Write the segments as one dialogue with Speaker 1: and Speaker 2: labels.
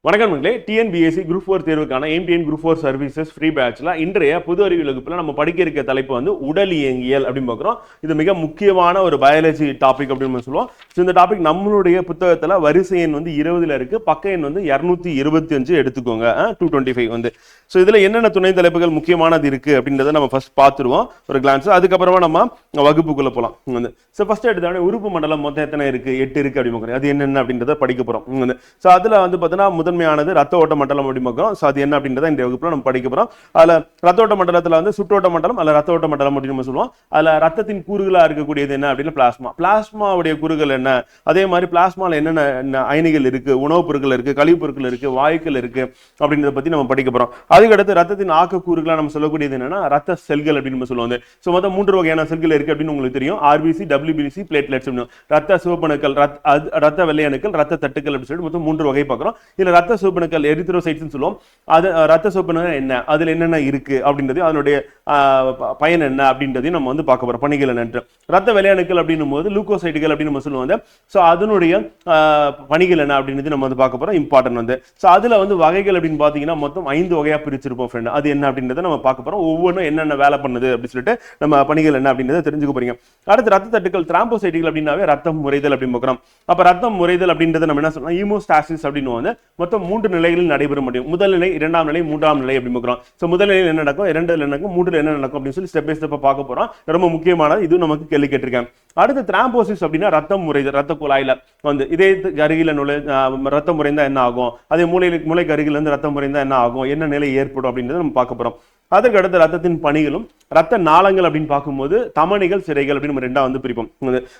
Speaker 1: வணக்கம் மக்களே. TNPSC group 4 தேர்வுக்கான எம்டிஎன் குரூப் 4 சர்வீசஸ் ஃப்ரீ பேட்ச்ல இன்றைய பொது அறிவியல் வகுப்புல நம்ம படிக்க இருக்க தலைப்பு வந்து உடல் இயங்கியல் அப்படின்னு பார்க்குறோம். இது மிக முக்கியமான ஒரு பயாலஜி டாபிக் அப்படின்னு சொல்லுவோம். இந்த டாபிக் நம்மளுடைய புத்தகத்துல வரிசை எண் வந்து 20ல இருக்கு, பக்க எண் வந்து 225 எடுத்துக்கோங்க. 225 வந்து ஸோ இதுல என்னென்ன துணை தலைப்புகள் முக்கியமானது இருக்கு அப்படின்றத நம்ம ஃபர்ஸ்ட் பார்த்துருவோம் ஒரு கிளான்ஸ். அதுக்கப்புறமா நம்ம வகுப்புக்குள்ள போகலாம். வந்து ஸோ ஃபர்ஸ்ட் எடுத்த உறுப்பு மண்டலம் மொத்தம் எத்தனை இருக்கு? 8 இருக்கு அப்படின்னு அது என்னென்ன அப்படின்றத படிக்க போறோம். ஸோ அதுல வந்து பார்த்தீங்கன்னா முதன்மையானது ரத்த ஓட்ட மண்டலம் அப்படி பார்க்கிறோம். ஸோ அது என்ன அப்படின்றத இந்த வகுப்புல நம்ம படிக்க போறோம். அதுல ரத்த ஓட்ட மண்டலத்துல வந்து சுற்றோட்ட மண்டலம் அல்ல ரத்த ஓட்ட மண்டலம் அப்படின்னு நம்ம சொல்லுவோம். அதுல ரத்தத்தின் கூறுகளா இருக்கக்கூடியது என்ன அப்படின்னா பிளாஸ்மாவுடைய கூறுகள் என்ன, அதே மாதிரி பிளாஸ்மால என்னென்ன அயனிகள் இருக்கு, உணவுப் பொருட்கள் இருக்கு, கழிவுப் பொருட்கள் இருக்கு, வாயுக்கள் இருக்கு அப்படின்றத பத்தி நம்ம படிக்க போறோம். அதுக்கடுத்து ரத்தத்தின் ஆக்க கூறுகளா நம்ம சொல்லக்கூடியது என்னன்னா ரத்த செல்கள் அப்படின்னு நம்ம சொல்லுவோம். ஸோ மொத்தம் 3 வகையான செல்கள் இருக்கு அப்படின்னு உங்களுக்கு தெரியும். ஆர்பிசி, டபிள்யூபிசி, பிளேட்லெட்ஸ், ரத்த சிவப்பணுக்கள், ரத்த வெள்ளை அணுக்கள், ரத்த தட்டுக்கள் அப்படின்னு சொல்லிட்டு மொத்தம் 3 வகை பார்க்கிறோம். இதுல ரத்த சிவப்பணுக்கள் எரித்ரோசைட்ஸ் சொல்லுவோம். அது ரத்த சிவப்பணுக்கள் என்ன, அதுல என்னென்ன இருக்கு அப்படின்றது, அதனுடைய பயன் என்ன அப்படின்றதையும் நம்ம வந்து பார்க்க போறோம். பணிகள் என்ன. ரத்த வெள்ளை அணுக்கள் அப்படின்னும் போது லூக்கோசைட்டுகள் அப்படின்னு நம்ம சொல்லுவோம். ஸோ அதனுடைய பணிகள் என்ன அப்படின்றது நம்ம வந்து பார்க்க போறோம். இம்பார்ட்டன்ட் வந்து ஸோ அதுல வந்து வகைகள் அப்படின்னு பாத்தீங்கன்னா மொத்தம் 5 வகையா பிரிச்சிருப்போம் ஃப்ரெண்ட். அது என்ன அப்படின்றத நம்ம பார்க்க போறோம். ஒவ்வொன்றும் என்னென்ன வேலை பண்ணுது அப்படின்னு சொல்லிட்டு நம்ம பணிகள் என்ன அப்படின்றத தெரிஞ்சுக்க போறீங்க. அடுத்து ரத்த தட்டுக்கள் திராம்போசைட்டுகள் அப்படின்னாவே ரத்தம் முறைதல் அப்படின்னு பார்க்கிறோம். அப்ப ரத்தம் முறைதல் அப்படின்றத நம்ம என்ன சொல்லலாம், ஹீமோஸ்டாசிஸ் அப்படின்னு வந்து மொத்தம் 3 நிலைகளில் நடைபெற முடியும். முதல் நிலை, 2ஆம் நிலை, 3ஆம் நிலை அப்படின்னு பார்க்கிறோம். ஸோ முதல் நிலையில் என்ன நடக்கும், 2ல் என்ன நடக்கும், 3ல் என்ன நடக்கும் அப்படின்னு சொல்லி ஸ்டெப் பை ஸ்டெப்பா பார்க்க போறோம். ரொம்ப முக்கியமானது, இது நமக்கு கேள்வி கேட்டிருக்கேன். அடுத்து திராம்போசிஸ் அப்படின்னா ரத்தம் முறைதல். ரத்த குழாயில வந்து இதே அருகில ரத்தம் முறைந்தா என்ன ஆகும், அதே மூளைக்கு அருகில இருந்து ரத்தம் முறைந்தா என்ன ஆகும், என்ன நிலை ஏற்படும் அப்படின்றத நம்ம பார்க்க போறோம். அதுக்கு அடுத்து ரத்தத்தின் பணிகளும் ரத்த நாளங்கள் அப்படின்னு பார்க்கும்போது தமனிகள், சிரைகள் அப்படின்னு நம்ம 2ஆ வந்து பிரிப்போம்.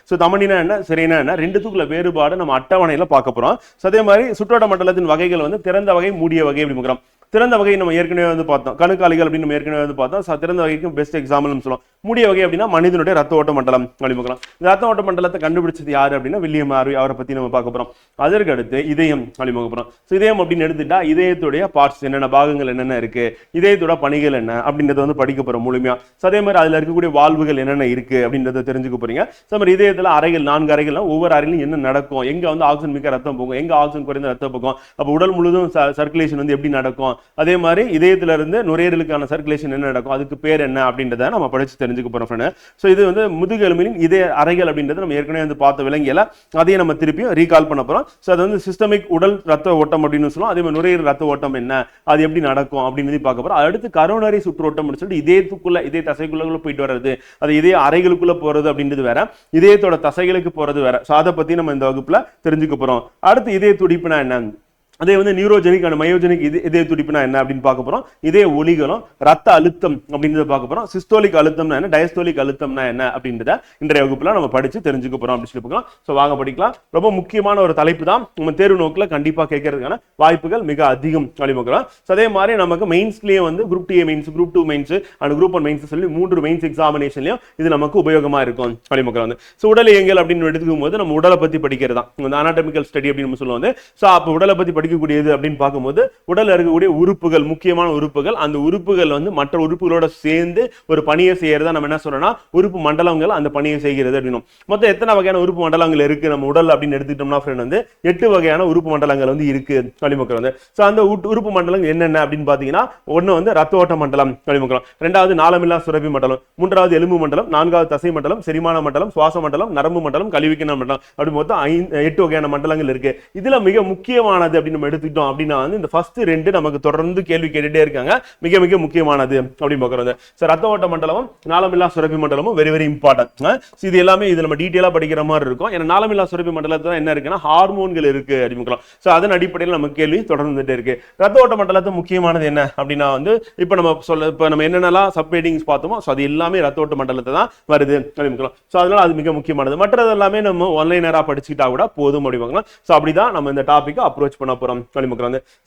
Speaker 1: ஸோ தமனினா என்ன, சிறைனா என்ன, ரெண்டுத்துக்குள்ள வேறுபாடு நம்ம அட்டவணையில பார்க்க போறோம். அதே மாதிரி சுற்றோட்ட மண்டலத்தின் வகைகள் வந்து திறந்த வகை, மூடிய வகை அப்படி பார்க்கிறோம். திறந்த வகை நம்ம ஏற்கனவே வந்து பார்த்தோம், கணுக்காலிகள் அப்படின்னு நம்ம ஏற்கனவே வந்து பார்த்தோம். திறந்த வகைக்கு பெஸ்ட் எக்ஸாம்பிள் சொல்லுவோம். மூடிய வகை அப்படின்னா மனிதனுடைய ரத்த ஓட்ட மண்டலம் அப்படி பார்க்கலாம். இந்த ரத்த ஓட்ட மண்டலத்தை கண்டுபிடிச்சது யாரு அப்படின்னா வில்லியம் ஆர்வி, அவரை பத்தி நம்ம பார்க்க போறோம். அதற்கு அடுத்து இதயம் அப்படி பார்க்க போறோம். ஸோ இதயம் அப்படின்னு எடுத்துட்டா இதயத்துடைய பார்ட்ஸ் என்னென்ன, பாகங்கள் என்னென்ன இருக்கு, இதயத்தோட பணிகள் என்ன அப்படின்றத வந்து படிக்க போறோம் முழுமையா. அதே மாதிரி அதுல இருக்கக்கூடிய வாழ்வுகள் என்னென்ன இருக்கு அப்படின்றத தெரிஞ்சுக்க போறீங்க. மாதிரி இதயத்துல அறைகள், 4 அறைகள், ஒவ்வொரு அறையிலும் என்ன நடக்கும், எங்க வந்து ஆக்சிஜன் மிக்க ரத்தம் போகும், எங்க ஆக்சிஜன் குறைந்த ரத்தம் போகும், அப்ப உடல் முழுதும் சர்க்குலேஷன் வந்து எப்படி நடக்கும், அதே மாதிரி இதயத்துல இருந்து நுரையீரலுக்கான சர்க்குலேஷன் என்ன நடக்கும், அதுக்கு பேர் என்ன அப்படின்றத நம்ம படிச்சு தெரிஞ்சுக்க போறோம். சோ இது வந்து முதுகெலும்பின் இதய அறைகள் அப்படின்றது நம்ம ஏற்கனவே வந்து பார்த்த விலங்கியல, அதையும் நம்ம திருப்பியும் ரீகால் பண்ண போறோம். சோ அது வந்து சிஸ்டமிக் உடல் ரத்த ஓட்டம் அப்படின்னு சொல்லுவோம். அதே மாதிரி நுரையீரல் ரத்த ஓட்டம் என்ன, அது எப்படி நடக்கும் அப்படின்னு பார்க்க போறோம். அடுத்து கரோனரி சுற்றோட்டம் அப்படின்னு சொல்லிட்டு இதயத்துக்குள்ள, இதய தசைக்குள்ள போயிட்டு வர்றது, அது இதய அறைகளுக்குள்ள போறது அப்படின்றது வேற, இதயத்தோட தசைகளுக்கு போறது வேற. சோ அதை பத்தி நம்ம இந்த வகுப்புல தெரிஞ்சுக்க போறோம். அடுத்து இதய துடிப்புனா என்ன, அதே வந்து நியூரோஜெனிக் அண்ட் மயோஜெனிக் இதய துடிப்புனா என்ன அப்படின்னு பார்க்க போறோம். இதய ஒலிகளும் ரத்த அழுத்தம் அப்படின்றத பார்க்க போறோம். சிஸ்டோலிக் அழுத்தம்னா என்ன, டயஸ்டோலிக் அழுத்தம்னா என்ன அப்படின்றத இன்றைய வகுப்புல நம்ம படிச்சு தெரிஞ்சுக்க போறோம் அப்படின்னு சொல்லி பார்க்கலாம். ஸோ வாங்க படிக்கலாம். ரொம்ப முக்கியமான ஒரு தலைப்பு தான், நம்ம தேர்வு நோக்கில் கண்டிப்பா கேட்கறதுக்கான வாய்ப்புகள் மிக அதிகம் அப்படி பார்க்கலாம். அதே மாதிரி நமக்கு மெயின்ஸ்லயே வந்து group D mains, group 2 mains and group 1 mains சொல்லி 3 மெயின்ஸ் எக்ஸாமினேஷன்லயும் இது நமக்கு உபயோகமா இருக்கும் அப்படி பார்க்கலாம். ஸோ உடல் இயங்கியல் அப்படின்னு எடுத்துக்கும் போது நம்ம உடலை பத்தி படிக்கிறது தான் அனாட்டமிக்கல் ஸ்டடி அப்படின்னு நம்ம சொல்லுவோம். ஸோ அப்போ உடலை பத்தி படிக்கக்கூடியது அப்படின்னு பார்க்கும்போது உடல்ல இருக்கக்கூடிய உறுப்புகள், முக்கியமான உறுப்புகள், அந்த உறுப்புகள் வந்து மற்ற உறுப்புகளோட சேர்ந்து ஒரு பணியை செய்யறதா நம்ம என்ன சொல்றோம்னா உறுப்பு மண்டலங்கள் அந்த பணியை செய்கிறது அப்படின்னு. மொத்தம் எத்தனை வகையான உறுப்பு மண்டலங்கள் இருக்கு நம்ம உடல் அப்படின்னு எடுத்துட்டோம்னா ஃப்ரெண்ட் வந்து 8 வகையான உறுப்பு மண்டலங்கள் வந்து இருக்கு அப்படிமுக்கம் வந்து. ஸோ அந்த உறுப்பு மண்டலங்கள் என்னென்ன அப்படின்னு பாத்தீங்கன்னா, ஒன்னு வந்து ரத்த ஓட்ட மண்டலம் அப்படிமுக்கம், 2வது நாளமில்லா சுரப்பி மண்டலம், 3வது எலும்பு மண்டலம், 4வது தசை மண்டலம், செரிமான மண்டலம், சுவாச மண்டலம், நரம்பு மண்டலம், கழிவுக்கிண மண்டலம், அப்படி மொத்தம் 8 வகையான மண்டலங்கள் இருக்கு. இதுல மிக முக்கியமானது அப்படின்னு நம்ம எடுத்துக்கிட்டோம் அப்படின்னா வந்து இந்த ஃபர்ஸ்ட் 2 நமக்கு தொடர்ந்து கேள்வி கேட்டுட்டே இருக்காங்க, மிக மிக முக்கியமானது அப்படின்னு பார்க்கறது. சோ ரத்த ஓட்ட மண்டலமும் நாளமில்லா சுரப்பி மண்டலமும் வெரி வெரி இம்பார்ட்டன்ட். இது எல்லாமே இது நம்ம டீடைலா படிக்கிற மாதிரி இருக்கும். ஏன்னா நாளமில்லா சுரப்பி மண்டலத்துல என்ன இருக்குன்னா ஹார்மோன்கள் இருக்கு அப்படின்னு. சோ அதன் அடிப்படையில் நமக்கு கேள்வி தொடர்ந்துட்டே இருக்கு. ரத்த ஓட்ட மண்டலத்துல முக்கியமானது என்ன அப்படின்னா வந்து இப்ப நம்ம என்னென்னலாம் சப்ஹெட்டிங்ஸ் பார்த்தோமோ சோ அது எல்லாமே ரத்த ஓட்ட மண்டலத்தை தான் வருது அப்படின்னு. சோ அதனால அது மிக முக்கியமானது. மற்றது எல்லாமே நம்ம ஆன்லைனரா படிச்சுக்கிட்டா கூட போதும் அப்படி பார்க்கலாம். சோ அப்படிதான் நம்ம இந்த டாபிக்கை அப்ரோச் பண்ண போறோம்.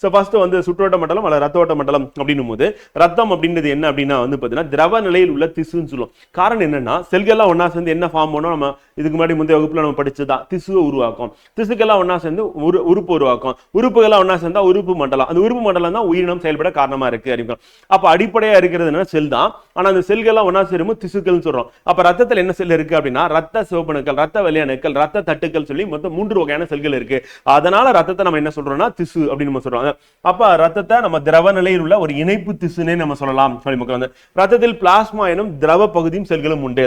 Speaker 1: சோ ஃபர்ஸ்ட் வந்து சுற்றோட்ட மண்டலம் அல்ல ரத்த ஓட்ட மண்டலம் அப்படின்னும் போது ரத்தம் அப்படின்றது என்ன அப்படின்னா வந்து பாத்தீங்கன்னா திரவ நிலையில் உள்ள திசுன்னு சொல்லுவோம். காரணம் என்னன்னா செல்கள்லாம் ஒன்னா சேர்ந்து என்ன ஃபார்ம் பண்ணும், நம்ம இதுக்கு முன்னாடி முந்தைய வகுப்புல நம்ம படிச்சதா திசுவை உருவாக்கும், திசுக்கெல்லாம் ஒன்னா சேர்ந்து உறுப்பு உருவாக்கும், உறுப்புகள்லாம் ஒன்னா சேர்ந்தா உறுப்பு மண்டலம், அந்த உறுப்பு மண்டலம் தான் உயிரினம் செயல்பட காரணமா இருக்கு அப்படின்னு. அப்ப அடிப்படையா இருக்கிறது என்ன, செல் தான். ஆனா அந்த செல்கள்லாம் ஒன்னா சேரும்போது திசுக்கள் சொல்றோம். அப்ப ரத்தத்துல என்ன செல் இருக்கு அப்படின்னா ரத்த சிவப்பணுக்கள், ரத்த வெள்ளை அணுக்கள், ரத்த தட்டுக்கள் சொல்லி மொத்தம் 3 வகையான செல்கள் இருக்கு. அதனால ரத்தத்தை நம்ம என்ன சொல்றோம்னா அப்படின்னா திசு அப்படின்னு நம்ம சொல்றோம். அப்ப ரத்தத்தை நம்ம திரவ நிலையில் உள்ள ஒரு இணைப்பு திசுனே நம்ம சொல்லலாம். வந்து ரத்தத்தில் பிளாஸ்மா எனும் திரவ பகுதியும் செல்களும் உண்டு.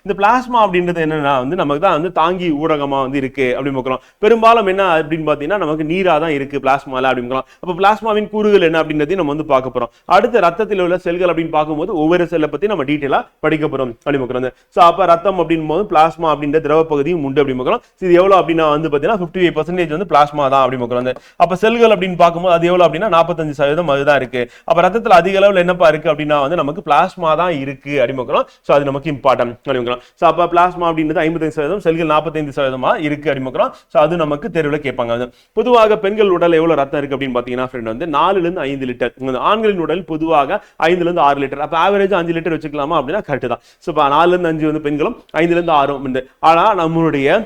Speaker 1: இந்த பிளாஸ்மா அப்படின்றது என்னன்னா வந்து நமக்கு தான் வந்து தாங்கி ஊடகமா வந்து இருக்கு அப்படின்னு பெரும்பாலும் என்ன அப்படின்னு பாத்தீங்கன்னா நமக்கு நீரா தான் இருக்கு பிளாஸ்மால அப்படின்னு. அப்ப பிளாஸ்மாவின் கூறுகள் என்ன அப்படின்றதையும் நம்ம வந்து பார்க்க போறோம். அடுத்து ரத்தத்தில் உள்ள செல்கள் அப்படின்னு பார்க்கும்போது ஒவ்வொரு செல்லை பத்தி நம்ம டீட்டெயிலா படிக்க போறோம் அப்படின்னு. சோ அப்ப ரத்தம் அப்படின் போது பிளாஸ்மா அப்படின்ற திரவ பகுதியும் உண்டு அப்படின்னு. இது எவ்வளவு அப்படின்னா வந்து பாத்தீங்கன்னா 58% வந்து பிளாஸ்மா தான் அப்படின்னு. அப்ப செல்கள் அப்படின்னு பார்க்கும்போது அது எவ்வளவு அப்படின்னா 45% அதுதான் இருக்கு. அப்ப ரத்தத்துல அதிக அளவுல என்னப்பா இருக்கு அப்படின்னா வந்து நமக்கு பிளாஸ்மா தான் இருக்கு அப்படின்னு. சோ அது நமக்கு இம்பார்ட்டன்ட் அப்படின்னு. சோ அப்ப பிளாஸ்மா அப்படின்றது 55%, செல்கள் 45% இருக்கு அப்படின்னு. சோ அது நமக்கு தேர்வுல கேட்பாங்க. பொதுவாக பெண்கள் உடல் எவ்வளவு ரத்தம் இருக்கு அப்படின்னு பாத்தீங்கன்னா ஃப்ரெண்ட் வந்து 4 ல இருந்து 5 லிட்டர். ஆண்களின் உடல் பொதுவாக 5 ல இருந்து 6 லிட்டர். அப்ப ஆவரேஜ் 5 லிட்டர் வச்சுக்கலாமா அப்படின்னா கரெக்ட் தான். சோ 4 ல இருந்து 5 வந்து பெண்களும், 5 ல இருந்து 6 வந்து. ஆனா நம்மளுடைய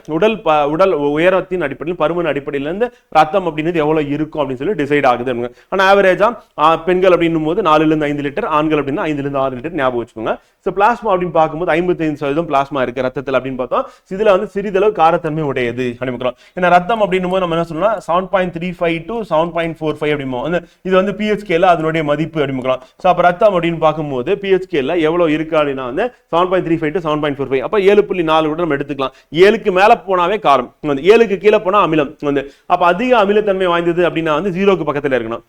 Speaker 1: உடல் உயரத்தின் அடிப்படையில் பருமன் அடிப்படையில இருந்து ரத்தம் அப்படின்றது எவ்வளவு இருக்கும் அப்படின்னு சொல்லி டிசைட் ஆகுது. ஆனா ஆவரேஜா பெண்கள் அப்படின்னும் போது 4 ல இருந்து 5 லிட்டர், ஆண்கள் அப்படின்னா 5 ல இருந்து 6 லிட்டர் ஞாபகம் வச்சுக்கோங்க. சோ பிளாஸ்மா அப்படின்னு பார்க்கும்போது 55% பிளாஸ்மா இருக்கு ரத்தத்தில் அப்படின்னு பார்த்தோம். இதுல வந்து சிறிதளவு காரத்தன்மை உடையது அப்படின்னு. ஏன்னா ரத்தம் அப்படின்னும் போது நம்ம என்ன சொல்லலாம் 7.35 to 7.45 அப்படிமோ. இது வந்து pH ஸ்கேல்ல அதனுடைய மதிப்பு அப்படின்னு. சோ அப்ப ரத்தம் அப்படின்னு பார்க்கும்போது pH ஸ்கேல்ல எவ்வளவு இருக்கு அப்படின்னா வந்து 7.35 to 7.45. அப்ப 7.4 கூட நம்ம எடுத்துக்கலாம். 7க்கு மேல போனாவே காரம், 7க்கு கீழே போனா அமிலம். அப்ப அதிக அமிலத்தன்மை வாய்ந்தது அப்படின்னா வந்து 0க்கு பக்கத்துல இருக்கணும்.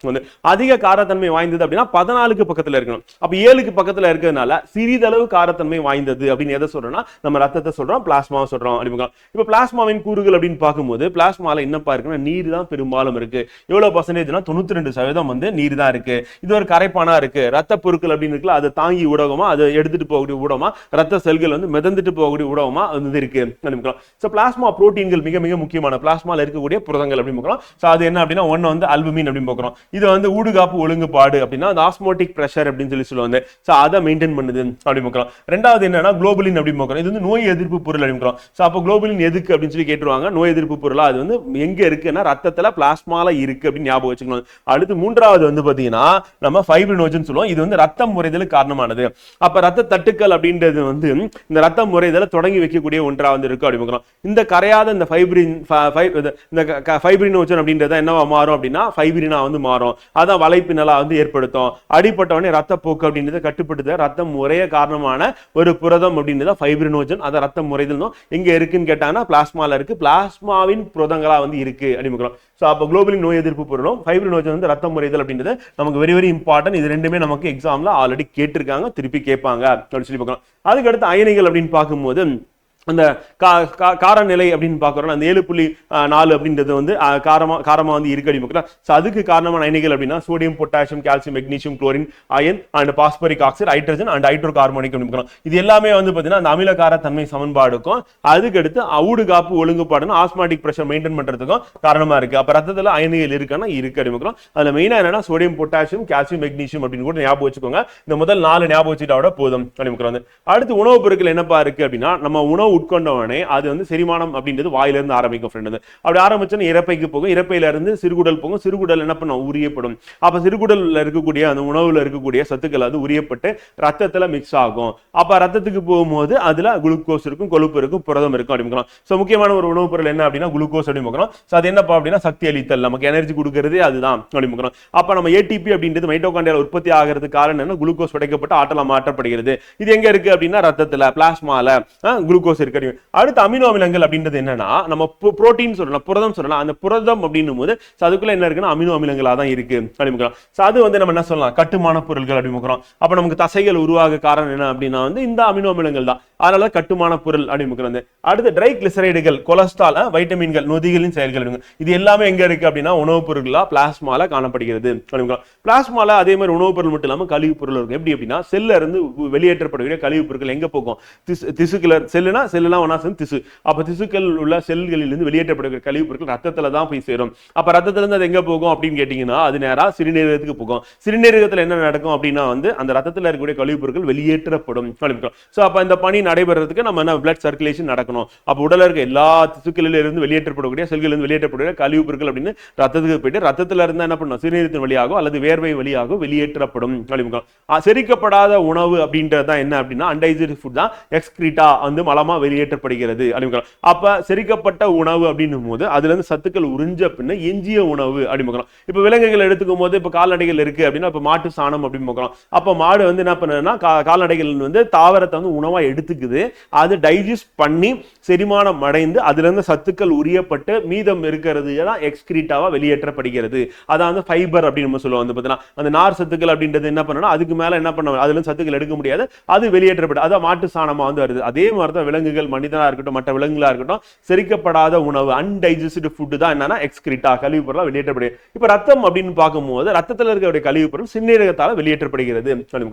Speaker 1: அதிக காரத்தன்மை வாய்ந்தது அப்படின்னா 14க்கு பக்கத்துல இருக்கணும். அப்ப 7க்கு பக்கத்துல இருக்கிறதுனால சிறிதளவு காரத்தன்மை வாய்ந்தது அப்படின்னு எதை சொல்றோம்னா நம்ம ரத்தத்தை சொல்றோம், பிளாஸ்மாவை சொல்றோம் அப்படின்னு. இப்ப பிளாஸ்மாவின் கூறுகள் அப்படின்னு பார்க்கும்போது பிளாஸ்மால என்னப்பா இருக்குன்னா நீர் தான் பெரும்பாலும் இருக்கு. எவ்வளவு பர்சன்டேஜ்னா 92% வந்து நீர் தான் இருக்கு. இது ஒரு கரைப்பானா இருக்கு. ரத்த பொருட்கள் அப்படின்னு இருக்குல்ல, அதை தாங்கி ஊடகமா, அதை எடுத்துட்டு போகக்கூடிய ஊடகமா, ரத்த செல்கள் வந்து மிதந்துட்டு போகக்கூடிய ஊடகமா வந்து இருக்கு. சோ பிளாஸ்மா புரோட்டீன்கள் மிக மிக முக்கியமான பிளாஸ்மால இருக்கக்கூடிய புரதங்கள் அப்படின்னு பார்க்கிறோம். சோ அது என்ன அப்படின்னா ஒன்னு வந்து அல்புமின் அப்படின்னு பார்க்கிறோம். இது வந்து ஊடுகாப்பு ஒழுங்குபாடு அப்படின்னா அந்த ஆஸ்மோட்டிக் பிரஷர் அப்படின்னு சொல்லி சொல்லுவாங்க. சோ அதை மெயின்டைன் பண்ணுது அப்படி பார்க்கிறோம். ரெண்டாவது என்னன்னா குளோபுலின் அப்படின்னு பார்க்கிறோம். இது வந்து நோய் எதிர்ப்பு பொருள் அப்படின்னு பார்க்கிறோம். சோ அப்ப குளோபுலின் எதுக்கு அப்படின்னு சொல்லி கேட்டுருவாங்க. நோய் எதிர்ப்பு பொருளா அது வந்து எங்க இருக்குன்னா ரத்தத்துல பிளாஸ்மால இருக்கு அப்படின்னு ஞாபகம் வச்சுக்கணும். அடுத்து மூன்றாவது வந்து பாத்தீங்கன்னா நம்ம ஃபைப்ரினோஜன் சொல்லுவோம். இது வந்து ரத்தம் முறைதலுக்கு காரணமானது. அப்ப ரத்த தட்டுக்கள் அப்படின்றது வந்து இந்த ரத்தம் முறைதலை தொடங்கி வைக்கக்கூடிய ஒன்றா வந்து இருக்கு அப்படி பார்க்கிறோம். இந்த கரையாத இந்த ஃபைப்ரினோஜன் அப்படின்றத என்னவா மாறும் அப்படின்னா ஃபைப்ரினா வந்து மாறும். அதான் வலைப்பின்னலா வந்து ஏற்படுத்தும். அடிப்பட்டவனே ரத்த போக்கு அப்படின்றத கட்டுப்படுத்த ரத்தம் முறைய காரணமான ஒரு புரதம் அப்படின்றத ஃபைப்ரினோஜன். அத ரத்தம் முறைதல் எங்க இருக்குன்னு கேட்டாங்கன்னா பிளாஸ்மால இருக்கு. பிளாஸ்மாவின் புரதங்களா வந்து இருக்கு அப்படின்னு. சோ அப்ப குளோபுலின் நோய் எதிர்ப்பு பொருளும் ஃபைப்ரினோஜன் வந்து ரத்த முறைதல் அப்படின்றது நமக்கு வெரி வெரி இம்பார்ட்டன்ட். இது ரெண்டுமே நமக்கு எக்ஸாம்ல ஆல்ரெடி கேட்டிருக்காங்க, திருப்பி கேட்பாங்க அப்படின்னு சொல்லி பார்க்கலாம். அதுக்கு அடுத்து அயனிகள் அப்படின்னு பார்க்கும்போது அந்த காரநிலை அப்படின்னு பார்க்குறோம். அந்த 7.4 அப்படின்றது வந்து காரமா வந்து இருக்கு அப்படின்னு. அதுக்கு காரணமான அயனிகள் அப்படின்னா sodium, potassium, calcium, magnesium, chlorine, ion and phosphoric oxide, hydrogen and hydro carbonic அப்படின்னு. இது எல்லாமே வந்து பார்த்தீங்கன்னா அந்த அமில காரத்தன்மை சமன்பாடுக்கும் அதுக்கு அடுத்து ஊடுகாப்பு ஒழுங்குபாடுன்னு ஆஸ்மாட்டிக் பிரஷர் மெயின்டைன் பண்றதுக்கும் காரணமா இருக்கு. அப்ப ரத்தத்துல அயனிகள் இருக்குன்னா இருக்கு அப்படின்னு. அதுல மெயினா என்னன்னா சோடியம், பொட்டாசியம், கால்சியம், மெக்னீசியம் அப்படின்னு கூட ஞாபகம் வச்சுக்கோங்க. இந்த முதல் 4 ஞாபகம் வச்சுட்டா போதும் அப்படின்னு. அடுத்து உணவுப் பொருட்கள் என்னப்பா இருக்கு அப்படின்னா நம்ம உணவு உட்கொண்டவனே அது வந்து செரிமானம் அப்படின்றது வாயிலிருந்து ஆரம்பிக்கும் ஃப்ரெண்ட். அப்படி ஆரம்பிச்சோன்னா இறப்பைக்கு போகும், இறப்பையில இருந்து சிறுகுடல் போகும், சிறுகுடல் என்ன பண்ணும் உரியப்படும். அப்ப சிறுகுடல்ல இருக்கக்கூடிய அந்த உணவுல இருக்கக்கூடிய சத்துக்கள் அது உரியப்பட்டு ரத்தத்துல மிக்ஸ் ஆகும். அப்ப ரத்தத்துக்கு போகும்போது அதுல குளுக்கோஸ் இருக்கும், கொழுப்பு இருக்கும், புரதம் இருக்கும் அப்படிங்கிறோம். சோ முக்கியமான ஒரு உணவுப் பொருள் என்ன அப்படின்னா குளுக்கோஸ் அப்படின்னு பார்க்கிறோம். சோ அது என்னப்பா அப்படின்னா சக்தி அளித்தல், நமக்கு எனர்ஜி கொடுக்கறதே அதுதான் அப்படின்னு பார்க்கிறோம். அப்ப நம்ம ஏடிபி அப்படின்றது மைட்டோகாண்ட்ரியால உற்பத்தி ஆகிறதுக்கு காரணம் என்ன, குளுக்கோஸ் உடைக்கப்பட்டு ஆற்றலா மாற்றப்படுகிறது. இது எங்க இருக்கு அப்படின்னா ரத்தத்துல பிளாஸ்மால குளுக்கோஸ் இருக்கு. அடுத்து அமினோ அமிலங்கள் அப்படின்றது என்னன்னா நம்ம புரோட்டீன் சொல்லலாம், புரதம் சொல்லலாம். அந்த புரதம் அப்படின்னும் போது அதுக்குள்ள என்ன இருக்குன்னா அமினோ அமிலங்களா தான் இருக்கு அப்படின்னு. அது வந்து நம்ம என்ன சொல்லலாம் கட்டுமான பொருட்கள் அப்படின்னு. அப்ப நமக்கு தசைகள் உருவாக காரணம் என்ன அப்படின்னா வந்து இந்த அமினோ அமிலங்கள் தான். அதனால கட்டுமான பொருள் அப்படின்னு. அடுத்து ட்ரை கிளிசரைடுகள், கொலஸ்ட்ரால், வைட்டமின்கள், நொதிகளின் செயல்கள் இது எல்லாமே எங்க இருக்கு அப்படின்னா உணவுப் பொருட்களா பிளாஸ்மால காணப்படுகிறது. பிளாஸ்மால அதே மாதிரி உணவுப் பொருள் மட்டும் இல்லாம கழிவு பொருள் இருக்கும். எப்படி அப்படின்னா செல்ல இருந்து வெளியேற்றப்படக்கூடிய கழிவு பொருட்கள் எங்க போகும், திசுக்கள். செல்லுனா செல்லாம் ஒன்னா சேர்ந்து திசு. அப்ப திசுக்கள் உள்ள செல்களில் இருந்து வெளியேற்றப்படுகிற கழிவு பொருட்கள் ரத்தத்துல தான் போய் சேரும். அப்ப ரத்தத்துல இருந்து அது எங்க போகும் அப்படின்னு கேட்டீங்கன்னா அது நேரா சிறுநீரகத்துக்கு போகும். சிறுநீரகத்துல என்ன நடக்கும் அப்படின்னா வந்து அந்த ரத்தத்துல இருக்கக்கூடிய கழிவு பொருட்கள் வெளியேற்றப்படும். சோ அப்ப இந்த பணி நடைபெறதுக்கு நம்ம என்ன பிளட் சர்க்குலேஷன் நடக்கணும். அப்ப உடல்ல இருக்க எல்லா திசுக்களில இருந்து வெளியேற்றப்படக்கூடிய செல்களில் இருந்து வெளியேற்றப்படக்கூடிய கழிவு பொருட்கள் அப்படின்னு ரத்தத்துக்கு போயிட்டு ரத்தத்துல இருந்தா என்ன பண்ணும் சிறுநீரகத்தின் வழியாகோ அல்லது வேர்வை வழியாகோ வெளியேற்றப்படும். செரிக்கப்படாத உணவு அப்படின்றது என்ன அப்படின்னா அன்டைஜஸ்ட் ஃபுட் தான் எக்ஸ்கிரீட்டா வந்து மலமா வெளியேற்றப்படுகிறது அப்படிங்கிற. அப்ப செரிக்கப்பட்ட உணவு அப்படின்னும் போது அதுல இருந்து சத்துக்கள் உறிஞ்ச பின்ன எஞ்சிய உணவு அப்படின்னு. இப்ப விலங்குகள் எடுத்துக்கும் போது இப்ப கால்நடைகள் இருக்கு அப்படின்னா இப்ப மாட்டு சாணம் அப்படின்னு பார்க்கலாம். அப்ப மாடு வந்து என்ன பண்ணுதுன்னா கால்நடைகள் வந்து தாவரத்தை வந்து உணவா எடுத்துக்குது, அது டைஜஸ்ட் பண்ணி செரிமானம் அடைந்து அதுல இருந்து சத்துக்கள் உரியப்பட்டு மீதம் இருக்கிறது எக்ஸ்கிரீட்டாவா வெளியேற்றப்படுகிறது. அதான் வந்து ஃபைபர் அப்படின்னு நம்ம சொல்லுவோம். வந்து பார்த்தீங்கன்னா அந்த நார் சத்துக்கள் அப்படின்றது என்ன பண்ணணும், அதுக்கு மேல என்ன பண்ண அதுல இருந்து சத்துக்கள் எடுக்க முடியாது, அது வெளியேற்றப்படும். அதான் மாட்டு சாணமா வந்து வருது. அதே மாதிரி தான் விலங்குகள், மனிதனா இருக்கட்டும் மற்ற விலங்குகளா இருக்கட்டும், செரிக்கப்படாத உணவு அன்டைஜஸ்டட் ஃபுட் தான் என்னன்னா எக்ஸ்கிரீட்டா கழிவு பொருளா வெளியேற்றப்படுது. இப்ப ரத்தம் அப்படின்னு பார்க்கும்போது ரத்தத்தில் இருக்கக்கூடிய கழிவு பொருள் சிறுநீரகத்தால் வெளியேற்றப்படுகிறது.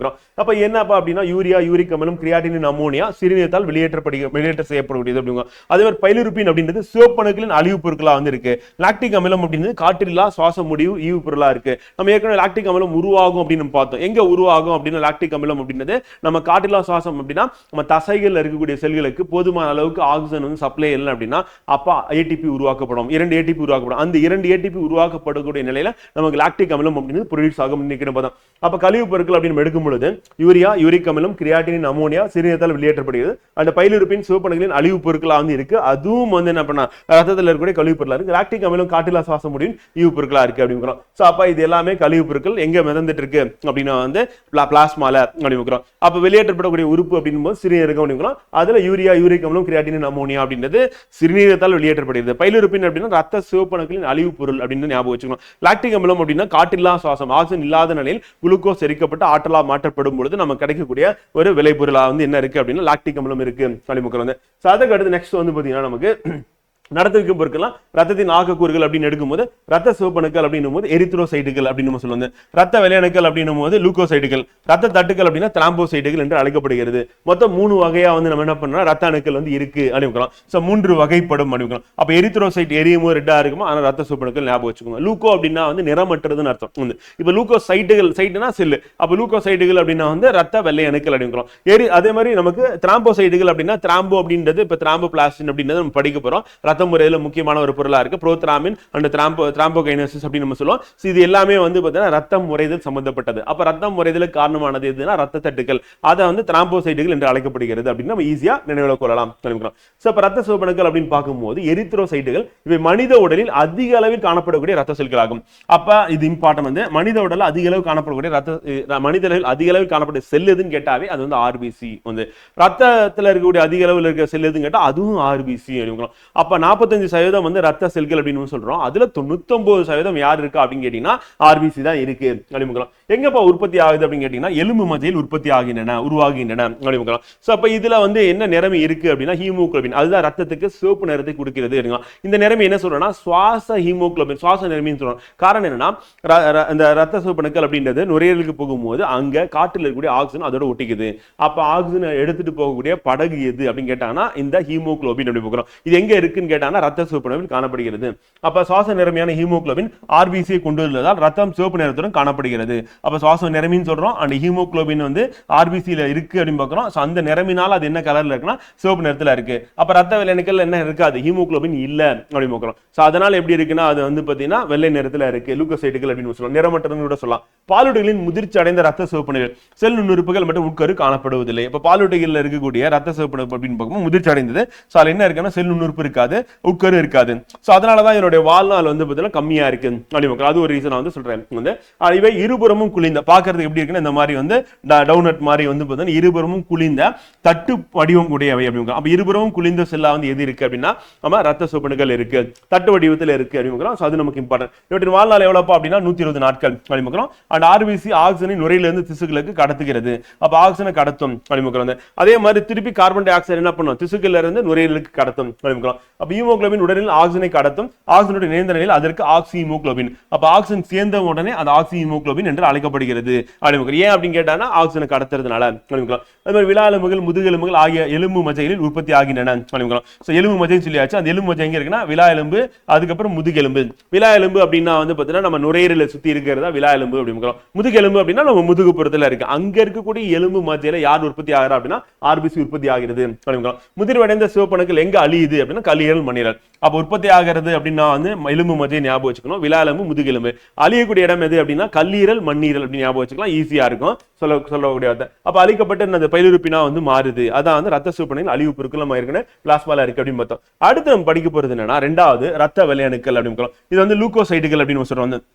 Speaker 1: அப்ப என்னப்பா அப்படின்னா யூரியா, யூரிக் அமிலம், கிரியாட்டினின், அமோனியா சிறுநீரகத்தால் வெளியேற்ற செய்யப்படக்கூடியது அப்படிங்க. அதே மாதிரி பைலுறுப்பின் அப்படின்றது சிவப்பணுக்களின் அழிவு பொருட்களா வந்து இருக்கு. லாக்டிக் அமிலம் அப்படின்றது காற்றில்லா சுவாச முடிவு ஈவு பொருளா இருக்கு. நம்ம ஏற்கனவே லாக்டிக் அமிலம் உருவாகும் அப்படின்னு பார்த்தோம். எங்க உருவாகும் அப்படின்னா லாக்டிக் அமிலம் அப்படின்றது நம்ம காற்றில்லா சுவாசம் அப்படின்னா நம்ம தசைகள் இருக்கக்கூடிய செல்களுக்கு போதுமான அளவுக்கு ஆக்சிஜன் வந்து சப்ளை இல்லை அப்படின்னா அப்ப ஏடிபி உருவாக்கப்படும், 2 ஏடிபி உருவாக்கப்படும். அந்த 2 ஏடிபி உருவாக்கப்படக்கூடிய நிலையில நமக்கு லாக்டிக் அமிலம் அப்படின்னு ப்ரொடியூஸ் ஆகும். அப்ப கழிவு பொருட்கள் அப்படின்னு எடுக்கும் பொழுது யூரியா, யூரிக் அமிலம், கிரியாட்டினின், அமோனியா சிறுநீரகத்தால் வெளியேற்றப்படுகிறது. அந்த பைலுறுப்பின் சிவப்பணுக்களின் அழிவு பொருட்களா வந்து இருக்கு. அதுவும் வந்து என்ன பண்ணா ரத்தத்தில் இருக்கக்கூடிய கழிவு பொருளா இருக்கு. லாக்டிக் அமிலம் காற்றில்லா சுவாச முடியும் ஈவு பொருட்களா இருக்கு அப்படிங்கிறோம். சோ அப்ப இது எல்லாமே கழிவு பொருட்கள் எங்க மிதந்துட்டு இருக்கு அப்படின்னா வந்து பிளாஸ்மால அப்படிங்கிறோம். அப்ப வெளியேற்றப்படக்கூடிய உறுப்பு அப்படின் போது சிறுநீரகம் அப்படிங்கிறோம். அதுல யூரியா, யூரிக் அமிலம், கிரியாட்டினின், அமோனியா அப்படின்றது சிறுநீரகத்தால் வெளியேற்றப்படுகிறது. பைலுறுப்பின் அப்படின்னா ரத்த சிவப்பணுக்களின் அழிவு பொருள் அப்படின்னு ஞாபகம் வச்சுக்கணும். லாக்டிக் அமிலம் அப்படின்னா காற்றில்லா சுவாசம், ஆக்சிஜன் இல்லாத நிலையில் குளுக்கோஸ் செரிக்கப்பட்டு ஆற்றலா மாற்றப்படும் பொழுது நமக்கு கிடைக்கக்கூடிய ஒரு விளைபொருளா வந்து என்ன இருக்கு அப்படின்னா லாக்டிக் அமிலம் இருக்கு அப்படிங்கிறது வந்து. சோ அதுக்கு அடுத்து நெக்ஸ்ட் வந்து பாத்தீங்கன்னா நமக்கு நடத்துவிக்கும் பொருட்கள் ரத்தத்தின் ஆக்கக்கூறுகள் அப்படின்னு எடுக்கும்போது ரத்த சிவப்பணுக்கள் அப்படின்னும் போது எரித்ரோசைட்டுகள் அப்படின்னு சொல்லுவாங்க. ரத்த வெள்ளையணுக்கள் அப்படின்னும் போது லூக்கோசைட்டுகள், ரத்த தட்டுகள் அப்படின்னா திராம்போசைட்டுகள் என்று அழைக்கப்படுகிறது. மொத்தம் 3 வகையா வந்து நம்ம என்ன பண்ணோம் ரத்த அணுக்கள் வந்து இருக்கு அப்படிங்கிறோம். சோ 3 வகைப்படும் அப்படிங்கிறோம். அப்ப எரித்ரோசைட் எரியும் போது ரெட்டா இருக்குமா, ஆனா ரத்த சிவப்பணுக்கள் ஞாபகம் வச்சுக்கோங்க. லூக்கோ அப்படின்னா வந்து நிறமற்றதுன்னு அர்த்தம். இப்ப லூக்கோசைட்டுகள், சைட்டுனா செல், அப்ப லூக்கோசைட்டுகள் அப்படின்னா வந்து ரத்த வெள்ளையணுக்கள் அப்படிங்கிறோம். அதே மாதிரி நமக்கு திராம்போசைட்டுகள் அப்படின்னா திராம்போ அப்படின்றது இப்ப திராம்போபிளாஸ்டின் அப்படின்றது நம்ம படிக்க போறோம். ரத்த முறையில முக்கியமான ஒரு பொருளா இருக்கு. புரோத்ராமின் அண்ட் திராம்போகைனசிஸ் அப்படின்னு நம்ம சொல்லுவோம். இது எல்லாமே வந்து பார்த்தீங்கன்னா ரத்தம் முறைதல் சம்பந்தப்பட்டது. அப்ப ரத்தம் முறைதலுக்கு காரணமானது எதுனா ரத்த தட்டுகள், அதை வந்து திராம்போசைட்டுகள் என்று அழைக்கப்படுகிறது அப்படின்னு நம்ம ஈஸியா நினைவுல கொள்ளலாம். சோ அப்ப ரத்த சிவப்பணுக்கள் அப்படின்னு பார்க்கும்போது எரித்ரோசைட்டுகள் இவை மனித உடலில் அதிக அளவில் காணப்படக்கூடிய ரத்த செல்கள் ஆகும். அப்ப இது இம்பார்ட்டன்ட். வந்து மனித உடலில் அதிக அளவு காணப்படக்கூடிய மனிதர்கள் அதிக அளவில் காணப்பட்ட செல் எதுன்னு கேட்டாவே அது வந்து ஆர்பிசி. வந்து ரத்தத்தில் இருக்கக்கூடிய அதிக அளவில் இருக்கிற செல் எதுன்னு கேட்டா அதுவும் ஆர்பிசி அப்படிங்கிறோம். அப்ப 45% வந்து ரத்த செல்கள் அப்படின்னு சொல்றோம். அதுல 99% யார் இருக்கா அப்படின்னு கேட்டீங்கன்னா ஆர்பிசி தான் இருக்கு அப்படிங்கிறோம். எங்கப்பா உற்பத்தி ஆகுது அப்படின்னு கேட்டீங்கன்னா எலும்பு மஜையில் உற்பத்தி உருவாகின்றன அப்படிங்கிறோம். சோ அப்ப இதுல வந்து என்ன நிறமி இருக்கு அப்படின்னா ஹீமோகுளோபின், அதுதான் ரத்தத்துக்கு சிவப்பு நிறத்தை கொடுக்கிறது. இந்த நிறமி என்ன சொல்றோம்னா சுவாச ஹீமோகுளோபின், சுவாச நிறமின்னு சொல்றோம். காரணம் என்னன்னா இந்த ரத்த சிவப்பணுக்கள் அப்படின்றது நுரையீரலுக்கு போகும்போது அங்க காற்றில் இருக்கக்கூடிய ஆக்சிஜன் அதோட ஒட்டிக்குது. அப்ப ஆக்சிஜன் எடுத்துட்டு போகக்கூடிய படகு எது அப்படின்னு கேட்டாங்கன்னா இந்த ஹீமோகுளோபின் அப்படி போகிறோம். இது எங்க இருக்குன்னு கேட்டாங்கன்னா ரத்த சிவப்பு நிறமில் காணப்படுகிறது. அப்ப சுவாச நிறமியான ஹீமோகுளோபின் ஆர்பிசியை கொண்டுள்ளதால் ரத்தம் சிவப்பு நிறத்துடன் காணப்படுகிறது. அப்ப சுவாச நிறமின்னு சொல்றோம். அந்த ஹீமோகுளோபின் வந்து ஆர்பிசியில இருக்கு அப்படின்னு பார்க்கிறோம். அந்த நிறமினால் அது என்ன கலர்ல இருக்குன்னா சிவப்பு நிறத்துல இருக்கு. அப்ப ரத்த வெள்ளையணுக்கள் என்ன இருக்காது, ஹீமோகுளோபின் இல்ல அப்படின்னு பார்க்கிறோம். சோ அதனால எப்படி இருக்குன்னா அது வந்து பாத்தீங்கன்னா வெள்ளை நிறத்துல இருக்கு, லூக்கோசைட்டுகள் அப்படின்னு சொல்லுவோம். நிறமற்றதுன்னு கூட சொல்லலாம். பாலூட்டிகளின் முதிர்ச்சி அடைந்த ரத்த சிவப்பணுக்கள் செல் நுண்ணுறுப்புகள் மற்றும் உட்கரு காணப்படுவதில்லை. இப்ப பாலூட்டிகளில் இருக்கக்கூடிய ரத்த சிவப்பு அப்படின்னு பார்க்கும்போது முதிர்ச்சி அடைந்தது. சோ அதுல என்ன இருக்குன்னா செல் நுண்ணுறுப்பு இருக்காது, உட்கரு இருக்காது. சோ அதனாலதான் என்னுடைய வாழ்நாள் வந்து பாத்தீங்கன்னா கம்மியா இருக்கு அப்படின்னு அது ஒரு ரீசன் வந்து சொல்றேன். வந்து இவை இருபுறமும் குளிந்த பாக்குறதுக்கு எப்படி இருக்குன்னா இந்த மாதிரி வந்து டவுனட் மாதிரி வந்து பாத்தீங்கன்னா இருபுறமும் குளிந்த தட்டு வடிவம் உடையவை அப்படிங்க. அப்ப இருபுறமும் குளிந்த செல்லா வந்து எது இருக்கு அப்படின்னா நம்ம ரத்த சிவப்பணுக்கள் இருக்கு, தட்டு வடிவத்தில் இருக்கு அப்படிங்கிறோம். அது நமக்கு இம்பார்ட்டன்ட். இவற்றின் வாழ்நாள் எவ்வளவு அப்படின்னா 120 நாட்கள் அப்படிங்கிறோம். அண்ட் ஆர்பிசி ஆக்சிஜனை நுரையிலிருந்து திசுக்களுக்கு கடத்துகிறது. அப்ப ஆக்சிஜனை கடத்தும் அப்படிங்கிறோம். அதே மாதிரி திருப்பி கார்பன் டை ஆக்சைடு என்ன பண்ணும், திசுக்கள்ல இருந்து நுரையீரலுக்கு கடத்தும் அப்படிங்கிறோம். அப்ப ஹீமோகுளோபின் உடலில் ஆக்சிஜனை கடத்தும். ஆக்சிஜனுடைய நேர்ந்த நிலையில் அதற்கு ஆக்சி ஹீமோகுளோபின். அப்ப ஆக்சிஜன் சேர்ந்த உடனே அது ஆக்சி ஹீமோகுளோபின் என்று அழைக்கப்படுகிறது அப்படிங்கிறோம். ஏன் அப்படின்னு கேட்டானா ஆக்சிஜனை கடத்துறதுனால அப்படிங்கிறோம். அது மாதிரி விலா எலும்புகள், முதுகெலும்புகள் ஆகிய எலும்பு மஜைகளில் உற்பத்தி ஆகின்றன அப்படிங்கிறோம். சோ எலும்பு மஜைன்னு சொல்லியாச்சு. அந்த எலும்பு மஜை எங்க இருக்குன்னா விலா எலும்பு, அதுக்கப்புறம் முதுகெலும்பு. விலா எலும்பு அப்படின்னா வந்து பாத்தீங்கன்னா நம்ம நுரையீரலை சுத்தி இருக்கிறதா விலா எலும்பு அப்படிங்கிறோம். முதுகெலும்பு அப்படின்னா நம்ம முதுகு புறத்துல இருக்கு. அங்க இருக்கக்கூடிய எலும்பு மஜையில யார் உற்பத்தி ஆகிறா அப்படின்னா ஆர்பிசி உற்பத்தி ஆகிறது அப்படிங்கிறோம். முதிர்வடைந்த சிவப்பணுக்கள் எங்க அழியுது அப்படின்னா கல்லீரல் மண்ணீரல். அப்ப உற்பத்தி ஆகிறது அப்படின்னா வந்து எலும்பு மஜ்ஜை ஞாபகம் வச்சுக்கணும், விலா எலும்பு, முதுகெலும்பு. அழியக்கூடிய இடம் எது அப்படின்னா கல்லீரல், மண்ணீரல் அப்படின்னு ஞாபகம் வச்சுக்கலாம், ஈஸியா இருக்கும் சொல்லக்கூடிய வார்த்தை. அப்ப அழிக்கப்பட்ட அந்த பயிலுறுப்பினா வந்து மாறுது, அதான் வந்து ரத்த சிவப்பணுக்கள் அழிவு பொருட்கள் நம்ம ஏற்கனவே பிளாஸ்மால இருக்கு அப்படின்னு பார்த்தோம். அடுத்து நம்ம படிக்க போறது என்னன்னா ரெண்டாவது ரத்த வெள்ளையணுக்கள் அப்படின்னு. இது வந்து லூக்கோசைட்டுகள் அப்படின்னு சொல்றோம்.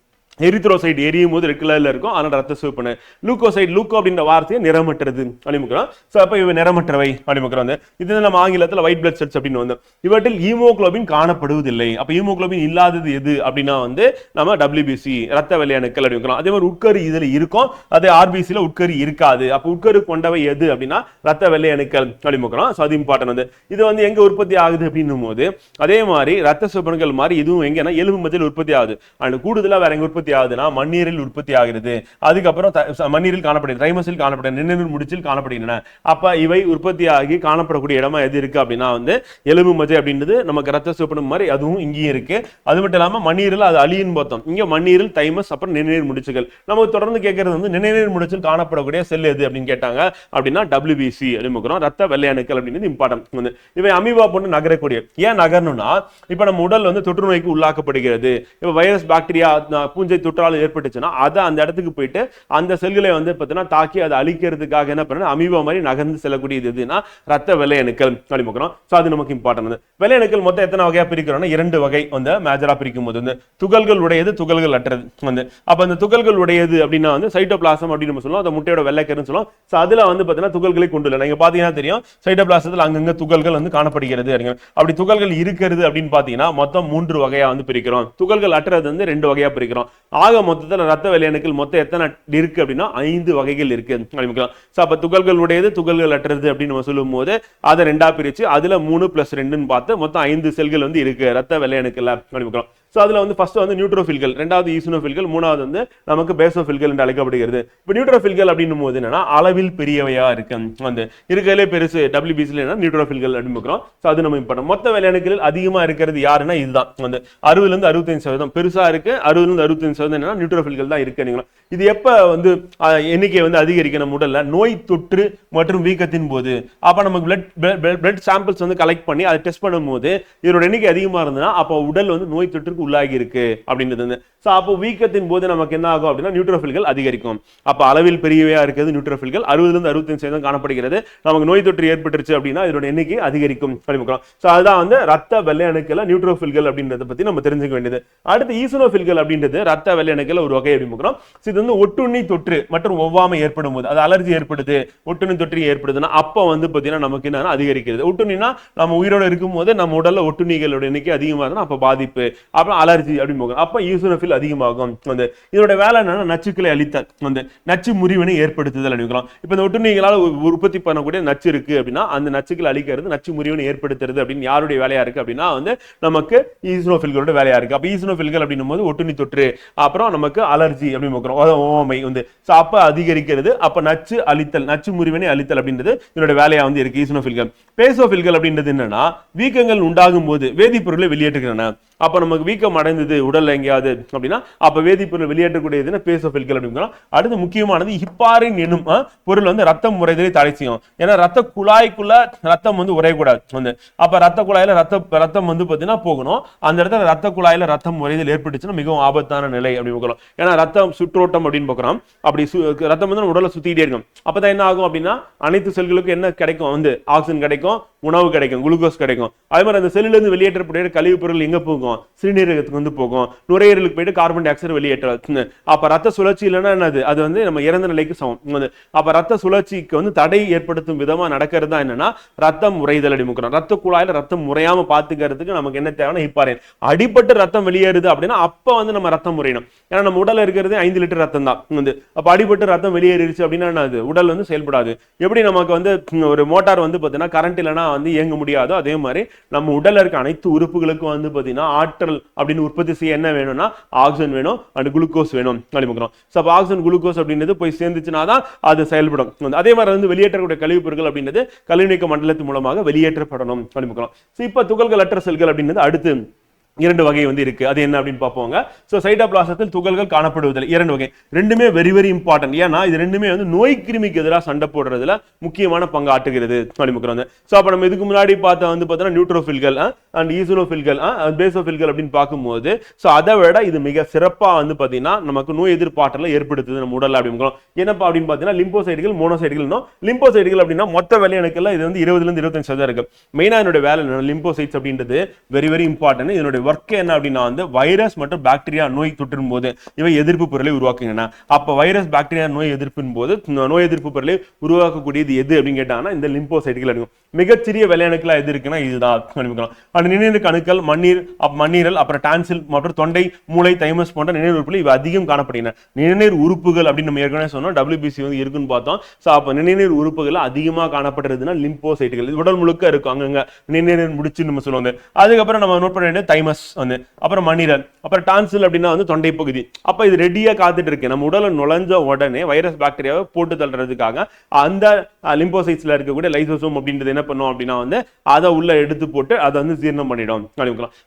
Speaker 1: எரித்ரோசைட் எரியும் போது ரெட் கலர்ல இருக்கும், அதனால ரத்த சிவப்பு. லூக்கோசைட், லூக்கோ அப்படின்ற வார்த்தையை நிறமற்றது அப்படிமுக்கிறோம். சோ அப்ப இவை நிறமற்றவை அப்படிமுக்கிறோம். இது நம்ம ஆங்கிலத்தில் ஒயிட் பிளட் செல்ஸ் அப்படின்னு வந்து இவற்றில் ஹீமோகுளோபின் காணப்படுவதில்லை. அப்ப ஹீமோகுளோபின் இல்லாதது எது அப்படின்னா வந்து நம்ம WBC ரத்த வெள்ளையணுக்கள் அப்படிங்கிறோம். அதே மாதிரி உட்கரு இதுல இருக்கும், அதே RBCல உட்கரு இருக்காது. அப்ப உட்கரு கொண்டவை எது அப்படின்னா ரத்த வெள்ளையணுக்கள் அப்படிமுக்கிறோம். சோ அது இம்பார்ட்டன்ட். வந்து இது வந்து எங்க உற்பத்தி ஆகுது அப்படின்னும் போது அதே மாதிரி ரத்த சிவப்பணுக்கள் மாதிரி இதுவும் எங்கன்னா எலும்பு மஜ்ஜையில் உற்பத்தி ஆகுது. அண்ட் கூடுதலா வேற எங்க உற்பத்தி ஆகுதுன்னா மண்ணீரில் உற்பத்தி ஆகிறது. அதுக்கப்புறம் மண்ணீரில் காணப்படுகிறது, தைமஸில் காணப்படுகிறது, நிணநீர் முடிச்சில் காணப்படுகின்றன. அப்ப இவை உற்பத்தி ஆகி காணப்படக்கூடிய இடமா எது இருக்கு அப்படின்னா வந்து எலும்பு மஜ்ஜை அப்படின்றது நமக்கு ரத்த சிவப்பணும் மாதிரி அதுவும் இங்கேயும் இருக்கு. அது மட்டும் இல்லாம மண்ணீரில் அது அழியின் பார்த்தோம், இங்க மண்ணீரில் தைமஸ் அப்புறம் நிணநீர் முடிச்சுகள். நம்ம தொடர்ந்து கேட்கறது வந்து நிணநீர் முடிச்சில் காணப்படக்கூடிய செல் எது அப்படின்னு கேட்டாங்க அப்படின்னா WBC அப்படிங்கிறோம், ரத்த வெள்ளையணுக்கள் அப்படின்றது இம்பார்ட்டன்ட். இவை அமீபா போன்று நகரக்கூடிய. ஏன் நகரணும்னா இப்ப நம்ம உடல் வந்து தொற்று நோய்க்கு உள்ளாக்கப்படுகிறது. இப்ப வைரஸ், பாக்டீரியா, பூஞ்சை தொற்றால் ஏற்பட்டுச்சுன்னா அதை அந்த இடத்துக்கு போயிட்டு அந்த செல்களை வந்து பார்த்தீங்கன்னா தாக்கி அதை அழிக்கிறதுக்காக என்ன பண்ண அமீபா மாதிரி நகர்ந்து செல்லக்கூடியது எதுனா ரத்த வெள்ளையணுக்கள் அப்படிமுக்கிறோம். சோ அது நமக்கு இம்பார்ட்டன்ட். வெள்ளையணுக்கள் மொத்தம் எத்தனை வகையா பிரிக்கிறோம்னா 2 வகை வந்து மேஜரா பிரிக்கும் போது வந்து துகள்கள் உடையது, துகள்கள் அற்றது வந்து. அப்ப அந்த துகள்கள் உடையது அப்படின்னா வந்து சைட்டோபிளாசம் அப்படின்னு நம்ம சொல்லுவோம், அந்த முட்டையோட வெள்ளைக்கருன்னு சொல்லுவோம். சோ அதுல வந்து பார்த்தீங்கன்னா துகள்களை கொண்டுள்ள நீங்க பாத்தீங்கன்னா தெரியும் சைட்டோபிளாசத்துல அங்கங்க துகள்கள் வந்து காணப்படுகிறது. அப்படி துகள்கள் இருக்கிறது அப்படின்னு பாத்தீங்கன்னா மொத்தம் 3 வகையா வந்து பிரிக்கிறோம். துகள்கள் அற்றது வந்து 2 வகையா பிரிக்கிறோம். ஆக மொத்தத்தில் ரத்த வெள்ளையணுக்கள் மொத்தம் எத்தனை இருக்கு அப்படின்னா 5 வகைகள் இருக்கு. அப்ப துகள்கள் உடையது, துகள்கள் அற்றது அப்படின்னு நம்ம சொல்லும் போது அதை 2ஆ பிரிச்சு அதுல 3 + 2ன்னு பார்த்து மொத்தம் 5 செல்கள் வந்து இருக்கு ரத்த வெள்ளையணுக்கள் அப்படிங்கிறோம். சோ அதுல வந்து ஃபர்ஸ்ட் வந்து நியூட்ரோஃபில்கள், ரெண்டாவது ஈசினோஃபில்கள், மூணாவது வந்து நமக்கு பேசோஃபில்கள் என்று அழைக்கப்படுகிறது. இப்போ நியூட்ரோஃபில்கள் அப்படின்னும் போது என்னன்னா அளவில் பெரியவையா இருக்கு வந்து இருக்கிறதுலே பெருசு WBCல என்ன நியூட்ரோஃபில்கள் அப்படிங்கிறோம். சோ அது நம்ம இப்போ மொத்த வெள்ளையணுக்கள் அதிகமா இருக்கிறது யாருன்னா இதுதான் வந்து 60 ல இருந்து 65% பெருசா இருக்கு. 60 ல இருந்து 65% என்னன்னா நியூட்ரோஃபில்கள் தான் இருக்கு. இது எப்ப வந்து எண்ணிக்கை வந்து அதிகரிக்க நம்ம உடல்ல நோய் தொற்று மற்றும் வீக்கத்தின் போது. அப்ப நமக்கு பிளட் சாம்பிள்ஸ் வந்து கலெக்ட் பண்ணி அதை டெஸ்ட் பண்ணும்போது இதோட எண்ணிக்கை அதிகமா இருந்ததுன்னா அப்ப உடல் வந்து நோய் தொற்றுக்கு உள்ளாகி இருக்கு அப்படின்றது. சோ அப்போ வீக்கத்தின் போது நமக்கு என்ன ஆகும் அப்படின்னா நியூட்ரோஃபில்கள் அதிகரிக்கும். அப்ப அளவில் பெரியவையா இருக்கிறது நியூட்ரோஃபில்கள் 60 ல இருந்து 65% காணப்படுகிறது. நமக்கு நோய் தொற்று ஏற்பட்டுருச்சு அப்படின்னா இதோட எண்ணிக்கை அதிகரிக்கும். சோ அதுதான் வந்து ரத்த வெள்ளையணுக்கள் நியூட்ரோஃபில்கள் அப்படின்றத பத்தி நம்ம தெரிஞ்சுக்க வேண்டியது. அடுத்து ஈசினோஃபில்கள் அப்படின்றது ரத்த வெள்ளையணுக்கள் ஒரு வகை அப்படிங்கிறோம். இது வந்து ஒட்டுண்ணி தொற்று மற்றும் ஒவ்வாமை ஏற்படும் போது, அது அலர்ஜி ஏற்படுது, ஒட்டுண்ணி தொற்று ஏற்படுதுன்னா அப்ப வந்து பாத்தீங்கன்னா நமக்கு என்ன அதிகரிக்கிறது. ஒட்டுண்ணினா நம்ம உயிரோட இருக்கும் போது நம்ம உடல்ல ஒட்டுண்ணிகளோட எண்ணிக்கை அதிகமா இருந்தா அப்ப பாதிப்பு, அப்புறம் அலர்ஜி அப்படின்னு அப்ப ஈசினோஃபில் அதிகமாகும். வந்து இதோட வேலை என்னன்னா நச்சுக்களை அழித்தல், வந்து நச்சு முறிவினை ஏற்படுத்துதல் அப்படிங்கிறோம். இப்ப இந்த ஒட்டுண்ணிகளால் உற்பத்தி பண்ணக்கூடிய நச்சு இருக்கு அப்படின்னா அந்த நச்சுக்களை அழிக்கிறது, நச்சு முறிவினை ஏற்படுத்துறது அப்படின்னு யாருடைய வேலையா இருக்கு அப்படின்னா வந்து நமக்கு ஈசினோஃபில்களோட வேலையா இருக்கு. அப்ப ஈசினோஃபில்கள் அப்படின்னும் போது ஒட்டுண்ணி தொற்று, அப்புறம் நமக்கு அலர்ஜி அப்படின்னு ஓமை வந்து அப்ப அதிகரிக்கிறது. அப்ப நச்சு அழித்தல், நச்சு முறிவினை அழித்தல் அப்படின்றது இதோட வேலையா வந்து இருக்கு ஈசினோஃபில்கள். பேசோஃபில்கள் அப்படின்றது என்னன்னா வீக்கங்கள் உண்டாகும் போது வேதிப்பொருளை வெளியேற்றுகின்றன. அப்ப நமக்கு வீக்கம் அடைந்தது உடல்ல எங்கேயாவது அப்படின்னா அப்ப வேதிப்பொருள் வெளியேற்றக்கூடியது பேசோஃபில்கள் அப்படிங்கிறோம். அடுத்து முக்கியமானது ஹிப்பாரின் என்னும் பொருள் வந்து ரத்தம் உறைதலை தடை செய்யும். ஏன்னா ரத்த குழாய்க்குள்ள ரத்தம் வந்து உறையக்கூடாது வந்து. அப்ப ரத்த குழாயில ரத்தம் வந்து பாத்தீங்கன்னா போகணும். அந்த இடத்துல ரத்த குழாயில ரத்தம் உறைதல் ஏற்பட்டுச்சுன்னா மிகவும் ஆபத்தான நிலை அப்படின்னு. ஏன்னா ரத்தம் சுற்றோட்டம் அப்படின்னு பார்க்கிறோம். அப்படி ரத்தம் வந்து உடலை சுத்திட்டே இருக்கும். அப்பதான் என்ன ஆகும் அப்படின்னா அனைத்து செல்களுக்கும் என்ன கிடைக்கும் வந்து ஆக்சிஜன் கிடைக்கும், உணவு கிடைக்கும், குளுக்கோஸ் கிடைக்கும். அதே மாதிரி அந்த செல்லில இருந்து வெளியேற்றக்கூடிய கழிவு பொருள் எங்க போகும், சிறுநீரகத்துக்கு வந்து போகும், நுரையீரலுக்கு போயிட்டு கார்பன் டை ஆக்சைடு வெளியேற்ற. அப்ப ரத்த சுழற்சி இல்லைன்னா என்னது, அது வந்து நம்ம இறந்த நிலைக்கு சமம். அப்ப ரத்த சுழற்சிக்கு வந்து தடை ஏற்படுத்தும் விதமா நடக்கிறது தான் என்னன்னா ரத்தம் உறைதல் அப்படிங்கிறோம். ரத்த குழாயில ரத்தம் உறையாம பாத்துக்கிறதுக்கு நமக்கு என்ன தேவைன்னா ஹிப்பாரின். அடிபட்டு ரத்தம் வெளியேறுது அப்படின்னா அப்ப வந்து நம்ம ரத்தம் உறையணும். ஏன்னா நம்ம உடல்ல இருக்கிறது 5 லிட்டர் ரத்தம் தான் வந்து. அப்ப அடிபட்டு ரத்தம் வெளியேறிடுச்சு அப்படின்னா என்னது, உடல் வந்து செயல்படாது. எப்படி நமக்கு வந்து ஒரு மோட்டார் வந்து பாத்தீங்கன்னா கரண்ட் இல்லைன்னா வந்து இயங்க முடியாதோ அதே மாதிரி நம்ம உடல்ல இருக்க அனைத்து உறுப்புகளுக்கும் வந்து பாத்தீங்கன்னா ஆற்றல் அப்படின்னு உற்பத்தி செய்ய என்ன வேணும்னா ஆக்சிஜன் வேணும் அண்ட் குளுக்கோஸ் வேணும் அப்படிங்கிறோம். சோ அப்ப ஆக்சிஜன் குளுக்கோஸ் அப்படின்றது போய் சேர்ந்துச்சுன்னா தான் அது செயல்படும். அதே மாதிரி வந்து வெளியேற்றக்கூடிய கழிவுப் பொருட்கள் அப்படின்றது கழிவுநீக்க மண்டலத்தின் மூலமாக வெளியேற்றப்படணும் அப்படிங்கிறோம். சோ இப்ப துகள்கள் அற்ற செல்கள் அப்படின்றது அடுத்து இரண்டு வகை வந்து இருக்கு. அது என்ன அப்படின்னு பார்ப்போங்க. ஸோ சைட்டோபிளாசத்தில் துகள்கள் காணப்படுவதில்லை. இரண்டு வகை, ரெண்டுமே வெரி வெரி இம்பார்ட்டன்ட். ஏன்னா இது ரெண்டுமே வந்து நோய் கிருமிக்கு எதிராக சண்டை போடுறதுல முக்கியமான பங்கு ஆட்டுகிறது அப்படிமுக்கிறாங்க. ஸோ அப்போ நம்ம இதுக்கு முன்னாடி பார்த்த வந்து பார்த்தீங்கன்னா நியூட்ரோஃபில்கள் அண்ட் ஈசோனோஃபில்கள் பேசோஃபில்கள் அப்படின்னு பார்க்கும்போது ஸோ அதை விட இது மிக சிறப்பாக வந்து பார்த்தீங்கன்னா நமக்கு நோய் எதிர்ப்பாற்றலை ஏற்படுத்துது நம்ம உடல் அப்படிங்கிறோம். என்னப்பா அப்படின்னு பார்த்தீங்கன்னா லிம்போசைடுகள் மோனோசைடுகள். லிம்போசைடுகள் அப்படின்னா மொத்த வேலை எனக்குலாம் இது வந்து 20-25% இருக்கு. மெயினாக என்னுடைய வேலை லிம்போசைட்ஸ் அப்படின்றது வெரி வெரி இம்பார்ட்டன்ட். இதனுடைய ஒர்க் என்ன அப்படின்னா வந்து வைரஸ் மற்றும் பாக்டீரியா நோய் தொற்றும் போது இவை எதிர்ப்பு பொருளை உருவாக்குங்க. அப்ப வைரஸ் பாக்டீரியா நோய் எதிர்ப்பின் போது நோய் எதிர்ப்பு பொருளை உருவாக்கக்கூடியது எது அப்படின்னு கேட்டாங்கன்னா இந்த லிம்போசைட்டுகள் இருக்கும். மிகச்சிறிய வெள்ளையணுக்களா எது இருக்குன்னா இதுதான். நிணநீர் அணுக்கள், மண்ணீரல், அப்புறம் டான்சில் மற்றும் தொண்டை, மூளை, தைமஸ் போன்ற நினைவு உறுப்புகள் இவை அதிகம் காணப்படுகின்றன. நிணநீர் உறுப்புகள் அப்படின்னு நம்ம ஏற்கனவே சொன்னோம், WBC வந்து இருக்குன்னு பார்த்தோம். ஸோ அப்போ நிணநீர் உறுப்புகள் அதிகமாக காணப்படுறதுன்னா லிம்போசைட்டுகள். இது உடல் முழுக்க இருக்கும், அங்கங்க நிணநீர் முடிச்சு நம்ம சொல்லுவோம். அதுக்கப்புறம் நம்ம நோட் பண்ண வேண்டிய தைமஸ் வந்து, அப்புறம் மண்ணீரல், அப்புறம் டான்சில் அப்படின்னா வந்து தொண்டை பகுதி. அப்ப இது ரெடியா காத்துட்டு இருக்கு. நம்ம உடல நுழைஞ்ச உடனே வைரஸ் பாக்டீரியாவை போட்டு தள்ளுறதுக்காக அந்த லிம்போசைட்ஸ்ல இருக்கக்கூடிய லைசோசோம் அப்படின்றது என்ன பண்ணும் அப்படின்னா வந்து அதை உள்ள எடுத்து போட்டு அதை வந்து ஜீரணம் பண்ணிடும்.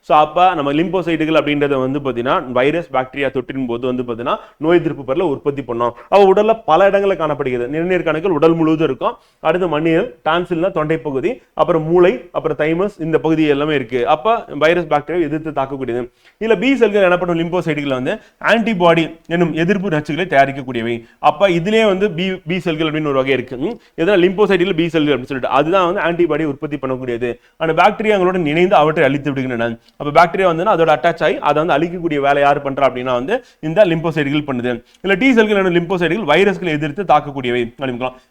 Speaker 1: ஸோ அப்ப நம்ம லிம்போசைட்டுகள் அப்படின்றத வந்து பாத்தீங்கன்னா வைரஸ் பாக்டீரியா தொற்றின் போது வந்து பாத்தீங்கன்னா நோய் எதிர்ப்பு பொருளை உற்பத்தி பண்ணும். அவ உடல்ல பல இடங்களில் காணப்படுகிறது. நிணநீர் கணுக்கள் உடல் முழுவதும் இருக்கும். அடுத்து மண்ணீரல், டான்சில்னா தொண்டை பகுதி, அப்புறம் மூளை, அப்புறம் தைமஸ், இந்த பகுதி எல்லாமே இருக்கு. அப்ப வைரஸ் பாக்டீரியா எதிர்த்து தாக்கக்கூடியது. இதுல பி செல்கள் எனப்படும் லிம்போசைட்டுகள் வந்து ஆன்டிபாடி என்னும் எதிர்ப்பு நச்சுகளை தயாரிக்கக்கூடியவை. அப்ப இதுலயே வந்து பி செல்கள் அப்படின்னு ஒரு வகை இருக்கு. இதெல்லாம் லிம்போசைட்டுகள் பி செல்கள் அப்படின்னு சொல்லிட்டு அதுதான் வந்து ஆன்டிபாடி உற்பத்தி பண்ணக்கூடியது. அந்த பாக்டீரியாங்களோட இணைந்து அவற்றை அழித்து விடுகின்றன. அப்ப பாக்டீரியா வந்து அதோட அட்டாச் ஆகி அதை வந்து அழிக்கக்கூடிய வேலை யார் பண்றா அப்படின்னா வந்து இந்த லிம்போசைட்டுகள் பண்ணுது. இல்ல டி செல்கள் லிம்போசைட்டுகள் வைரஸ்களை எதிர்த்து தாக்கக்கூடியவை.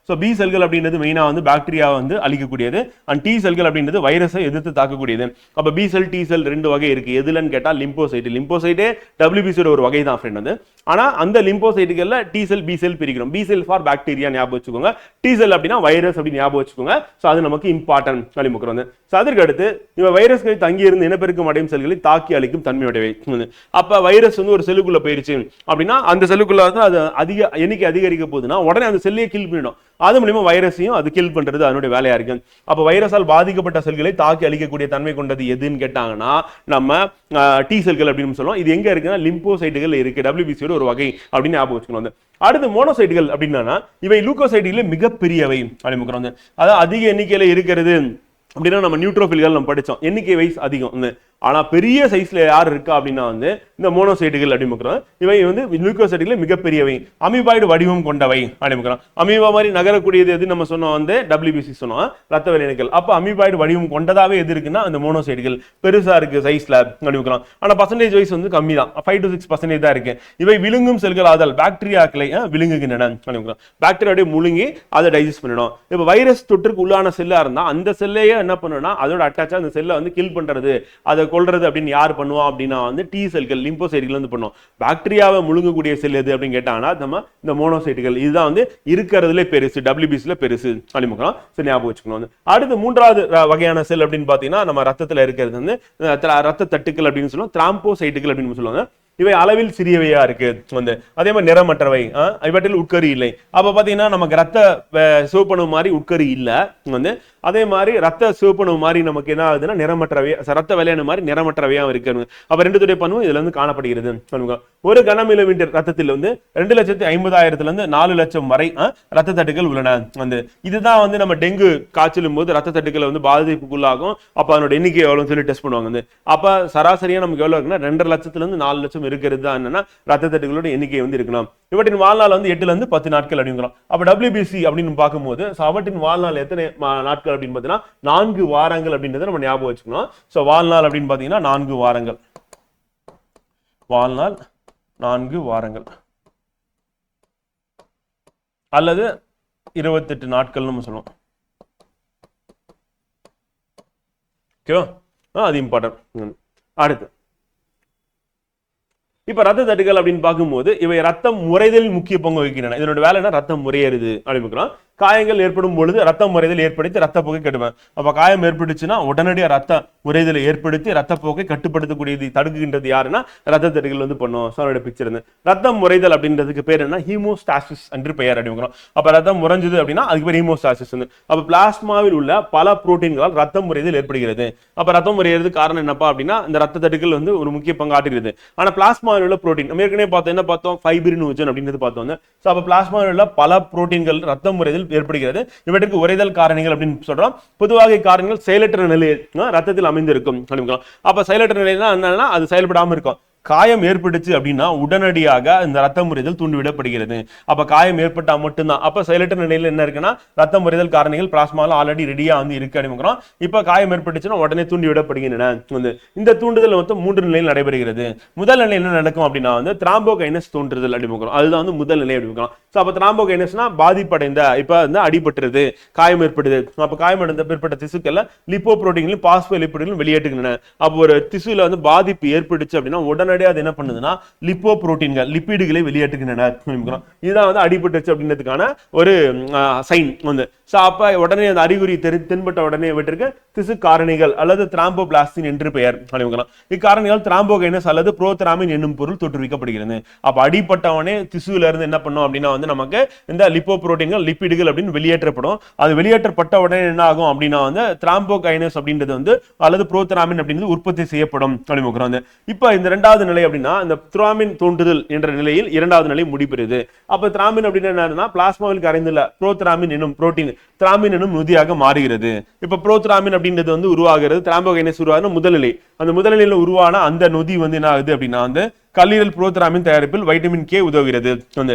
Speaker 1: ஸோ பி செல்கள் அப்படின்றது மெயினா வந்து பாக்டீரியா வந்து அழிக்கக்கூடியது. அண்ட் டி செல்கள் அப்படின்றது வைரஸை எதிர்த்து தாக்கக்கூடியது. அப்ப பி செல் டி செல் ரெண்டு வகை இருக்கு. எதுலன்னு கேட்டா லிம்போசைட். லிம்போசைட்டே WBC ஒரு வகை தான் ஃப்ரெண்ட் வந்து. ஆனா அந்த லிம்போசைட்டுகள்ல டி செல் பி செல் பிரிக்கிறோம். பி செல் ஃபார் பாக்டீரியா ஞாபகம் வச்சுக்கோங்க, டி செல் அப்படின்னா வைரஸ் அப்படி ஞாபகம் வச்சுக்கோங்க. சோ அது நமக்கு இம்பார்ட்டன்ட் அப்படிமுக்கிறோம். சோ அதற்கு அடுத்து இவ வைரஸ்களை தங்கி இருந்து இனப்பெருக்கம் அடையும் செல்களை தாக்கி அழிக்கும் தன்மையுடையவை. அப்ப வைரஸ் வந்து ஒரு செல்லுக்குள்ள போயிருச்சு அப்படின்னா அந்த செல்லுக்குள்ள வந்து அது அதிக எண்ணிக்கை அதிகரிக்க போகுதுன்னா உடனே அந்த செல்லையே கில் பண்ணிடும். அது மூலமா வைரஸையும் அது கில் பண்றது அதனுடைய வேலையா இருக்கு. அப்ப வைரஸால் பாதிக்கப்பட்ட செல்களை தாக்கி அழிக்கக்கூடிய தன்மை கொண்டது எதுன்னு கேட்டாங்கன்னா நம்ம டி செல்கள் அப்படின்னு சொல்லுவோம். இது எங்க இருக்குன்னா லிம்போசைட்டுகள் இருக்கு. WBC ஒரு வகை அப்படின்னு ஞாபகம் வச்சுக்கணும். அடுத்து மோனோசைட்டுகள் அப்படின்னா இவை லூக்கோசைட்டுகளே மிகப்பெரியவை அப்படின்னு. அதாவது அதிக எண்ணிக்கையில இருக்கிறது அப்படின்னா நம்ம நியூட்ரோஃபில்கள் நம்ம படிச்சோம், எண்ணிக்கை வைஸ் அதிகம். ஆனா பெரிய சைஸ்ல யார் இருக்கா அப்படின்னா வந்து இந்த மோனோசைட்டுகள் அப்படின்னு. இவை வந்து லியூக்கோசைட்டுகள் மிகப்பெரியவை, அமீபாய்டு வடிவம் கொண்டவை அப்படின்னு. அமீபா மாதிரி நகரக்கூடியது எது நம்ம சொன்னோம் வந்து WBC சொன்னோம், ரத்த வெள்ளையணுக்கள். அப்ப அமீபாய்டு வடிவம் கொண்டதாவே எது இருக்குன்னா அந்த மோனோசைட்டுகள் பெருசா இருக்கு சைஸ்ல அப்படின்னு. ஆனா பர்சன்டேஜ் வைஸ் வந்து கம்மி தான், 5 to 6% தான் இருக்கு. இவை விழுங்கும் செல்கள் ஆதல் பாக்டீரியாக்களை விழுங்குகின்றன. பாக்டீரியாவை முழுங்கி அதை டைஜஸ்ட் பண்ணிடும். இப்ப வைரஸ் தொற்றுக்கு உள்ளான செல்லா இருந்தா அந்த செல்லையே என்ன பண்ணுன்னா அதோட அட்டாச்சா அந்த செல்லை வந்து கில் பண்றது, அதை கொல்றது அப்படின்னு யார் பண்ணுவா அப்படின்னா வந்து டி செல்கள் லிம்போசைட்டுகள் வந்து பண்ணுவோம். பாக்டீரியாவை முழுங்கக்கூடிய செல் எது அப்படின்னு கேட்டாங்கன்னா நம்ம இந்த மோனோசைட்டுகள். இதுதான் வந்து இருக்கிறதுல பெருசு, WBCல பெருசு அப்படிமுக்கலாம். சரி ஞாபகம் வச்சுக்கணும். அடுத்து மூன்றாவது வகையான செல் அப்படின்னு பாத்தீங்கன்னா நம்ம ரத்தத்துல இருக்கிறது வந்து ரத்த தட்டுக்கள் அப்படின்னு சொல்லுவோம், திராம்போசைட்டுகள் அப்படின்னு சொல்லுவாங்க. இவை அளவில் சிறியவையா இருக்கு வந்து, அதே மாதிரி நிறமற்றவை, இவற்றில் உட்கரு இல்லை. அப்ப பாத்தீங்கன்னா நமக்கு ரத்த சிவப்பணு மாதிரி உட்கரு இல்ல வந்து, அதே மாதிரி ரத்த சிவப்பணு மாதிரி நமக்கு என்ன ஆகுதுன்னா நிறமற்றவை, ரத்த வெள்ளையணு மாதிரி நிறமற்றவையா இருக்கு. அப்ப ரெண்டுத்துடைய பண்பும் இதுல இருந்து காணப்படுகிறது. ஒரு கனமில்லிமீட்டர் ரத்தத்தில் வந்து 2,50,000 இருந்து 4 லட்சம் வரை ரத்த தட்டுகள் உள்ளன வந்து. இதுதான் வந்து நம்ம டெங்கு காய்ச்சலும் போது ரத்த தட்டுக்களை வந்து பாதிப்புக்குள்ளாகும். அப்ப அதனோட எண்ணிக்கை எவ்வளவு சொல்லி டெஸ்ட் பண்ணுவாங்க வந்து. அப்ப சராசரியா நமக்கு எவ்வளவு இருக்குன்னா 2.5 லட்சத்துல இருந்து 4 லட்சம் இருக்கிறது தான் என்னன்னா ரத்த தட்டுகளோட எண்ணிக்கை வந்து இருக்கணும். இவற்றின் வாழ்நாள் வந்து 8 இருந்து 10 நாட்கள் அப்படிங்கிறோம். அப்ப WBC அப்படின்னு பார்க்கும்போது அவற்றின் வாழ்நாள் எத்தனை நாட்கள் அப்படின்னு பாத்தீங்கன்னா 4 வாரங்கள் அப்படின்றத நம்ம ஞாபகம் வச்சுக்கணும். சோ வாழ்நாள் அப்படின்னு பாத்தீங்கன்னா 4 வாரங்கள், வாழ்நாள் 4 வாரங்கள் அல்லது 28 நாட்கள் நம்ம சொல்லுவோம். ஓகேவா? அது இம்பார்ட்டன்ட். அடுத்து இப்ப ரத்த தட்டுகள் அப்படின்னு பார்க்கும்போது இவை ரத்தம் முறைதலில் முக்கிய பங்கு வகிக்கின்றன. இதனோட வேலை என்ன? ரத்தம் முறையேறுது அப்படின்னு. காயங்கள் ஏற்படும் பொழுது ரத்தம் உறைதல் ஏற்படுத்தி ரத்தப்போக்கை கட்டுவேன். அப்ப காயம் ஏற்பட்டுச்சுன்னா உடனடியாக ரத்த உறைதலை ஏற்படுத்தி ரத்தப்போக்கை கட்டுப்படுத்தக்கூடியது தடுக்குகின்றது யாருன்னா ரத்த தட்டுகள் வந்து பண்ணும். அதோட பிக்சர் இருந்து ரத்தம் உறைதல் அப்படின்றதுக்கு பேர் என்ன, ஹீமோஸ்டாசிஸ் என்று பெயர் அப்படிங்கிறோம். அப்ப ரத்தம் உறைஞ்சது அப்படின்னா அதுக்கு பேர் ஹீமோஸ்டாசிஸ். அப்ப பிளாஸ்மாவில் உள்ள பல புரோட்டீன்களால் ரத்தம் உறைதல் ஏற்படுகிறது. அப்ப ரத்தம் உறையிறது காரணம் என்னப்பா அப்படின்னா இந்த ரத்த தட்டுகள் வந்து ஒரு முக்கிய பங்காற்றுகிறது. ஆனா பிளாஸ்மாவில் உள்ள புரோட்டீன் நம்ம ஏற்கனவே பார்த்தோம், என்ன பார்த்தோம், ஃபைப்ரினோஜன் அப்படின்றது பார்த்தோம். சோ அப்ப பிளாஸ்மாவில் உள்ள பல புரோட்டீன்கள் ரத்தம் உறைதல் ஏற்படுகிறது. இவற்றுக்கு உறைதல் காரணிகள் அப்படின்னு சொல்றோம். பொதுவாக காரணிகள் செயலற்ற நிலையில் ரத்தத்தில் அமைந்திருக்கும். அப்ப செயலற்ற நிலையில என்னன்னா அது செயல்படாம இருக்கும். காயம் ஏற்பட்டுச்சு அப்படின்னா உடனடியாக இந்த ரத்தம் உறைதல் தூண்டிவிடப்படுகிறது. அப்ப காயம் ஏற்பட்டா மட்டும்தான். அப்ப செயலற்ற நிலையில் என்ன இருக்குன்னா ரத்தம் உறைதல் காரணிகள் பிளாஸ்மால ஆல்ரெடி ரெடியா வந்து இருக்கு அப்படிங்கிறோம். இப்ப காயம் ஏற்பட்டுச்சுன்னா உடனே தூண்டிவிடப்படுகின்றன. இந்த தூண்டுதல் வந்து 3 நிலையில் நடைபெறுகிறது. முதல் நிலை என்ன நடக்கும் அப்படின்னா வந்து த்ராம்போகைனஸ் தோன்றுதல் அப்படிங்கிறோம். அதுதான் வந்து முதல் நிலை அப்படிங்கிறோம். சோ அப்ப த்ராம்போகைனஸ்னா பாதிப்படைந்த, இப்ப வந்து அடிபட்டுறது, காயம் ஏற்படுது. அப்ப காயம் ஏற்பட்ட திசுக்கள்ல லிப்போ புரோட்டீன்களும் பாஸ்போலிபிட்களும் வெளியேற்றுகின்றன. அப்ப ஒரு திசுல வந்து பாதிப்பு ஏற்பட்டுச்சு அப்படின்னா உடனே அது என்ன பண்ணுதுன்னா லிப்போ புரோட்டீன்கள் லிப்பிடுகளை வெளியேற்றுகின்றன. இதுதான் வந்து அடிபட்டுச்சு அப்படின்றதுக்கான ஒரு சைன் வந்து. அப்ப உடனே அந்த அறிகுறி தென்பட்ட உடனே விட்டிருக்கு திசு காரணிகள் அல்லது திராம்போபிளாஸ்டின் என்று பெயர். இக்காரணிகள் திராம்போகைனஸ் அல்லது புரோதராமின் என்னும் பொருள் தோற்றுவிக்கப்படுகிறது. அப்ப அடிப்பட்டவனே திசுல இருந்து என்ன பண்ணும் அப்படின்னா வந்து நமக்கு இந்த லிப்போ புரோட்டீன்கள் லிப்பிடுகள் அப்படின்னு வெளியேற்றப்படும். அது வெளியேற்றப்பட்ட உடனே என்ன ஆகும் அப்படின்னா வந்து திராம்போகைனஸ் அப்படின்றது வந்து அல்லது புரோதராமின் அப்படின்றது உற்பத்தி செய்யப்படும் அப்படிங்கிறோம். இப்ப இந்த இரண்டாவது நிலை அப்படின்னா இந்த திராமின் தோன்றுதல் என்ற நிலையில் இரண்டாவது நிலை முடிபெறுது. அப்ப திராமின் அப்படின்னா என்னன்னா பிளாஸ்மாவில் கரைந்துள்ள புரோதராமின் என்னும் புரோட்டீன் திராமின் என்னும் நொதியாக மாறுகிறது. இப்ப புரோதராமின் அப்படின்றது வந்து உருவாகிறது. திராம்போகைனஸ் உருவாகிற முதல் நிலை. அந்த முதல் நிலையில உருவான அந்த நொதி வந்து என்ன ஆகுது அப்படின்னா வந்து கல்லீரல் புரோதராமின் தயாரிப்பில் வைட்டமின் கே உதவுகிறது.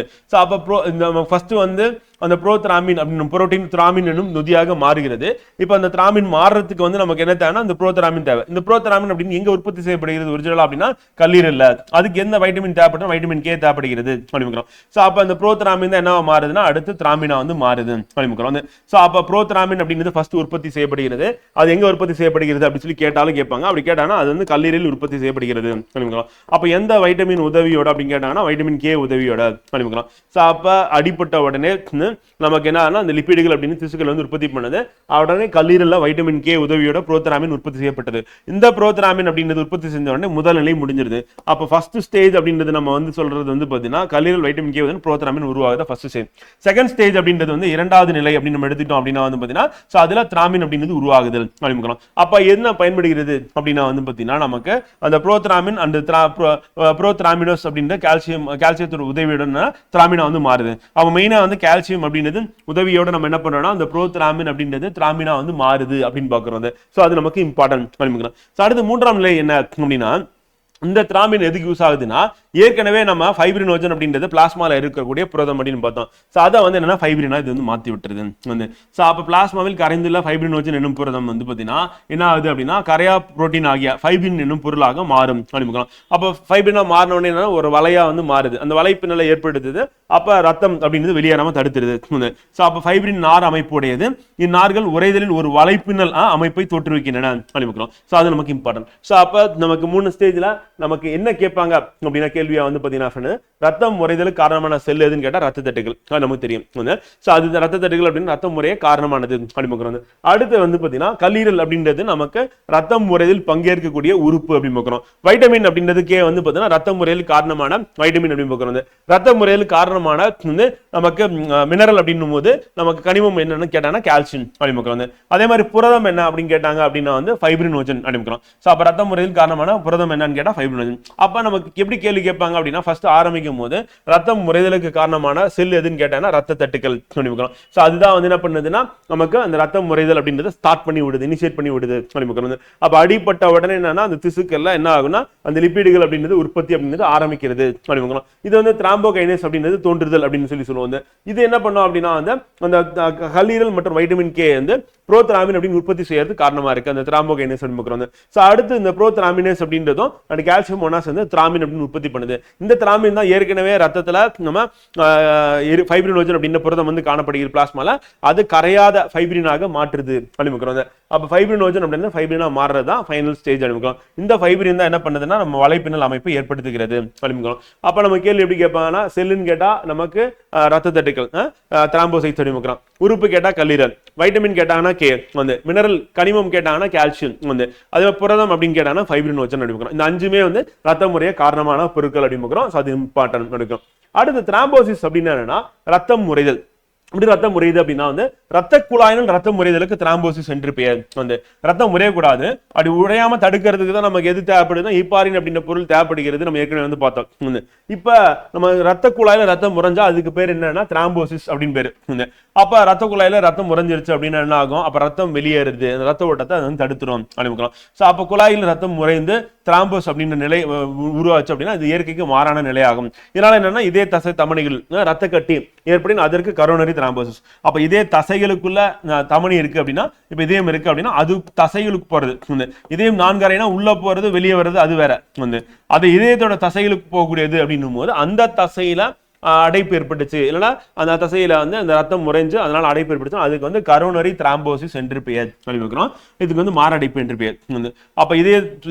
Speaker 1: அப்ப ஃபர்ஸ்ட் வந்து அந்த புரோதராமின் அப்படின்னு புரோட்டீன் திராமின் என்னும் நொதியாக மாறுகிறது. இப்ப அந்த திராமின் மாறுறதுக்கு வந்து நமக்கு என்ன தேவைன்னா அந்த புரோதராமின் தேவை. இந்த புரோதராமின் அப்படின்னு எங்க உற்பத்தி செய்யப்படுகிறது ஒரிஜினலா அப்படின்னா கல்லீரல்ல. அதுக்கு எந்த வைட்டமின் தேவைப்படும், வைட்டமின் கே தேவைப்படுகிறது அப்படிங்கிறோம். சோ அப்ப அந்த புரோதராமின் தான் என்னவா மாறுதுன்னா அடுத்து திராமினா வந்து மாறுது அப்படிங்கிறோம். சோ அப்ப புரோதராமின் அப்படிங்கிறது ஃபர்ஸ்ட் உற்பத்தி செய்யப்படுகிறது. அது எங்க உற்பத்தி செய்யப்படுகிறது அப்படின்னு சொல்லி கேட்டாலும் கேட்பாங்க. அப்படி கேட்டாங்கன்னா அது வந்து கல்லீரலில் உற்பத்தி செய்யப்படுகிறது அப்படிங்கிறோம். அப்ப எந்த வைட்டமின் உதவியோட அப்படின்னு கேட்டாங்கன்னா வைட்டமின் கே உதவியோட அப்படிங்கிறோம். சோ அப்ப அடிப்பட்ட உடனே நமக்கு என்ன அந்த லிப்பிடுகள் அப்படின்னு திசுக்கள் வந்து உற்பத்தி பண்ணது. உடனே கல்லீரல்ல வைட்டமின் கே உதவியோட புரோதராமின் உற்பத்தி செய்யப்பட்டது. இந்த புரோதராமின் அப்படின்றது உற்பத்தி செஞ்ச உடனே முதல் நிலை முடிஞ்சிருது. அப்ப ஃபர்ஸ்ட் ஸ்டேஜ் அப்படின்றது நம்ம வந்து சொல்றது வந்து பாத்தீங்கன்னா கல்லீரல் வைட்டமின் கே வந்து புரோதராமின் உருவாகுது ஃபர்ஸ்ட் ஸ்டேஜ். செகண்ட் ஸ்டேஜ் அப்படின்றது வந்து இரண்டாவது நிலை அப்படின்னு நம்ம எடுத்துட்டோம் அப்படின்னா வந்து பாத்தீங்கன்னா சோ அதுல திராமின் அப்படின்றது உருவாகுதல் அப்படிங்கிறோம். அப்ப என்ன பயன்படுகிறது அப்படின்னா வந்து பாத்தீங்கன்னா நமக்கு அந்த புரோதராமின் அந்த புரோதராமினோஸ் அப்படின்ற கால்சியத்தோட உதவியுடன் திராமினா வந்து மாறுது. அப்ப மெயினா வந்து கால்சியம் அப்படின்றது உதவியோட நம்ம என்ன பண்றோம்னா அந்த புரோதராமின் அப்படின்றது திராமினா வந்து மாறுது அப்படின்னு பாக்குறோம். சோ அது நமக்கு இம்பார்ட்டன்ட். அடுத்து மூன்றாம் நிலை என்ன அப்படின்னா இந்த திராமின் எதுக்கு யூஸ் ஆகுதுன்னா ஏற்கனவே நம்ம ஃபைப்ரினோஜன் அப்படின்றது பிளாஸ்மால இருக்கக்கூடிய புரதம் அப்படின்னு பார்த்தோம். சோ அதை வந்து என்னன்னா ஃபைப்ரினா இது வந்து மாத்தி விட்டுருது வந்து. சோ அப்ப பிளாஸ்மாவில் கரைந்துள்ள ஃபைப்ரினோஜன் என்னும் புரதம் வந்து பாத்தீங்கன்னா என்ன ஆகுது அப்படின்னா கரையா புரோட்டீன் ஆகிய ஃபைப்ரின் என்னும் பொருளாக மாறும் அப்படின்னு. அப்ப ஃபைப்ரினா மாறின உடனே என்ன ஒரு வலையா வந்து மாறுது. அந்த வலைப்பின்னலை ஏற்படுத்துது. அப்ப ரத்தம் அப்படின்றது வெளியேறாம தடுத்துருது. சோ அப்ப ஃபைப்ரின் நார் அமைப்புடையது. இந்நார்கள் உறைதலில் ஒரு வலைப்பின்னல் அமைப்பை தோற்றுவிக்கின்றன அப்படின்னு. சோ அது நமக்கு இம்பார்ட்டன்ட். சோ அப்ப நமக்கு 3 ஸ்டேஜ்ல நமக்கு என்ன கேட்பாங்க அப்படின்னா கேள்வியா வந்து பாத்தீங்கன்னா ரத்தம் உறைதலுக்கு காரணமான செல் எதுன்னு கேட்டா ரத்த தட்டுகள் நமக்கு தெரியும். சோ அது ரத்த தட்டுகள் அப்படின்னு ரத்தம் முறையே காரணமானது அப்படின்னு. அடுத்து வந்து பாத்தீங்கன்னா கல்லீரல் அப்படின்றது நமக்கு ரத்தம் முறையில் பங்கேற்கக்கூடிய உறுப்பு அப்படின்னு. வைட்டமின் அப்படின்றதுக்கே வந்து பாத்தீங்கன்னா ரத்த முறையில் காரணமான வைட்டமின் அப்படின்னு. ரத்த முறையில் காரணமான நமக்கு மினரல் அப்படின்னும் போது நமக்கு கனிமம் என்னன்னு கேட்டாங்கன்னா கால்சியம் அப்படின்னு. அதே மாதிரி புரதம் என்ன அப்படின்னு கேட்டாங்க அப்படின்னா வந்து ஃபைப்ரினோஜன் அப்படின்னு. சோ அப்ப ரத்த முறையில் காரணமான புரதம் என்னன்னு கேட்டா அப்ப நமக்கு எப்படி கேள்வி கேட்பாங்க அப்படின்னா ஃபர்ஸ்ட் ஆரம்பிக்கும் போது ரத்தம் முறைதலுக்கு காரணமான செல் எதுன்னு கேட்டாங்கன்னா ரத்த தட்டுகள். சோ அதுதான் வந்து என்ன பண்ணுதுன்னா நமக்கு அந்த ரத்தம் முறைதல் அப்படின்றத ஸ்டார்ட் பண்ணி விடுது, இனிஷியேட் பண்ணி விடுது. அப்ப அடிப்பட்ட உடனே என்னன்னா அந்த திசுக்கள்ல என்ன ஆகுனா அந்த லிப்பிடுகள் அப்படின்றது உற்பத்தி அப்படின்றது ஆரம்பிக்கிறது. இது வந்து திராம்போகைனஸ் அப்படின்றது தோன்றுதல் அப்படின்னு சொல்லி சொல்லுவாங்க. இது என்ன பண்ணும் அப்படின்னா வந்து அந்த கல்லீரல் மற்றும் வைட்டமின் கே வந்து புரோதராமின் அப்படின்னு உற்பத்தி செய்யறது காரணமா இருக்கு அந்த திராம்போகைனஸ் அப்படின்னு. சோ அடுத்து இந்த புரோதராமினஸ் அப்படின்றதும் அந்த கால்சியம் ஒன்னா சேர்ந்து திராமின் அப்படின்னு உற்பத்தி பண்ணுது. இந்த திராமின் தான் ஏற்கனவே ரத்தத்துல நம்ம ஃபைப்ரினோஜன் அப்படின்ற புரதம் வந்து காணப்படுகிறது பிளாஸ்மால. அது கரையாத ஃபைப்ரினாக மாற்றுது அப்படின்னு. அப்ப ஃபைப்ரினோஜன் அப்படின்னா ஃபைப்ரினா மாறுறது தான் ஃபைனல் ஸ்டேஜ் அப்படின்னு. இந்த ஃபைப்ரின் தான் என்ன பண்ணுதுன்னா நம்ம வலைப்பின்னல் அமைப்பை ஏற்படுத்துகிறது அப்படின்னு. அப்ப நம்ம கேள்வி எப்படி கேட்பாங்கன்னா செல்லுன்னு கேட்டா நமக்கு ரத்த தட்டுக்கள் திராம்போசைட்ஸ் அப்படின்னு பார்க்குறோம். உறுப்பு கேட்டா கல்லீரல், வைட்டமின் கேட்டாங்கன்னா கே வந்து, மினரல் கனிமம் கேட்டாங்கன்னா கால்சியம் வந்து, அதே புரதம் அப்படின்னு கேட்டாங்கன்னா ஃபைப்ரின் வச்சு நடிக்கிறோம். இந்த 5மே வந்து ரத்த முறைய காரணமான பொருட்கள் அப்படின்னு பார்க்குறோம். அது இம்பார்ட்டன்ட் நடிக்கும். அடுத்து திராம்போசிஸ் அப்படின்னு என்னன்னா ரத்தம் முறைதல். இப்படி ரத்தம் முறையுது அப்படின்னா வந்து ரத்த குழாயினால் ரத்தம் முறைதலுக்கு திராம்போசிஸ் என்று பெயர் வந்து. ரத்தம் முறையக்கூடாது, அப்படி உடையாம தடுக்கிறதுக்கு தான் நமக்கு எது தேவைப்படுதுன்னா ஹீப்பாரின் அப்படின்ற பொருள் தேவைப்படுகிறது. நம்ம ஏற்கனவே வந்து பார்த்தோம். இப்ப நம்ம ரத்த குழாயில ரத்தம் முறைஞ்சா அதுக்கு பேர் என்னன்னா திராம்போசிஸ் அப்படின்னு பேரு. அப்ப ரத்த குழாயில ரத்தம் முறைஞ்சிருச்சு அப்படின்னா என்ன ஆகும்? அப்ப ரத்தம் வெளியேறுது, அந்த ரத்த ஓட்டத்தை அது வந்து தடுத்துரும் அப்படின்னு. சோ அப்ப குழாயில் ரத்தம் முறைந்து திராம்போஸ் அப்படின்ற நிலை உருவாச்சு அப்படின்னா அது இயற்கைக்கு மாறான நிலையாகும். இதனால என்னன்னா இதே தசை தமனிகள் ரத்த கட்டி ஏற்படின் அதற்கு கரோனரி திராம்போசிஸ். அப்ப இதே தசைகளுக்குள்ள தமனி இருக்கு அப்படின்னா, இப்ப இதயம் இருக்கு அப்படின்னா அது தசைகளுக்கு போறது. இதயம் 4 அறைனா உள்ள போறது வெளியே வர்றது அது வேற வந்து. அது இதயத்தோட தசைகளுக்கு போகக்கூடியது அப்படின்னும் போது அந்த தசையில அடைப்பு ஏற்பட்டுச்சு, இல்லைன்னா அந்த தசையில வந்து அந்த ரத்தம் முறைஞ்சு அதனால அடைப்பு ஏற்படுச்சு, அதுக்கு வந்து கரோனரி திராம்போசிஸ் என்று பெயர் சொல்லிக்கிறோம். இதுக்கு வந்து மாரடைப்பு என்று பெயர் வந்து. அப்ப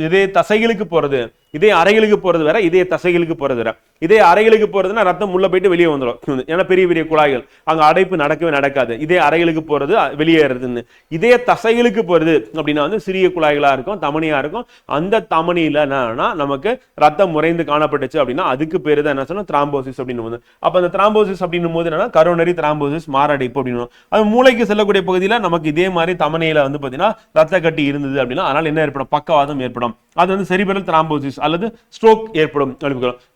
Speaker 1: இதே தசைகளுக்கு போறது, இதே அறைகளுக்கு போறது வேற, இதே தசைகளுக்கு போறது வேற. இதே அறைகளுக்கு போறதுன்னா ரத்தம் உள்ள போயிட்டு வெளியே வந்துடும். ஏன்னா பெரிய பெரிய குழாய்கள், அங்க அடைப்பு நடக்கவே நடக்காது. இதே அறைகளுக்கு போறது வெளியேறதுன்னு. இதே தசைகளுக்கு போறது அப்படின்னா வந்து சிறிய குழாய்களா இருக்கும், தமனியா இருக்கும். அந்த தமனியில என்னன்னா நமக்கு ரத்தம் முறைந்து காணப்பட்டுச்சு அப்படின்னா அதுக்கு பேரு தான் என்ன சொன்னா திராம்போசிஸ் அப்படின்னு. அப்ப அந்த திராம்போசிஸ் அப்படின்னும் போது என்னன்னா கரோனரி திராம்போசிஸ் மாரடைப்பு அப்படின்னு. அது மூளைக்கு செல்லக்கூடிய பகுதியில நமக்கு இதே மாதிரி தமனியில வந்து பாத்தீங்கன்னா ரத்த கட்டி இருந்தது அப்படின்னா அதனால என்ன ஏற்படும்? பக்கவாதம் ஏற்படும். அது வந்து செரிப்ரல் திராம்போசிஸ் அல்லது ஸ்ட்ரோக் ஏற்படும்.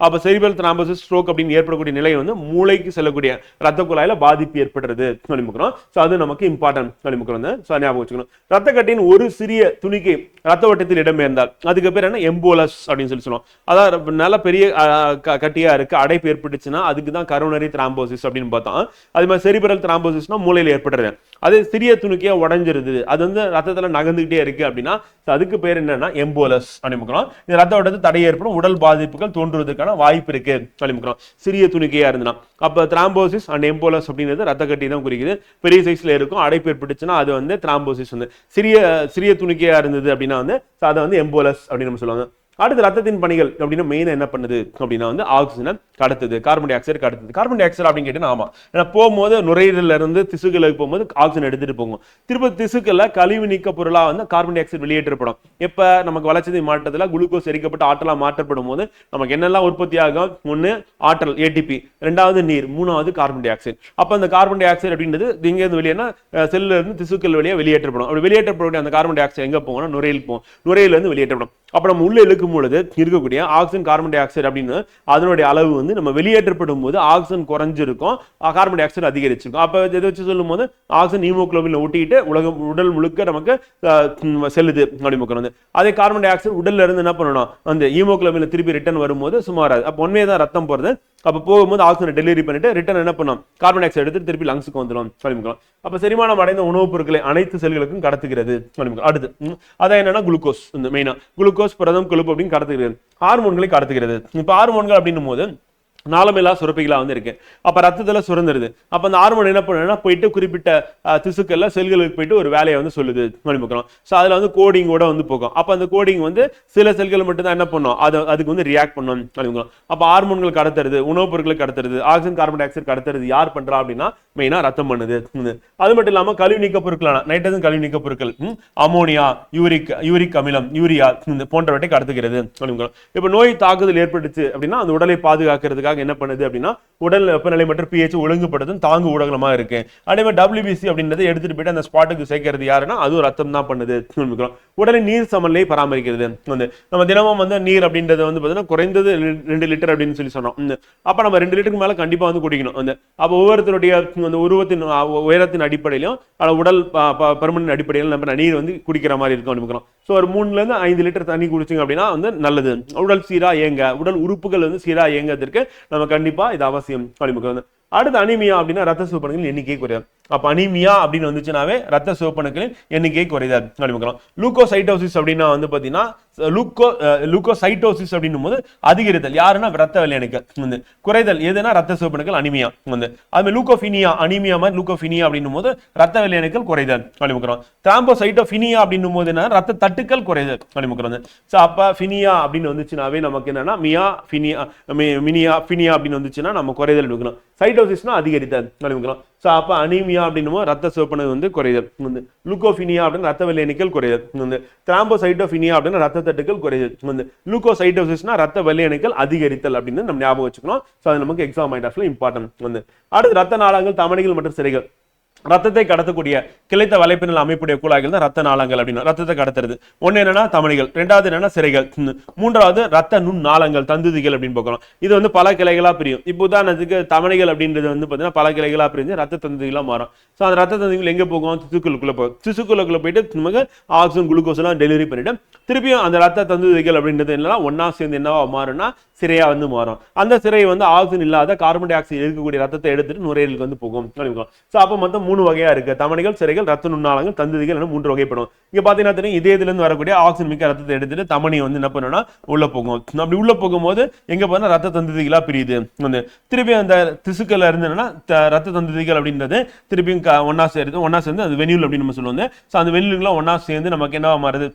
Speaker 1: அப்ப செரிப்ரல் திராம்போசிஸ் ஸ்ட்ரோக் அப்படின்னு ஏற்படக்கூடிய நிலை வந்து மூளைக்கு செல்லக்கூடிய ரத்த குழாயில பாதிப்பு ஏற்படுறது. அது நமக்கு இம்பார்ட்டன்ட் ஞாபகம் வச்சுக்கணும். ரத்த கட்டியின் ஒரு சிறிய துணிக்கை ரத்த ஓட்டத்தில் இடம்பெயர்ந்தால் அதுக்கு பேர் என்ன? எம்போலஸ் அப்படின்னு சொல்லி சொல்லுவோம். அதாவது நல்ல பெரிய கட்டியா இருக்கு, அடைப்பு ஏற்பட்டுச்சுன்னா அதுக்கு தான் கரோனரி திராம்போசிஸ் அப்படின்னு பார்த்தோம். அதே மாதிரி செரிப்ரல் திராம்போசிஸ்னா மூளையில ஏற்படுறது. அது சிறிய துணிக்கையா உடைஞ்சிருது, அது வந்து ரத்தத்துல நகர்ந்துகிட்டே இருக்கு அப்படின்னா அதுக்கு பேர் என்னன்னா எம்போலஸ் அப்படிமுக்கிறோம். இந்த ரத்த ஓட்டத்தில் தடை ஏற்படும், உடல் பாதிப்புகள் தோன்றுவதற்கான வாய்ப்பு இருக்கு அப்படிமுக்கிறோம் சிறிய துணிக்கையா இருந்தா. அப்ப திராம்போசிஸ் அண்ட் எம்போலஸ் அப்படிங்கிறது ரத்த கட்டி தான் குறிக்குது. பெரிய சைஸ்ல இருக்கும், அடைப்பு ஏற்பட்டுச்சுன்னா அது வந்து திராம்போசிஸ் வந்து. சிறிய துணிக்கையா இருந்தது அப்படின்னா வந்து அதை வந்து எம்போலஸ் அப்படின்னு நம்ம சொல்லுவாங்க. அடுத்து ரத்தத்தின் பணிகள் அப்படின்னா மெயினா என்ன பண்ணுது அப்படின்னா வந்து ஆக்சிஜனை கடத்துது, கார்பன் டை ஆக்சைடு கடத்துது. கார்பன் டை ஆக்சைடு அப்படின்னு கேட்டீங்கன்னா ஆமா, ஏன்னா போகும்போது நுரையீரல்ல இருந்து திசுக்களுக்கு போகும்போது ஆக்சிஜன் எடுத்துட்டு போகும். திரும்ப திசுக்கள்ல கழிவு நீக்க பொருளா வந்து கார்பன் டை ஆக்சைடு வெளியேற்றப்படும். எப்ப நமக்கு வளர்ச்சி மாற்றத்துல குளுக்கோஸ் எரிக்கப்பட்டு ஆற்றலா மாற்றப்படும் போது நமக்கு என்னெல்லாம் உற்பத்தி ஆகும்? ஒண்ணு ஆற்றல் ஏடிபி, ரெண்டாவது நீர், மூணாவது கார்பன் டை ஆக்சைடு. அப்ப அந்த கார்பன் டை ஆக்சைடு அப்படின்றது இங்க இருந்து வெளியேனா செல்ல இருந்து திசுக்கள் வழியா வெளியேற்றப்படும். அப்படி வெளியேற்றப்படக்கூடிய அந்த கார்பன் டை ஆக்சைடு எங்க போகும்னா நுரையீரல் போகும், நுரையீரல இருந்து வெளியேற்றப்படும். அப்ப நம்ம உள்ள இழுக்கும் பொழுது இருக்கக்கூடிய ஆக்சிஜன் கார்பன் டை ஆக்சைடு அப்படின்னு அதனுடைய அளவு வந்து நம்ம வெளியேற்றப்படும் போது ஆக்சிஜன் குறைஞ்சிருக்கும், கார்பன் டை ஆக்சைடு அதிகரிச்சிருக்கும். அப்ப இதை வச்சு சொல்லும் போது ஆக்சிஜன் ஹீமோகுளோபின்ல ஒட்டிட்டு உடல் முழுக்க நமக்கு செல்லுது அப்படின்னு. அதே கார்பன் டை ஆக்சைடு உடல்ல இருந்து என்ன பண்ணணும்? அந்த ஹீமோகுளோபின்ல திருப்பி ரிட்டர்ன் வரும்போது சுமார் அப்ப ஒன்னே தான் ரத்தம் போறது. அப்ப போகும்போது ஆக்சிஜன் டெலிவரி பண்ணிட்டு ரிட்டர்ன் என்ன பண்ணும்? கார்பன் டை ஆக்சைடு எடுத்து திருப்பி லங்ஸுக்கு வந்துடும் சொல்லிக்கலாம். அப்ப செரிமானம் அடைந்த உணவுப் பொருட்களை அனைத்து செல்களுக்கும் கடத்துகிறது. அடுத்து அதான் என்னன்னா குளுக்கோஸ், மெயினா குளுக்கோஸ், புரதம், கொழுப்பு அப்படின்னு கடத்துகிறது. ஹார்மோன்களை கடத்துகிறது. இப்ப ஹார்மோன்கள் அப்படின்னும் போது நாளமில்லா சுரப்பிகளா வந்து இருக்கு. அப்ப ரத்தத்துல சுரந்துருது. அப்ப அந்த ஹார்மோன் என்ன பண்ணுன்னா போயிட்டு குறிப்பிட்ட திசுக்கள்ல செல்களுக்கு போயிட்டு ஒரு வேலையை வந்து சொல்லுது மணிமுக்கிறோம். சோ அதுல வந்து கோடிங்கோட வந்து போகும். அப்ப அந்த கோடிங் வந்து சில செல்கள் மட்டும் தான் என்ன பண்ணும்? அதுக்கு வந்து ரியாக்ட் பண்ணும் மணிமுக்கிறோம். அப்ப ஹார்மோன்கள் கடத்துறது, உணவுப் பொருட்களை கடத்துறது, ஆக்சிஜன் கார்பன் டை ஆக்சைடு கடத்துறது யார் பண்றா அப்படின்னா மெயினா ரத்தம் பண்ணுது. அது மட்டும் இல்லாம கழிவு நீக்க பொருட்களான நைட்ரஜன் கழிவு நீக்க பொருட்கள், அமோனியா, யூரிக் அமிலம், யூரியா போன்றவற்றை கடத்துகிறது. இப்ப நோய் தாக்குதல் ஏற்பட்டுச்சு அப்படின்னா அந்த உடலை பாதுகாக்கிறதுக்காக என்ன பண்ணுது அப்படின்னா உடல் வெப்பநிலை மற்றும் pH ஒழுங்குபடுத்தும் தாங்கு ஊடகமா இருக்கு. அதே மாதிரி WBC அப்படின்றத எடுத்துட்டு போயிட்டு அந்த ஸ்பாட்டுக்கு சேர்க்கிறது யாருன்னா அதுவும் ரத்தம் தான் பண்ணுது. உடலின் நீர் சமநிலையை பராமரிக்கிறது. நம்ம தினமும் வந்து நீர் அப்படின்றது வந்து பாத்தீங்கன்னா குறைந்தது 2 லிட்டர் அப்படின்னு சொல்லி சொன்னோம். அப்ப நம்ம 2 லிட்டருக்கு மேல கண்டிப்பா வந்து குடிக்கணும். அப்ப ஒவ்வொருத்தருடைய உருவத்தின் உயரத்தின் அடிப்படையிலும் உடல் பருமனின் அடிப்படையில் நம்ம நீர் வந்து குடிக்கிற மாதிரி இருக்கும். சோ ஒரு 3ல இருந்து 5 லிட்டர் தண்ணி குடிச்சிங்க அப்படின்னா வந்து நல்லது. உடல் சீரா இயங்க, உடல் உறுப்புகள் வந்து சீரா இயங்கிறதுக்கு நம்ம கண்டிப்பா இது அவசியம். அடுத்து அனிமியா அப்படின்னா ரத்த சிவப்பணுக்களின் எண்ணிக்கை குறையும். அப்ப அனீமியா அப்படின்னு வந்துச்சுனாவே ரத்த சிவப்பணுக்களின் எண்ணிக்கை குறைதல் அப்படின்னு பார்க்கலாம். லூகோசைட்டோசிஸ் அப்படின்னா வந்து பாத்தீங்கன்னா லூகோசைட்டோசிஸ் அப்படின்னும் போது அதிகரித்தல், யாருன்னா ரத்த வெள்ளை அணுக்கள் வந்து குறைதல், எதுனா ரத்த சிவப்பணுக்கள் அனிமியா வந்து. அது லூகோஃபினியா அனிமியா மாதிரி லூகோஃபினியா அப்படின்னும் போது ரத்த வெள்ளை அணுக்கள் குறைதல் அப்படின்னு பார்க்கிறோம். திராம்போசைட்டோபினியா அப்படின்னும் போது என்ன ரத்த தட்டுக்கள் குறைதல் அப்படின்னு பார்க்கிறோம். சோ அப்ப ஃபினியா அப்படின்னு வந்துச்சுனாவே நமக்கு என்னன்னா மியா ஃபினியா மினியா ஃபினியா அப்படின்னு வந்துச்சுன்னா நம்ம குறைதல் எடுக்கணும். சைட்டோசிஸ்னா அதிகரித்தல் அப்படின்னு பார்க்கிறோம். சோ அப்ப அனீமியா அப்படின்னும் ரத்த சிவப்பணு வந்து குறைதல் வந்து. லூகோஃபினியா அப்படின்னு ரத்த வெள்ளை அணுக்கள் குறைதல் வந்து. திராம்போசைட்டோபினியா அப்படின்னு ரத்த தட்டுக்கள் குறைதல் வந்து. லூகோசைட்டோசிஸ்னா ரத்த வெள்ளை அணுக்கள் அதிகரித்தல் அப்படின்னு நம்ம ஞாபகம் வச்சுக்கணும். சோ அது நமக்கு எக்ஸாம் பாயிண்ட் ஆஃப்ல இம்பார்ட்டன்ட் வந்து. அடுத்து ரத்த நாளங்கள், தமனிகள் மற்றும் சிரைகள். ரத்தத்தை கடத்தக்கூடிய கிளைத்த வலைப்பின்னல் அமைப்புடைய குழாய்கள் தான் ரத்த நாளங்கள் அப்படின்னு. ரத்தத்தை கடத்துறது ஒண்ணு என்னன்னா தமனிகள், ரெண்டாவது என்னன்னா சிரைகள், மூன்றாவது ரத்த நுண் நாளங்கள் தந்துதிகள் அப்படின்னு பார்க்கிறோம். இது வந்து பல கிளைகளா பிரியும். இப்போ உதாரணத்துக்கு தமனிகள் அப்படின்றது வந்து பாத்தீங்கன்னா பல கிளைகளா பிரிஞ்சு ரத்த தந்துதிகளா மாறும். ஸோ அந்த ரத்த தந்துதிகள் எங்க போகும்? திசுக்குள்ளுக்குள்ள போகும். திசுக்குள்ளுக்குள்ள போயிட்டு நமக்கு ஆக்சிஜன் குளுக்கோஸ் எல்லாம் டெலிவரி பண்ணிட்டு திருப்பியும் அந்த ரத்த தந்துதிகள் அப்படின்றது என்னன்னா ஒன்னா சேர்ந்து என்னவா மாறும்னா சிறையா வந்து மாறும். அந்த சிறை வந்து ஆக்சிஜன் இல்லாத கார்பன் டை ஆக்சைடு இருக்கக்கூடிய ரத்தத்தை எடுத்துட்டு நுரையீரலுக்கு வந்து போகும். ஸோ அப்போ மொத்தம் 3 வகையா இருக்கு. தமனிகள், சிரைகள், ரத்த நுண்ணாளங்கள், தந்துதிகள் 3 வகைப்படும். இங்க பாத்தீங்கன்னா தெரியும், இதயத்துல இருந்து வரக்கூடிய ஆக்சிஜன் மிக்க ரத்தத்தை எடுத்துட்டு தமனி வந்து என்ன பண்ணணும்னா உள்ள போகும். அப்படி உள்ள போகும்போது எங்க போனா ரத்த தந்துதிகளா பிரியுது வந்து. திருப்பி அந்த திசுக்கள் இருந்ததுன்னா ரத்த தந்துதிகள் அப்படின்றது திருப்பியும் ஒன்னா சேர்ந்து அது வெனியூல் அப்படின்னு நம்ம சொல்லுவோம். ஸோ அந்த வெனியூல்லாம் ஒன்னா சேர்ந்து நமக்கு என்ன மாறுது?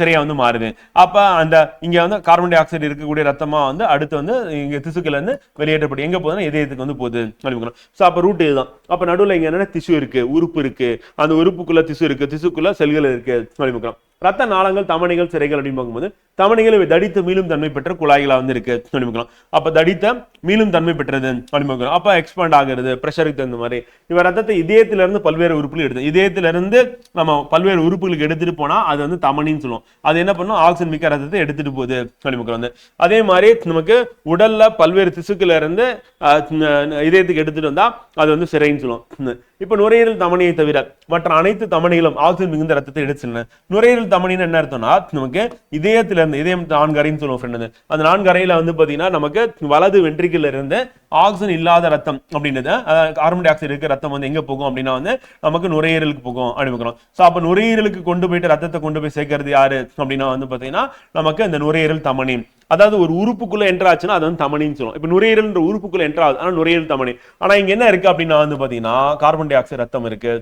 Speaker 1: சிறையா வந்து மாறுது. அப்ப அந்த இங்க வந்து கார்பன் டை ஆக்சைடு இருக்கக்கூடிய ரத்தமா வந்து அடுத்து வந்து இங்க திசுக்கள் இருந்து வெளியேற்றப்படும். எங்க போகுதுன்னா இதயத்துக்கு வந்து போகுது. ஸோ அப்ப ரூட் இதுதான். அப்ப நடுவில் இங்க என்னன்னா திசு இருக்கு, உறுப்பு இருக்கு, அந்த உறுப்புக்குள்ள திசு இருக்கு, திசுக்குள்ள செல்கள் இருக்கு அப்படின்னு. ரத்த நாளங்கள், தமனிகள், சிரைகள் அப்படின்னு பார்க்கும்போது தமனிகள் தடித்து மீளும் தன்மை பெற்ற குழாய்களா வந்து இருக்கு அப்படின்னு. அப்ப தடித்த மீளும் தன்மை பெற்றது அப்படின்னு. அப்ப எக்ஸ்பாண்ட் ஆகுறது பிரஷருக்கு தகுந்த மாதிரி. இவ ரத்தத்தை இதயத்தில இருந்து பல்வேறு உறுப்புகள் எடுத்து இதயத்தில இருந்து நம்ம பல்வேறு உறுப்புகளுக்கு எடுத்துட்டு போனா அது வந்து தமனின்னு சொல்லுவோம். அது என்ன பண்ணும்? ஆக்சிஜன் மிக்க ரத்தத்தை எடுத்துட்டு போகுது அப்படின்னு வந்து. அதே மாதிரி நமக்கு உடல்ல பல்வேறு திசுக்கள் இருந்து இதயத்துக்கு எடுத்துட்டு வந்தா அது வந்து சிரைன்னு சொல்லுவோம். இப்ப நுரையீரல் தமனியை தவிர மற்ற அனைத்து தமனிகளும் ஆக்சிஜன் மிகுந்த ரத்தத்தை எடுத்து செல்லும். நுரையீரல் தமனின்னு என்ன அர்த்தம்னா நமக்கு இதயத்துல இருந்து, இதயம் 4 அறைன்னு சொல்லுவோம் ஃப்ரெண்ட். அந்த 4 அறையில வந்து பாத்தீங்கன்னா நமக்கு வலது வென்ட்ரிக்கிள் இருந்து ஆக்சிஜன் இல்லாத ரத்தம் அப்படின்றது கார்பன் டை ஆக்சைடு இருக்க ரத்தம் வந்து எங்க போகும் அப்படின்னா வந்து நமக்கு நுரையீரலுக்கு போகும் அப்படின்னு. சோ அப்ப நுரையீரலுக்கு கொண்டு போயிட்டு ரத்தத்தை கொண்டு போய் சேர்க்கறது யாரு அப்படின்னா வந்து பாத்தீங்கன்னா நமக்கு இந்த நுரையீரல் தமனி. அதாவது ஒரு உறுப்புக்குள்ள என்டர் ஆச்சுன்னா அது வந்து தமனின்னு சொல்லுவோம். இப்ப நுரையீரல் உறுப்புக்குள்ள என்டர் ஆகுது, ஆனா நுரையீரல் தமனி. ஆனா இங்க என்ன இருக்கு அப்படின்னா வந்து பாத்தீங்கன்னா கார்பன் டை ஆக்சைடு ரத்தம் இருக்கு.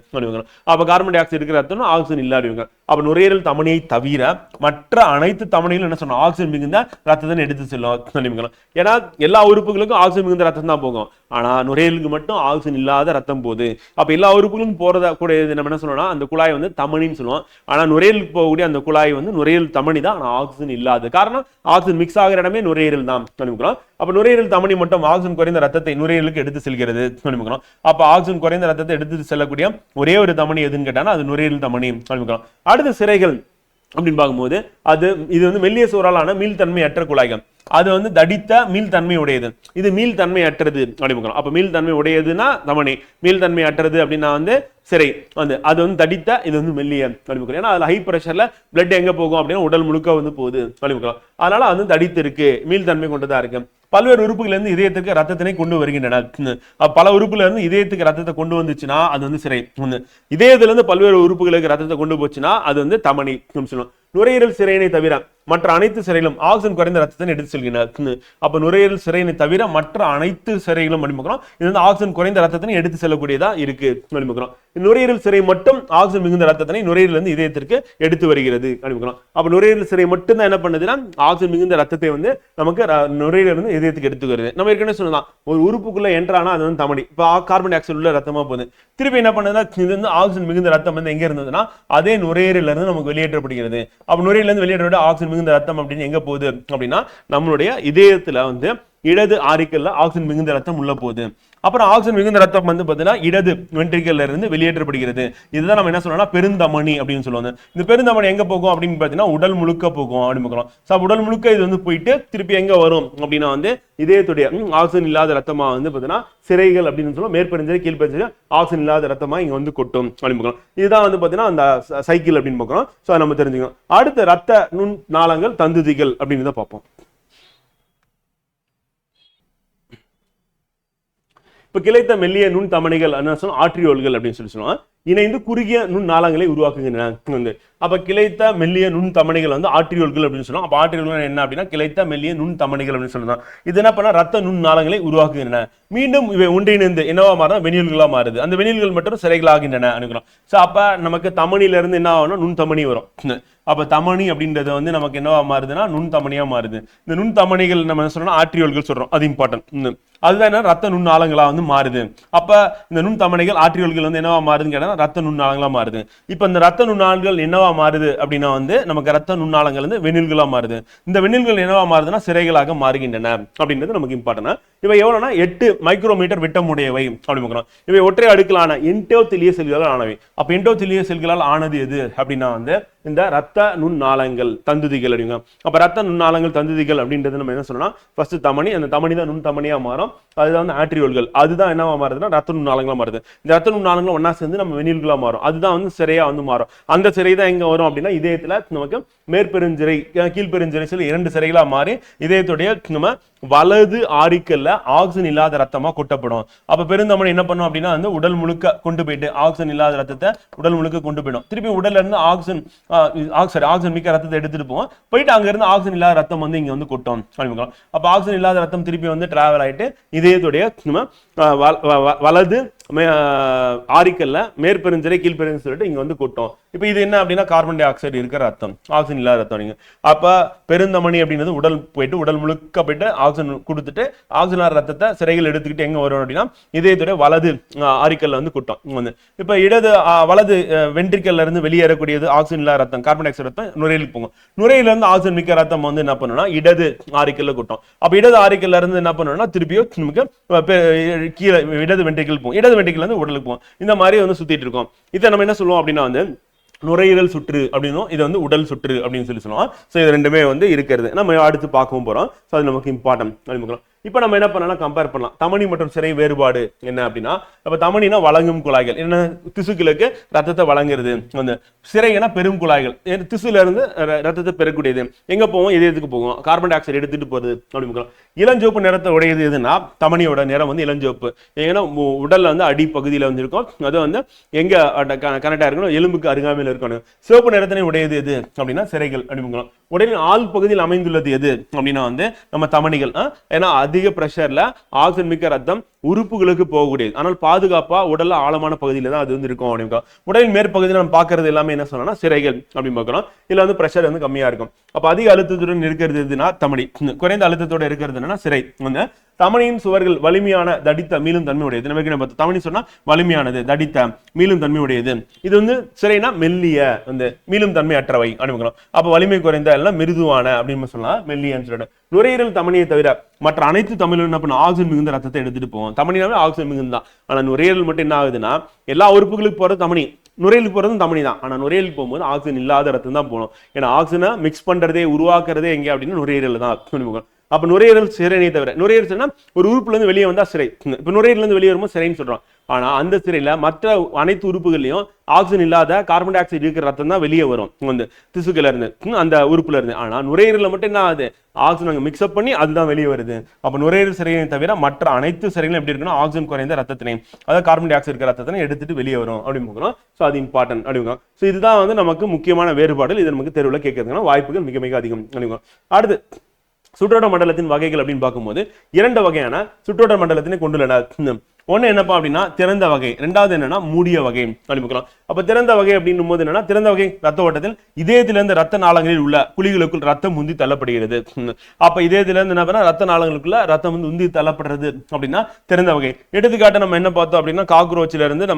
Speaker 1: அப்ப கார்பன் டை ஆக்சைடு இருக்கிற ரத்தம் ஆக்சிஜன் இல்லாதவங்க. அப்ப நுரையீரல் தமனியை தவிர மற்ற அனைத்து தமனிகளும் என்ன சொன்னா ஆக்சிஜன் மிகுந்த ரத்தத்தை எடுத்து செல்லும். ஏன்னா எல்லா உறுப்புகளுக்கும் ஆக்சிஜன் மிகுந்த ரத்தம் தான் போகும். ஆனா நுரையீரலுக்கு மட்டும் ஆக்சிஜன் இல்லாத ரத்தம் போகுது. அப்ப எல்லா உறுப்புகளுக்கும் போறத கூட நம்ம என்ன சொல்லணும்னா அந்த குழாய் வந்து தமனின்னு சொல்லுவோம். ஆனா நுரையீரலுக்கு போகக்கூடிய அந்த குழாய் வந்து நுரையீரல் தமனி தான், ஆனா ஆக்சிஜன் இல்லாத. காரணம் ஆக்சிஜன் மிக்ஸ் ஆகிற இடமே நுரையீரல் தான். அப்ப நுரையீரல் தமனி மட்டும் ஆக்சிஜன் குறைந்த ரத்தத்தை நுரையீரலுக்கு எடுத்து செல்கிறது. அப்ப ஆக்சிஜன் குறைந்த ரத்தத்தை எடுத்து செல்லக்கூடிய ஒரே ஒரு தமனி எதுன்னு கேட்டானா அது நுரையீரல் தமனி. அடுத்த சிரைகள் அப்படின்னு பார்க்கும்போது இது வந்து மெல்லிய சோறாலான மீள்தன்மை அற்ற குழாய்கள். அது வந்து தடித்த மீள்தன்மை உடையது. இது மீள்தன்மை அற்றது அப்படின்னு. அப்ப மீள்தன்மை உடையதுன்னா தமனி, மீள்தன்மை அற்றது அப்படின்னா வந்து சிறை வந்து அது வந்து தடித்த, இது வந்து மெல்லிய அப்படின்னு. ஏன்னா அதுல ஹை பிரஷர்ல பிளட் எங்க போகும் அப்படின்னா உடல் முழுக்க வந்து போகுது அப்படின்னு. அதனால அது தடித்து இருக்கு, மீள்தன்மை கொண்டதா இருக்கு. பல்வேறு உறுப்புகள் இருந்து இதயத்துக்கு ரத்தத்தினை கொண்டு வருகின்றன. பல உறுப்புல இருந்து இதயத்துக்கு ரத்தத்தை கொண்டு வந்துச்சுன்னா அது வந்து சிறை. இதயத்துல இருந்து பல்வேறு உறுப்புகளுக்கு ரத்தத்தை கொண்டு போச்சுன்னா அது வந்து தமனி சொல்லுவோம். நுரையீரல் சிறையினை தவிர மற்ற அனைத்து சிறைகளும் ஆக்சிஜன் குறைந்த ரத்தத்தை எடுத்து செல்கின்றன. அப்ப நுரையீரல் சிறையினை தவிர மற்ற அனைத்து சிறைகளும் அனுப்புகிறோம். இது வந்து ஆக்சிஜன் குறைந்த ரத்தத்தை எடுத்து செல்லக்கூடியதா இருக்கு அனுப்புகிறோம். நுரையீரல் சிறை மட்டும் ஆக்சிஜன் மிகுந்த ரத்தத்தை நுரையீரல் இருந்து இதயத்திற்கு எடுத்து வருகிறது அனுப்புகிறோம். அப்ப நுரையீரல் சிறை மட்டும் தான் என்ன பண்ணுதுன்னா ஆக்சிஜன் மிகுந்த ரத்தத்தை வந்து நமக்கு நுரையீரல் இருந்து இதயத்துக்கு எடுத்து வருது. நம்ம ஏற்கனவே சொல்லலாம் ஒரு உறுப்புக்குள்ள என்ட்ரானா அது வந்து தமனி. இப்ப கார்பன் டை ஆக்சைடு உள்ள ரத்தமா போகுது. திருப்பி என்ன பண்ணுதுன்னா இது வந்து ஆக்சிஜன் மிகுந்த ரத்தம் வந்து எங்க இருந்ததுன்னா அதே நுரையீரல் இருந்து நமக்கு வெளியேற்றப்படுகிறது. அப்ப நுரையீரல் இருந்து வெளியேற்ற ஆக்சிஜன் மிகுந்த ரத்தம் அப்படின்னு எங்க போகுது அப்படின்னா நம்மளுடைய இதயத்துல வந்து இடது ஆரிக்கல்ல ஆக்சிஜன் மிகுந்த ரத்தம் உள்ள போகுது. அப்புறம் ஆக்சிஜன் மிகுந்த ரத்தம் வந்து பாத்தீங்கன்னா இடது வென்ட்ரிக்கல்ல இருந்து வெளியேற்றப்படுகிறது. இதுதான் நம்ம என்ன சொல்லணும்னா பெருந்தமனி அப்படின்னு சொல்லுவாங்க. இந்த பெருந்தமனி எங்க போகும் அப்படின்னு பாத்தீங்கன்னா உடல் முழுக்க போகும் அப்படின்னு. உடல் முழுக்க இது வந்து போயிட்டு திருப்பி எங்க வரும் அப்படின்னா வந்து இதயத்துடைய ஆக்சிஜன் இல்லாத ரத்தமா வந்து பாத்தீங்கன்னா சிறைகள் அப்படின்னு சொல்லுவோம். மேற்பெருஞ்சரி கீழ்பெருஞ்சரி ஆக்சிஜன் இல்லாத ரத்தமா இங்க வந்து கொட்டும் அப்படின்னு. இதுதான் வந்து பாத்தீங்கன்னா அந்த சைக்கிள் அப்படின்னு பார்க்கிறோம். சோ நம்ம தெரிஞ்சுக்கணும். அடுத்த ரத்த நுண் நாளங்கள் தந்துதிகள் அப்படின்னு பார்ப்போம். இப்ப கிளைத்த மெல்லிய நுண் தமனிகள் ஆர்ட்ரியோல்கள் அப்படின்னு சொல்லுவோம். இணைந்து குறுகிய நுண் நாளங்களை உருவாக்குகின்றன. அப்ப கிளைத்த மெல்லிய நுண் தமனிகள் வந்து ஆர்ட்ரியோல்கள் அப்படின்னு சொல்லுவோம். அப்ப ஆர்ட்ரியோல்கள் என்ன அப்படின்னா கிளைத்த மெல்லிய நுண் தமனிகள் அப்படின்னு சொல்லுவோம். இது என்ன பண்ணா ரத்த நுண் நாளங்களை உருவாக்குகின்றன. மீண்டும் இவை ஒன்றிணைந்து என்னவா மாறும், வெனியல்களா மாறுது. அந்த வெனியல்கள் மட்டும் சிறைகளாகின்றன அனுக்கிறோம். சோ அப்ப நமக்கு தமனில இருந்து என்ன ஆகணும், நுண் தமனி வரும். அப்ப தமனி அப்படின்றது வந்து நமக்கு என்னவா மாறுதுன்னா நுண் தமனியா மாறுது. இந்த நுண் தமனிகள் நம்ம சொல்றோம் ஆர்ட்ரியோல்கள் சொல்றோம், அது இம்பார்ட்டன்ட். அதுதான் என்ன ரத்த நுண் நாளங்களா வந்து மாறுது. அப்ப இந்த நுண் தமனிகள் ஆர்ட்ரியோல்கள் வந்து என்னவா மாறுதுன்னு கேட்டா ரத்த நுண் நாளங்களா மாறுது. இப்ப இந்த ரத்த நுண்ணாளங்கள் என்னவா மாறுது அப்படின்னா வந்து நமக்கு ரத்த நுண்ணாளங்கள் வந்து வெனில்களா மாறுது. இந்த வெனில்கள் என்னவா மாறுதுன்னா சிறைகளாக மாறுகின்றன அப்படின்றது நமக்கு இம்பார்ட்டன்ட். இவை எவ்வளவுனா 8 மைக்ரோமீட்டர் விட்டமுடையவை அப்படி பார்க்கிறோம். இவை ஒற்றை அடுக்கலான எண்டோதெலிய செல்களால் ஆனவை. அப்ப எண்டோதெலிய செல்களால் ஆனது எது அப்படின்னா வந்து இந்த ரத்த நுண்ணாளங்கள் தந்துதிகள் அப்படிங்க. அப்ப ரத்த நுண்ணாளங்கள் தந்துதிகள் அப்படின்றது நம்ம என்ன சொல்லலாம், ஃபர்ஸ்ட் தமனி, அந்த தமனி தான் நுண் தமனியா மாறும். அதுதான் வந்து ஆர்ட்ரியோல்கள், அதுதான் என்னவா மாறுதுன்னா ரத்த நுண்ணாளங்களா மாறுது. இந்த ரத்த நுண்ணாளங்கள் ஒன்னா சேர்ந்து நம்ம வெனில்களா மாறும். அதுதான் வந்து சிறையா வந்து மாறும். அந்த சிறை தான் எங்க வரும் அப்படின்னா இதயத்துல நமக்கு மேற்பெருஞ்சிறை கீழ்பெருஞ்சிறை சொல்லி 2 சிறைகளா மாறி இதயத்துடைய நம்ம வலது ஆரிக்கல்ல ஆக்சிஜன் இல்லாத ரத்தமா கொட்டப்படும். அப்ப பெருந்தமனி என்ன பண்ணும் அப்படின்னா வந்து உடல் முழுக்க கொண்டு போயிட்டு ஆக்சிஜன் இல்லாத ரத்தத்தை உடல் முழுக்க கொண்டு போயிடும். திருப்பி உடல்ல இருந்து ஆக்சிஜன் மிக்க ரத்தத்தை எடுத்துட்டு போயிட்டு அங்க இருந்து ஆக்சிஜன் இல்லாத ரத்தம் வந்து இங்க வந்து கொட்டும். அப்ப ஆக்சிஜன் இல்லாத ரத்தம் திருப்பி வந்து டிராவல் ஆயிட்டு இதயத்துடைய வலது ஆரிக்கல்ல மேற்பெருஞ்சிறை கீழ்பெருஞ்சிறை சொல்லிட்டு இங்க வந்து கொட்டும். இப்ப இது என்ன அப்படின்னா கார்பன் டை ஆக்சைடு இருக்கிற ரத்தம், ஆக்சிஜன் இல்லாத ரத்தம். நீங்க அப்ப பெருந்தமனி அப்படின்றது உடல் போயிட்டு உடல் முழுக்க போயிட்டு ஆக்சிஜன் கொடுத்துட்டு ஆக்சிஜன் ரத்தத்தை சிறைகள் எடுத்துக்கிட்டு எங்க வரும் அப்படின்னா இதயத்துடைய வலது ஆரிக்கல்ல வந்து கொட்டும். இப்ப இடது வலது வென்ட்ரிக்கல்ல இருந்து வெளியேறக்கூடியது ஆக்சிஜன் இல்லாத ரத்தம், கார்பன் டை ஆக்சைடு ரத்தம் நுரையீரலுக்கு போகும். நுரையீரல இருந்து ஆக்சிஜன் மிக்க ரத்தம் வந்து என்ன பண்ணணும்னா இடது ஆரிக்கல்ல கொட்டும். அப்ப இடது ஆரிக்கல்ல இருந்து என்ன பண்ணணும்னா திருப்பியும் நமக்கு கீழே இடது வென்ட்ரிக்கல் போகும். இடது வென்ட்ரிக்கல் இருந்து உடலுக்கு போகும். இந்த மாதிரி வந்து சுத்திட்டு இருக்கோம். இதை நம்ம என்ன சொல்லுவோம் அப்படின்னா வந்து நுரையீரல் சுற்று அப்படின்னும் இது வந்து உடல் சுற்று அப்படின்னு சொல்லி சொல்லுவோம். ஸோ இது ரெண்டுமே வந்து இருக்கிறது நம்ம அடுத்து பார்க்கவும் போறோம். ஸோ அது நமக்கு இம்பார்ட்டன்ட். இப்போ நம்ம என்ன பண்ணலாம், கம்பேர் பண்ணலாம் தமனி மற்றும் சிறை வேறுபாடு என்ன அப்படின்னா, அப்ப தமனினா வழங்கும் குழாய்கள், என்ன திசுக்களுக்கு ரத்தத்தை வழங்குறது. அந்த சிறைனா பெரும் குழாய்கள், திசுல இருந்து ரத்தத்தை பெறக்கூடியது. எங்க போவோம், இதயத்துக்கு போகும், கார்பன் டை ஆக்சைடு எடுத்துட்டு போறது அப்படின்னு. இளஞ்சிவப்பு நிறத்தை உடையது எதுனா தமனியோட நிறம் வந்து இளஞ்சிவப்பு. ஏன்னா உடல்ல வந்து அடிப்பகுதியில வந்து இருக்கும், அது வந்து எங்க கனெக்டா இருக்கணும், எலும்புக்கு அருகாமையில் இருக்கணும். சிவப்பு நிறத்தினை உடையது எது அப்படின்னா சிறைகள் அப்படின்னு. உடலின் ஆள் பகுதியில் அமைந்துள்ளது எது அப்படின்னா வந்து நம்ம தமனிகள். ஏன்னா அதிக பிரஷர்ல ஆக்சிஜன் மிக்க ரத்தம் உறுப்புகளுக்கு போகக்கூடியது, ஆனால் பாதுகாப்பா உடல்ல ஆழமான பகுதியில தான் அது வந்து இருக்கும் அப்படின்னு. உடலின் மேற்பகுதியில் நம்ம பார்க்கறது எல்லாமே என்ன சொன்னா சிறைகள் அப்படின்னு பார்க்கிறோம். இதுல வந்து பிரஷர் வந்து கம்மியா இருக்கும். அப்ப அதிக அழுத்தத்துடன் இருக்கிறது எதுனா தமனி, குறைந்த அழுத்தத்தோட இருக்கிறது என்னன்னா சிறை. வந்து தமனியின் சுவர்கள் வலிமையான தடித்த மீளும் தன்மை உடையது. நம்ம தமனி சொன்னா வலிமையானது, தடித்த மீளும் தன்மை உடையது. இது வந்து சிறைனா மெல்லிய வந்து மீளும் தன்மை அற்றவை அப்படின்னு. அப்ப வலிமை குறைந்த எல்லாம் மிருதுவான அப்படின்னு சொல்லலாம், மெல்லியன்னு சொல்லிட்டு. நுரையீரல் தமனியை தவிர மற்ற அனைத்து தமிழும் என்ன பண்ண ஆக்சிஜன் மிகுந்த ரத்தத்தை எடுத்துட்டு போவோம். தமனினாவே ஆக்சிஜன் மிகுந்தான். ஆனா நுரையீரல் மட்டும் என்ன ஆகுதுன்னா எல்லா உறுப்புகளுக்கு போறது தமனி, நுரையீரலுக்கு போறதும் தமனி தான். ஆனா நுரையீரலுக்கு போகும்போது ஆக்சிஜன் இல்லாத ரத்தம் தான் போகணும். ஏன்னா ஆக்சிஜனை மிக்ஸ் பண்றதே உருவாக்குறதே எங்க அப்படின்னா நுரையீரல் தான். அப்ப நுரையீரல் சிறையை தவிர, நுரையீரல் ஒரு உறுப்புல இருந்து வெளியே வந்தா சிறை, இப்ப நுரையீரல் இருந்து வெளியே வரும்போது சிறைன்னு சொல்றோம். ஆனா அந்த சிறையில மற்ற அனைத்து உறுப்புகள்லயும் ஆக்சிஜன் இல்லாத கார்பன் டை ஆக்சைடு இருக்கிற ரத்தம் தான் வெளியே வரும் வந்து திசுக்கள் இருந்து, அந்த உறுப்புல இருந்து. ஆனா நுரையீரல மட்டும் என்ன ஆகுது, ஆக்சிஜன் மிக்ஸ்அப் பண்ணி அதுதான் வெளியே வருது. அப்ப நுரையீரல் சிறையை தவிர மற்ற அனைத்து சிறைகளும் எப்படி இருக்குன்னா ஆக்சிஜன் குறைந்த ரத்தத்தினையும், அதாவது கார்பன் டை ஆக்சைடு இருக்கிற ரத்தத்தினை எடுத்துட்டு வெளியே வரும் அப்படின்னு. ஸோ அது இம்பார்ட்டன்ட் அப்படிங்க. ஸோ இதுதான் வந்து நமக்கு முக்கியமான வேறுபாடுகள். இது நமக்கு தேர்வுல கேட்கறதுக்கான வாய்ப்புகள் மிக மிக அதிகம் அப்படிங்க. அடுத்து சுற்றோட்ட மண்டலத்தின் வகைகள் அப்படின்னு பார்க்கும்போது 2 வகையான சுற்றோட்ட மண்டலத்தினை கொண்டுள்ளன. ஒன்னு என்னப்பா அப்படின்னா திறந்த வகை, ரெண்டாவது என்னன்னா மூடிய வகை அப்படின்னு. அப்ப திறந்த வகை அப்படின்னும் போது என்னன்னா திறந்த வகை ரத்த ஓட்டத்தில் இதயத்திலிருந்து ரத்த நாளங்களில் உள்ள குழிகளுக்குள் ரத்தம் உந்தி தள்ளப்படுகிறது. அப்ப இதயத்திலிருந்து என்ன பண்ணா ரத்த நாளங்களுக்குள்ள ரத்தம் வந்து உந்தி தள்ளப்படுறது அப்படின்னா திறந்த வகை. எடுத்துக்காட்டு நம்ம என்ன பார்த்தோம் அப்படின்னா காக்ரோச்ல இருந்து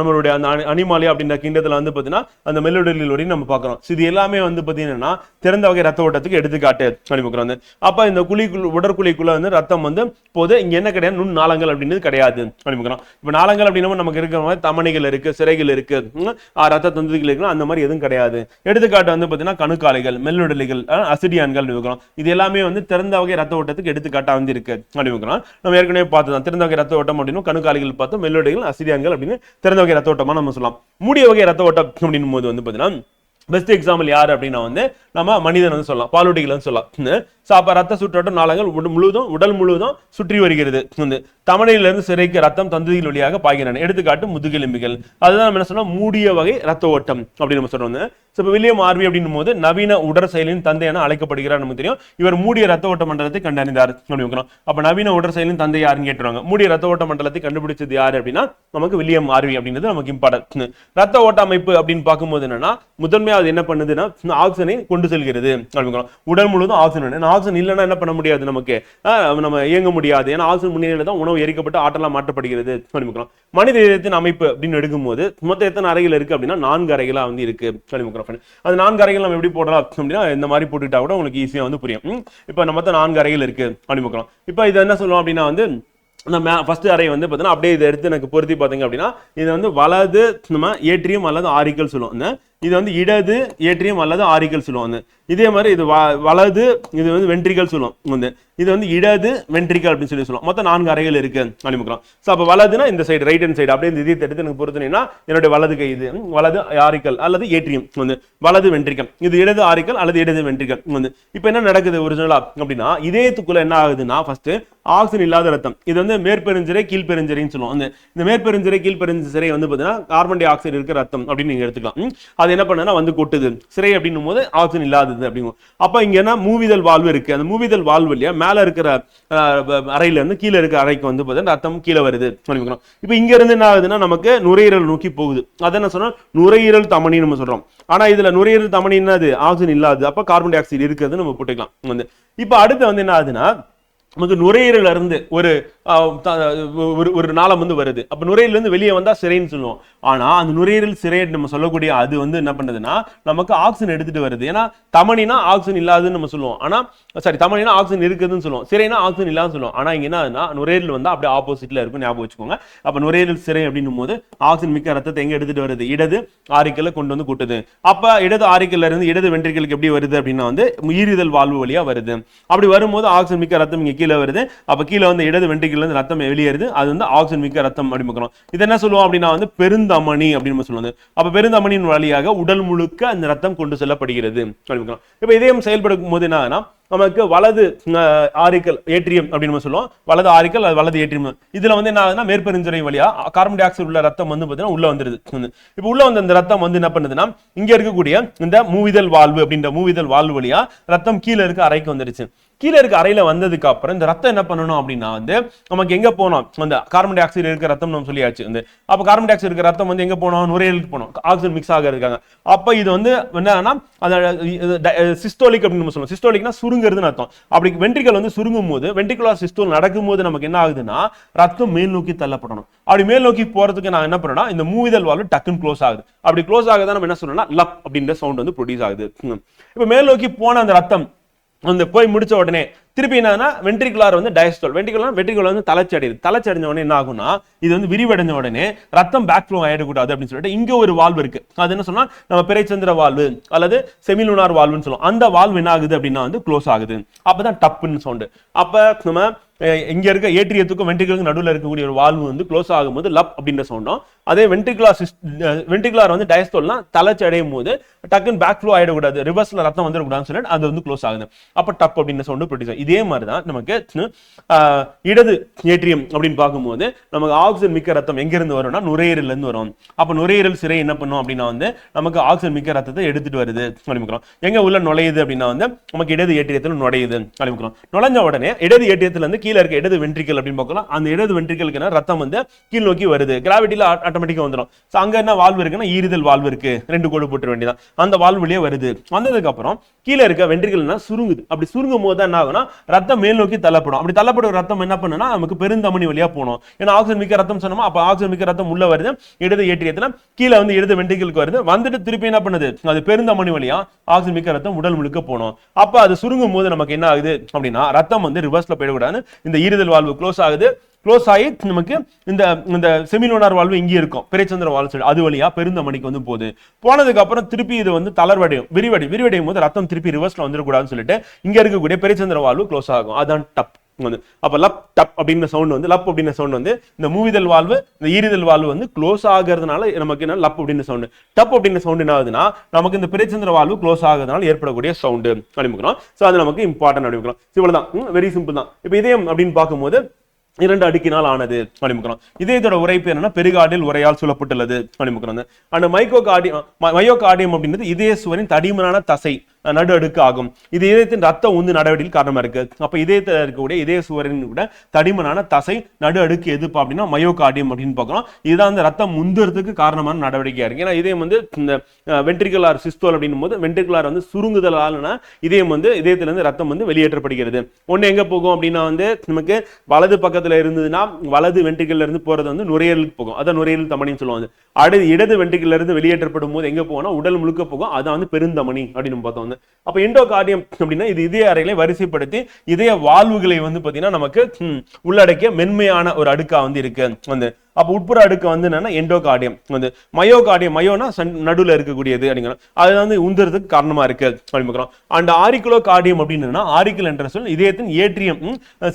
Speaker 1: நம்மளுடைய அந்த அனிமாலியா அப்படின்ற கிண்டத்துல வந்து பாத்தீங்கன்னா அந்த மெல்லுடலில் வரையும் நம்ம பார்க்கிறோம். இது எல்லாமே வந்து பாத்தீங்கன்னா திறந்த வகை ரத்த ஓட்டத்துக்கு எடுத்துக்காட்டு அப்படின்னு. அப்ப இந்த குழிக்குள் உடற்குழிக்குள்ள வந்து ரத்தம் வந்து போது இங்க என்ன கிடையாது, நுண் நாளங்கள் அப்படின்றது கிடையாது அப்படின்னு. இப்ப நாளங்கள் அப்படின்னா நமக்கு இருக்கிற மாதிரி தமனிகள் இருக்கு, சிறைகள் இருக்கு, ரத்த தந்துகள் இருக்கு, அந்த மாதிரி எதுவும் கிடையாது. எடுத்துக்காட்டு வந்து பாத்தீங்கன்னா கணுக்காலைகள், மெல்லுடலிகள், அசிடியான்கள் இருக்கிறோம். இது எல்லாமே வந்து திறந்த வகை ரத்த ஓட்டத்துக்கு எடுத்துக்காட்டா வந்து இருக்கு அப்படின்னு. நம்ம ஏற்கனவே பார்த்தோம் திறந்த வகை ரத்த ஓட்டம் அப்படின்னு, கணுக்காலைகள் பார்த்தோம், மெல்லுடலிகள், அசிடியான்கள் அப்படின்னு திறந்த வகை ரத்த ஓட்டமா நம்ம சொல்லலாம். மூடிய வகை ரத்த ஓட்டம் அப்படின்னும் போது வந்து பாத்தீங்கன்னா பெஸ்ட் எக்ஸாம்பிள் யாரு அப்படின்னா வந்து நம்ம மனிதன் வந்து சொல்லலாம், பாலூட்டிகள் வந்து சொல்லலாம். அப்ப ரத்த சுற்றோட்டம் நாளங்கள் உடல் முழுவதும் சுற்றி வருகிறது. தமனியிலிருந்து சிறைக்கு ரத்தம் தந்துதிகள் வழியாக பாய்கின்றன. எடுத்துக்காட்டு முதுகெலும்பிகள். அதுதான் நம்ம என்ன சொல்றோம், மூடிய வகை ரத்த ஓட்டம் அப்படின்னு நம்ம சொல்றோம். இப்ப வில்லியம் ஆர்வி அப்படின்னும் போது நவீன உடற் செயலின் தந்தை என அழைக்கப்படுகிறார். நமக்கு தெரியும் இவர் மூடிய ரத்த ஓட்ட மண்டலத்தை கண்டறிந்தார் அப்படின்னு. அப்ப நவீன உடற் செயலின் தந்தை யாருன்னு கேட்டுருவாங்க. மூடிய ரத்த ஓட்ட மண்டலத்தை கண்டுபிடிச்சது யாரு அப்படின்னா நமக்கு வில்லியம் ஆர்வி அப்படின்றது நமக்கு இம்பார்ட்டன்ட். ரத்த ஓட்ட அமைப்பு அப்படின்னு பார்க்கும்போது என்னன்னா முதன்மையா அது என்ன பண்ணுதுன்னா ஆக்சிஜனை கொண்டு செல்கிறது அப்படின்னு. உடல் முழுவதும் ஆக்சிஜன். ஆக்சிஜன் இல்லைன்னா என்ன பண்ண முடியாது, நமக்கு நம்ம இயங்க முடியாது. ஏன்னா ஆக்சிஜன் முன்னிலையில தான் உணவு எரிக்கப்பட்டு ஆற்றலா மாற்றப்படுகிறது அப்படின்னு. மனித இதயத்தின் அமைப்பு அப்படின்னு எடுக்கும்போது மொத்தம் எத்தனை அறைகள் இருக்கு அப்படின்னா 4 அறைகளா வந்து இருக்கு அப்படின்னு. அது 4 அறைகள் நம்ம எப்படி போடலாம் அப்படின்னா இந்த மாதிரி போட்டுட்டா கூட உங்களுக்கு ஈஸியா வந்து புரியும். இப்ப நம்ம 4 அறைகள் இருக்கு அப்படின்னு. இப்ப இது என்ன சொல்லுவோம் அப்படின்னா வந்து ஃபர்ஸ்ட் அறை வந்து பார்த்தீங்கன்னா அப்படியே இதை எடுத்து எனக்கு பொருத்தி பார்த்தீங்க அப்படின்னா இது வந்து வலது நம்ம ஏட்ரியம் அல்லது ஆரிக்கல் சொல்லுவோம். இது வந்து இடது ஏட்ரியம் அல்லது ஆரிக்கல் சொல்லுவோம். இதே மாதிரி இது வலது, இது வந்து வென்ட்ரிகல் சொல்லுவோம். இது வந்து இடது வென்ட்ரிகல் அப்படின்னு சொல்லுவோம். மொத்தம் 4 அறைகள் இருக்கு அப்படின்னு. ஸோ அப்போ வலதுனா இந்த சைடு, ரைட் ஹேண்ட் சைடு அப்படியே இந்த இதயத்தை எடுத்து எனக்கு பொறுத்தனீங்கன்னா என்னுடைய வலது கை இது வலது ஆரிக்கல் அல்லது ஏட்ரியம், வலது வென்ட்ரிகல். இது இடது ஆரிக்கல் அல்லது இடது வென்ட்ரிகல். இப்போ என்ன நடக்குது ஒரிஜினலா அப்படின்னா இதயத்துக்குள்ள என்ன ஆகுதுன்னா ஃபர்ஸ்ட் ஆக்சிஜன் இல்லாத ரத்தம். இது வந்து மேற்பெருஞ்சிரை கீழ்பெருஞ்சிரைன்னு சொல்லுவோம். இந்த மேற்பெருஞ்சிரை கீழ்பெருஞ்சிரை வந்து பார்த்தீங்கன்னா கார்பன் டை ஆக்சைடு இருக்கிற ரத்தம் அப்படின்னு நீங்க எடுத்துக்கலாம். அது என்ன பண்ணுன்னா வந்து கொட்டுது. சிறை அப்படின்னும் போது ஆக்சிஜன் இல்லாதது அப்படிங்கும். அப்ப இங்க என்ன மூவிதல் வால்வு இருக்கு. அந்த மூவிதல் வால்வு இல்லையா மேல இருக்கிற அறையில இருந்து கீழே இருக்கிற அறைக்கு வந்து பார்த்தீங்கன்னா ரத்தம் கீழே வருது. இப்ப இங்க இருந்து என்ன ஆகுதுன்னா நமக்கு நுரையீரல் நோக்கி போகுது. அதை என்ன சொன்னா நுரையீரல் தமனி நம்ம சொல்றோம். ஆனா இதுல நுரையீரல் தமனி என்னது, ஆக்சிஜன் இல்லாது. அப்ப கார்பன் டை ஆக்சைடு இருக்கிறது நம்ம போட்டுக்கலாம். இப்ப அடுத்து வந்து என்ன ஆகுதுன்னா நமக்கு நுரையீரல இருந்து ஒரு நாளம் வந்து வருது. அப்ப நுரையீரல இருந்து வெளியே வந்தா சிறைன்னு சொல்லுவோம். ஆனா அந்த நுரையீரல் சிறை நம்ம சொல்லக்கூடிய அது வந்து என்ன பண்ணுதுன்னா நமக்கு ஆக்சிஜன் எடுத்துட்டு வருது. ஏன்னா தமனினா ஆக்சிஜன் இல்லாதுன்னு நம்ம சொல்லுவோம். ஆனா சாரி தமனினா ஆக்சிஜன் இருக்குதுன்னு சொல்லுவோம். சிறைனா ஆக்சிஜன் இல்லாதுன்னு சொல்லுவோம். ஆனா இங்க என்ன நுரையீரல் வந்து அப்படியே ஆப்போசிட்ல இருக்கும், ஞாபகம் வச்சுக்கோங்க. அப்ப நுரையீரல் சிறை அப்படின்னும் போது ஆக்சிஜன் மிக்க ரத்தத்தை எங்க எடுத்துட்டு வருது, இடது ஆரிக்கல்ல கொண்டு வந்து கூட்டுது. அப்ப இடது ஆரிக்கல்ல இருந்து இடது வென்ட்ரிகலுக்கு எப்படி வருது அப்படின்னா வந்து ஈரிதல் வால்வு வழியா வருது. அப்படி வரும்போது ஆக்சிஜன் மிக்க ரத்தம் இங்க கீழே வருது. அப்ப கீழே வந்து இடது வென்ட்ரிகல்ல இருந்து ரத்தம் வெளியேறுது. அது வந்து ஆக்சிஜன் மிக்க ரத்தம் அப்படின்னு. இது என்ன சொல்லுவோம் அப்படின்னா வந்து பெருந்தமனி அப்படின்னு சொல்லுவாங்க. அப்ப பெருந்தமனியின் வழியாக உடல் முழுக்க அந்த ரத்தம் கொண்டு செல்லப்படுகிறது. இப்ப இதயம் செயல்படும் போது என்ன நமக்கு வலது ஆரிக்கல் ஏட்ரியம் அப்படின்னு சொல்லுவோம். வலது ஆரிக்கல் அது வலது ஏட்ரியம். இதுல வந்து என்ன ஆகுதுன்னா மேற்பெருஞ்சிரை வழியா கார்பன் டை ஆக்சைடு உள்ள ரத்தம் வந்து பார்த்தீங்கன்னா உள்ள வந்துருது. இப்ப உள்ள வந்து அந்த ரத்தம் வந்து என்ன பண்ணுதுன்னா இங்க இருக்கக்கூடிய இந்த மூவிதல் வால்வு அப்படின்ற மூவிதல் வால்வு வழியா ரத்தம் கீழே இருக்க அறைக்கு வந்துருச்சு. கீழே இருக்க அறையில வந்ததுக்கு அப்புறம் இந்த ரத்தம் என்ன பண்ணணும் அப்படின்னா வந்து நமக்கு எங்க போனோம், அந்த கார்பன் டை ஆக்சைடு இருக்க ரத்தம் நம்ம சொல்லியாச்சு. அப்ப கார்பன் டை ஆக்சைடு இருக்க ரத்தம் வந்து எங்க போனோம், நுரையீரலுக்கு போனோம். ஆக்சிஜன் மிக்ஸ் ஆக இருக்காங்க. அப்ப இது வந்து என்னன்னா சிஸ்டோலிக் அப்படின்னு நம்ம சொல்லுவோம். சிஸ்டோலிக்னா சுருங்குறதுன்னு அர்த்தம். அப்படி வென்ட்ரிகல் வந்து சுருங்கும் போது வென்ட்ரிகுலர் சிஸ்டோல் நடக்கும் போது நமக்கு என்ன ஆகுதுன்னா ரத்தம் மேல் நோக்கி தள்ளப்படணும். அப்படி மேல் நோக்கி போறதுக்கு நான் என்ன பண்ணேன்னா இந்த மூவிதல் வால்வு டக்குன்னு க்ளோஸ் ஆகுது. அப்படி க்ளோஸ் ஆகுதான் நம்ம என்ன சொல்லணும்னா லப் அப்படின்ற சவுண்ட் வந்து ப்ரொடியூஸ் ஆகுது. இப்ப மேல் நோக்கி போன அந்த ரத்தம் அந்த போய் முடிச்ச உடனே திருப்பி என்னன்னா வென்ட்ரிகுலர் வந்து டயஸ்டோல், வென்ட்ரிகுலர் வந்து தளர்ச்சி அடையுது. தளர்ச்சி அடைஞ்ச உடனே என்ன ஆகும்னா இது வந்து விரிவடைஞ்ச உடனே ரத்தம் பேக் ஃப்ளோ ஆயிடக்கூடாது அப்படின்னு சொல்லிட்டு இங்க ஒரு வால்வு இருக்கு. அது என்ன சொன்னா நம்ம பிறைச்சந்திர வால்வு அல்லது செமிலுனார் வால்வுன்னு சொல்லுவோம். அந்த வால்வு என்ன ஆகுது அப்படின்னா வந்து க்ளோஸ் ஆகுது. அப்பதான் டப்புன்னு சவுண்ட். அப்ப நம்ம இங்க இருக்க ஏட்ரியத்துக்கும் வென்ட்ரிகுலருக்கும் நடுவில் இருக்கக்கூடிய ஒரு வால்வு வந்து க்ளோஸ் ஆகும்போது லப் அப்படின்ற சவுண்டும், அதே வென்ட்ரிகுலர் வந்து டயஸ்டோல்னா தளர்ச்சி அடையும் போது டக்குன்னு பேக் ஃப்ளோ ஆயிடக்கூடாது, ரிவர்ஸ்ல ரத்தம் வந்துடக்கூடாதுன்னு சொல்லிட்டு அது வந்து க்ளோஸ் ஆகுது. அப்ப டப் அப்படின்ற சவுண்ட் ப்ரொடியூஸ் ஆகும். இதே மாதிரிதான் நமக்கு இடது ஏட்ரியம் அப்படின்னு பார்க்கும்போது நமக்கு ஆக்சிஜன் மிக்க ரத்தம் எங்க இருந்து வரும்னா நுரையீரல்ல இருந்து வரும். அப்ப நுரையீரல் சிறை என்ன பண்ணும் அப்படின்னா வந்து நமக்கு ஆக்சிஜன் மிக்க ரத்தத்தை எடுத்துட்டு வருது அப்படிங்கிறோம். எங்க உள்ள நுழையுது அப்படின்னா வந்து நமக்கு இடது ஏட்ரியத்தில் நுழையுது அப்படிங்கிறோம். நுழைஞ்ச உடனே இடது ஏட்ரியத்துல இருந்து கீழே இருக்க இடது வென்ட்ரிகல் அப்படின்னு பார்க்கலாம். அந்த இடது வென்ட்ரிகலுக்கு ரத்தம் வந்து கீழ் நோக்கி வருது. கிராவிட்டில ஆட்டோமேட்டிக்கா வந்துடும். அங்க என்ன வால்வு இருக்குன்னா ஈரிதல் வால்வு இருக்கு, 2 கோடு போட்டு வேண்டியதான். அந்த வால்வு வழியே வருது. வந்ததுக்கு அப்புறம் கீழே இருக்க வென்ட்ரிகல்னா சுருங்குது. அப்படி சுருங்கும் போது என்ன ஆகும்னா ரத்தம் மேல் நோக்கி தள்ளப்படும். அப்படி தள்ளப்படும் ரத்தம் என்ன பண்ணுன்னா நமக்கு பெருந்தமனி வழியா போகணும். ஏன்னா ஆக்சிஜன் மிக்க ரத்தம் சொன்னோமா, அப்ப ஆக்சிஜன் மிக்க ரத்தம் உள்ள வருது, இடது ஏட்ரியத்துல கீழே வந்து இடது வென்ட்ரிகலுக்கு வருது. வந்துட்டு திருப்பி என்ன பண்ணுது, அது பெருந்தமனி வழியா ஆக்சிஜன் மிக்க ரத்தம் உடல் முழுக்க போகணும். அப்ப அது சுருங்கும் போது நமக்கு என்ன ஆகுது அப்படின்னா ரத்தம் வந்து ரிவர்ஸ்ல போயிடக்கூடாது. இந்த ஈரிதல் வால்வு க்ளோஸ் ஆகுது. க்ளோஸ் ஆகி நமக்கு இந்த செமிலுனார் வால்வு இங்கே இருக்கும், பிறைச்சந்திர வால்வு, அது வழியா பெருந்தமனிக்கு வந்து போகுது. போனதுக்கு அப்புறம் திருப்பி இது வந்து தளர்வடையும், விரிவடையும் போது ரத்தம் திருப்பி ரிவர்ஸ்ல வந்துடக்கூடாதுன்னு சொல்லிட்டு இங்க இருக்கக்கூடிய பிறைச்சந்திர வால்வு க்ளோஸ் ஆகும். அதான் டப் வந்து. அப்ப லப் டப் அப்படின்ற சவுண்ட் வந்து லப் அப்படின்ற சவுண்ட் வந்து இந்த மூவிதல் வாழ்வு இந்த ஈரிதல் வாழ்வு வந்து க்ளோஸ் ஆகிறதுனால நமக்கு என்ன லப் அப்படின்ற சவுண்ட். டப் அப்படின்ற சவுண்ட் என்ன ஆகுதுன்னா நமக்கு இந்த பிறைச்சந்திர வாழ்வு க்ளோஸ் ஆகிறதுனால ஏற்படக்கூடிய சவுண்ட் அப்படிங்கிறோம். சோ அது நமக்கு இம்பார்ட்டன்ட் அப்படிங்கிறோம். இவ்வளவுதான், வெரி சிம்பிள் தான். இப்போ இதயம் அப்படின்னு பார்க்கும்போது 2 அடுக்கினால் ஆனது அப்படிங்கிறோம். இதயத்தோட உரைப்பு என்னன்னா பெரிகார்டியல் உரையால் சூழப்பட்டுள்ளது அப்படிங்கிறோம். அண்ட் மயோகார்டியம் அப்படின்றது இதய சுவரின் தடிமனான தசை நடு அடுக்கு ஆகும். இது இதயத்தின் ரத்த உந்து நடவடிக்கையில் காரணமா இருக்கு. அப்ப இதயத்தில் இருக்கக்கூடிய இதய சுவரின் விட தடிமனான தசை நடு அடுக்கு எதுப்பா அப்படின்னா மயோகார்டியம் அப்படின்னு பார்க்கிறோம். இதுதான் அந்த ரத்தம் முந்துறதுக்கு காரணமான நடவடிக்கையா இருக்கு. ஏன்னா இதயம் வந்து இந்த வென்ட்ரிகுலர் சிஸ்டோல் அப்படின்னும் போது வென்ட்ரிகுலர் வந்து சுருங்குதலான இதயம் வந்து இதயத்திலிருந்து ரத்தம் வந்து வெளியேற்றப்படுகிறது. ஒண்ணு எங்க போகும் அப்படின்னா வந்து நமக்கு வலது பக்கத்துல இருந்ததுன்னா வலது வென்ட்ரிகல்ல இருந்து போறது வந்து நுரையீரலுக்கு போகும். அதான் நுரையீரல் தமனின்னு சொல்லுவாங்க. அடுத்து இடது வென்ட்ரிகல்ல இருந்து வெளியேற்றப்படும் போது எங்க போகும்னா உடல் முழுக்க போகும். அதான் வந்து பெருந்தமனி அப்படின்னு பார்த்தோம். அப்ப எண்டோகார்டியம் அப்படின்னா இது இதய அறைகளை வரிசைப்படுத்தி இதய வாழ்வுகளை வந்து பாத்தீங்கன்னா நமக்கு உள்ளடக்கிய மென்மையான ஒரு அடுக்கா வந்து இருக்கு வந்து. அப்ப உட்புற அடுக்கு வந்து என்னன்னா எண்டோகார்டியம் வந்து. மயோகார்டியம் மயோனா நடுவில் இருக்கக்கூடியது அப்படிங்கிறோம். அது வந்து உந்துறதுக்கு காரணமா இருக்கு அப்படிங்கிறோம். அண்ட் ஆரிக்குலோ கார்டியம் அப்படின்னா ஆரிக்கல் என்ற சொல் இதயத்தின் ஏற்றியம்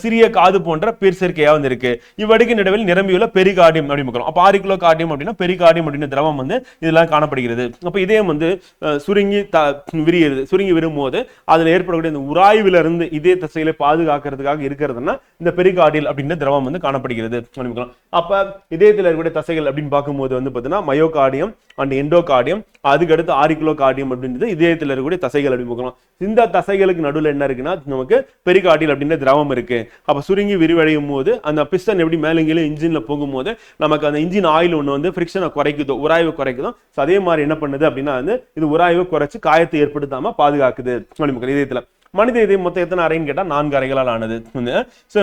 Speaker 1: சிறிய காது போன்ற பேர்சேர்க்கையா வந்து இருக்கு. இவ்வடுக்கு நடுவில் நிரம்பியுள்ள பெரிகார்டியம் அப்படிங்கிறோம். அப்ப ஆரிக்குலோ கார்டியம் அப்படின்னா பெரிகார்டியம் அப்படின்ற திரவம் வந்து இதெல்லாம் காணப்படுகிறது. அப்ப இதயம் வந்து சுருங்கி விரியுது. சுருங்கி விரும்போது அதுல ஏற்படக்கூடிய இந்த உராய்வுல இருந்து இதய தசைகளை பாதுகாக்கிறதுக்காக இருக்கிறதுனா இந்த பெரிகார்டியல் அப்படின்ற திரவம் வந்து காணப்படுகிறது அப்படிங்கிறோம். அப்ப இதயத்தில் இருக்கக்கூடிய தசைகள் அப்படின்னு பார்க்கும்போது வந்து பார்த்தீங்கன்னா மயோகார்டியம் அண்ட் எண்டோகார்டியம், அதுக்கு அடுத்து ஆரிக்குலோ கார்டியம் அப்படின்றது இதயத்தில் இருக்கக்கூடிய தசைகள் அப்படின்னு பார்க்கலாம். இந்த தசைகளுக்கு நடுவில் என்ன இருக்குன்னா நமக்கு பெரிகார்டியல் அப்படின்ற திரவம் இருக்கு. அப்ப சுருங்கி விரிவடையும் போது அந்த பிஸ்டன் எப்படி மேலங்கிலும் இன்ஜின்ல போகும்போது நமக்கு அந்த இன்ஜின் ஆயில் ஒன்று வந்து ஃபிரிக்ஷனை குறைக்குதோ உராய்வு குறைக்குதோ. அதே மாதிரி என்ன பண்ணுது அப்படின்னா வந்து இது உராய்வு குறைச்சு காயத்தை ஏற்படுத்தாம பாதுகாக்குது இதயத்துல. மனித இதயம் மொத்தம் எத்தனை அறைன்னு கேட்டா 4 அறைகளால் ஆனது.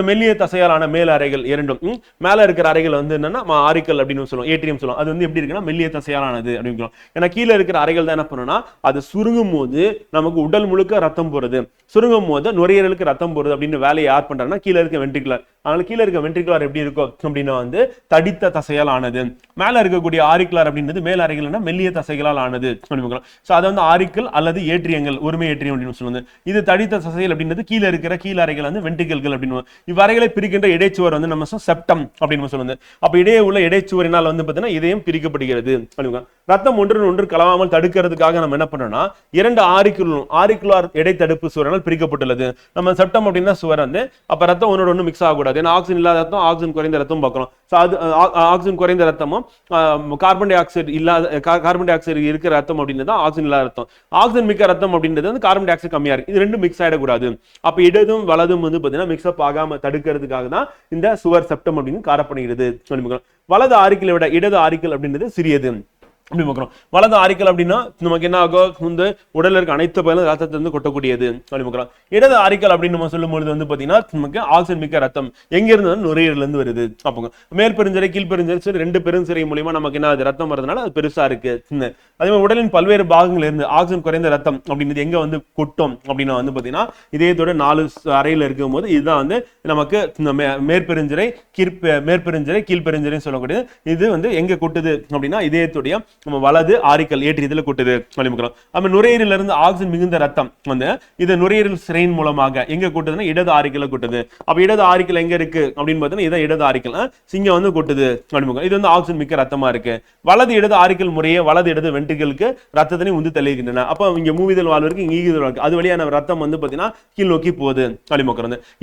Speaker 1: மெல்லிய தசையால் ஆன மேல் அறைகள் 2, மேல இருக்கிற அறைகள் வந்து என்னன்னா ஆரிக்கல் அப்படின்னு சொல்லுவோம், ஏட்ரியம் சொல்லுவோம். அது வந்து எப்படி இருக்குன்னா மெல்லிய தசையால் ஆனது அப்படின்னு. ஏன்னா கீழே இருக்கிற அறைகள் தான் என்ன பண்ணுன்னா அது சுருங்கும் போது நமக்கு உடல் முழுக்க ரத்தம் போறது, சுருங்கும் போது நுரையீரலுக்கு ரத்தம் போறது அப்படின்னு வேலையை யார் பண்றாங்கன்னா கீழே இருக்க வென்ட்ரிகுலர். அதனால கீழே இருக்க வென்ட்ரிகுலர் எப்படி இருக்கும் அப்படின்னா வந்து தடித்த தசையால் ஆனது. மேல இருக்கக்கூடிய ஆரிக்குலர் அப்படின்றது மேல் அறைகள்னா மெல்லிய தசைகளால் ஆனது அப்படின்னு. சோ அது வந்து ஆரிக்கல் அல்லது ஏற்றியங்கள், ஒருமை ஏற்றியம் அப்படின்னு சொல்லுவாங்க. இது தடித்த தசைகள் அப்படின்றது கீழே இருக்கிற கீழ அறைகள் வந்து வென்ட்ரிகல்கள் அப்படின்னு. இவ்வறைகளை பிரிக்கின்ற இடைச்சுவர் வந்து நம்ம செப்டம் அப்படின்னு சொல்லுவாங்க. அப்ப இடையே உள்ள இடைச்சுவரினால் வந்து பார்த்தீங்கன்னா இதயம் பிரிக்கப்படுகிறது அப்படிங்க. ரத்தம் ஒன்று கலவாமல் தடுக்கிறதுக்காக நம்ம என்ன பண்ணோம்னா 2 ஆரிக்குலர் இடைத்தடுப்பு சுவரால் பிரிக்கப்பட்டுள்ளது. நம்ம செப்டம் அப்படின்னா சுவர் வந்து அப்ப ரத்தம் ஒன்னோட ஒன்று மிக்ஸ் ஆகக்கூடாது. ஏன்னா ஆக்சிஜன் இல்லாத ரத்தம் ஆக்சிஜன் குறைந்த ரத்தம் பார்க்கிறோம். அது ஆக்சிஜன் குறைந்த ரத்தமும் கார்பன் டை ஆக்சைடு இல்லாத கார்பன் டை ஆக்சைடு இருக்கிற ரத்தம் அப்படின்றது ஆக்சிஜன் இல்லாத ரத்தம். ஆக்சிஜன் மிக்க ரத்தம் அப்படின்றது வந்து கார்பன் டை ஆக்சைடு கம்மியா இருக்கு. இது ரெண்டும் மிக்ஸ் ஆயிடக்கூடாது. அப்ப இடதும் வலதும் வந்து பாத்தீங்கன்னா மிக்ஸ்அப் ஆகாம தடுக்கிறதுக்காக தான் இந்த சுவர் செப்டம் அப்படின்னு காணப்படுகிறது. வலது ஆரிக்கலை விட இடது ஆரிக்கல் அப்படின்றது சிறியது. வலது ஆரிக்கல் அப்படின்னா நமக்கு என்ன ஆகும், வந்து உடல்ல இருக்க அனைத்து பகுதியும் ரத்தத்தை வந்து கொட்டக்கூடியது. இடது ஆரிக்கல் அப்படின்னு நம்ம சொல்லும்போது வந்து பாத்தீங்கன்னா நமக்கு ஆக்சிஜன் மிக்க ரத்தம் எங்க இருந்து நுரையீரல இருந்து வருது. அப்போ மேற்பெருஞ்சரை கீழ்பெருஞ்சரை 2 பெருஞ்சிரை மூலியமா நமக்கு என்ன ரத்தம் வரதுனால அது பெருசா இருக்கு. அதே மாதிரி உடலின் பல்வேறு பாகங்கள் இருந்து ஆக்சிஜன் குறைந்த ரத்தம் அப்படின்றது எங்க வந்து கொட்டும் அப்படின்னா வந்து பாத்தீங்கன்னா இதயத்தோட 4 அறையில இருக்கும் போது இதுதான் வந்து நமக்கு மேற்பெருஞ்சரை கீழ்பெருஞ்சரை சொல்லக்கூடியது. இது வந்து எங்க கொட்டுது அப்படின்னா இதயத்துடைய நம்ம வலது ஆரிக்கல் ஏற்றியதுல கொட்டுது. நம்ம நுரையீரல இருந்து ஆக்சிஜன் மிகுந்த ரத்தம் வந்து இது நுரையீரல் சிரையின் மூலமாக எங்க கொட்டுதுன்னா இடது ஆரிக்கல கொட்டுது. அப்ப இடது ஆரிக்கல் எங்க இருக்கு அப்படின்னு பார்த்தீங்கன்னா இதான் இடது ஆரிக்கல் சிங்க வந்து கொட்டுது. இது வந்து ஆக்சிஜன் மிக்க ரத்தமா இருக்கு. வலது இடது ஆரிக்கல் முறையே வலது இடது வென்ட்ரிகலுக்கு ரத்தத்தினை உந்து தள்ளிக்கின்றன. அப்ப இங்க மூவிதல் வாழ்வு இருக்கு, இங்க ஈகுதல் வாழ்வு. அது வழியான ரத்தம் வந்து பாத்தீங்கன்னா கீழ் நோக்கி போகுது.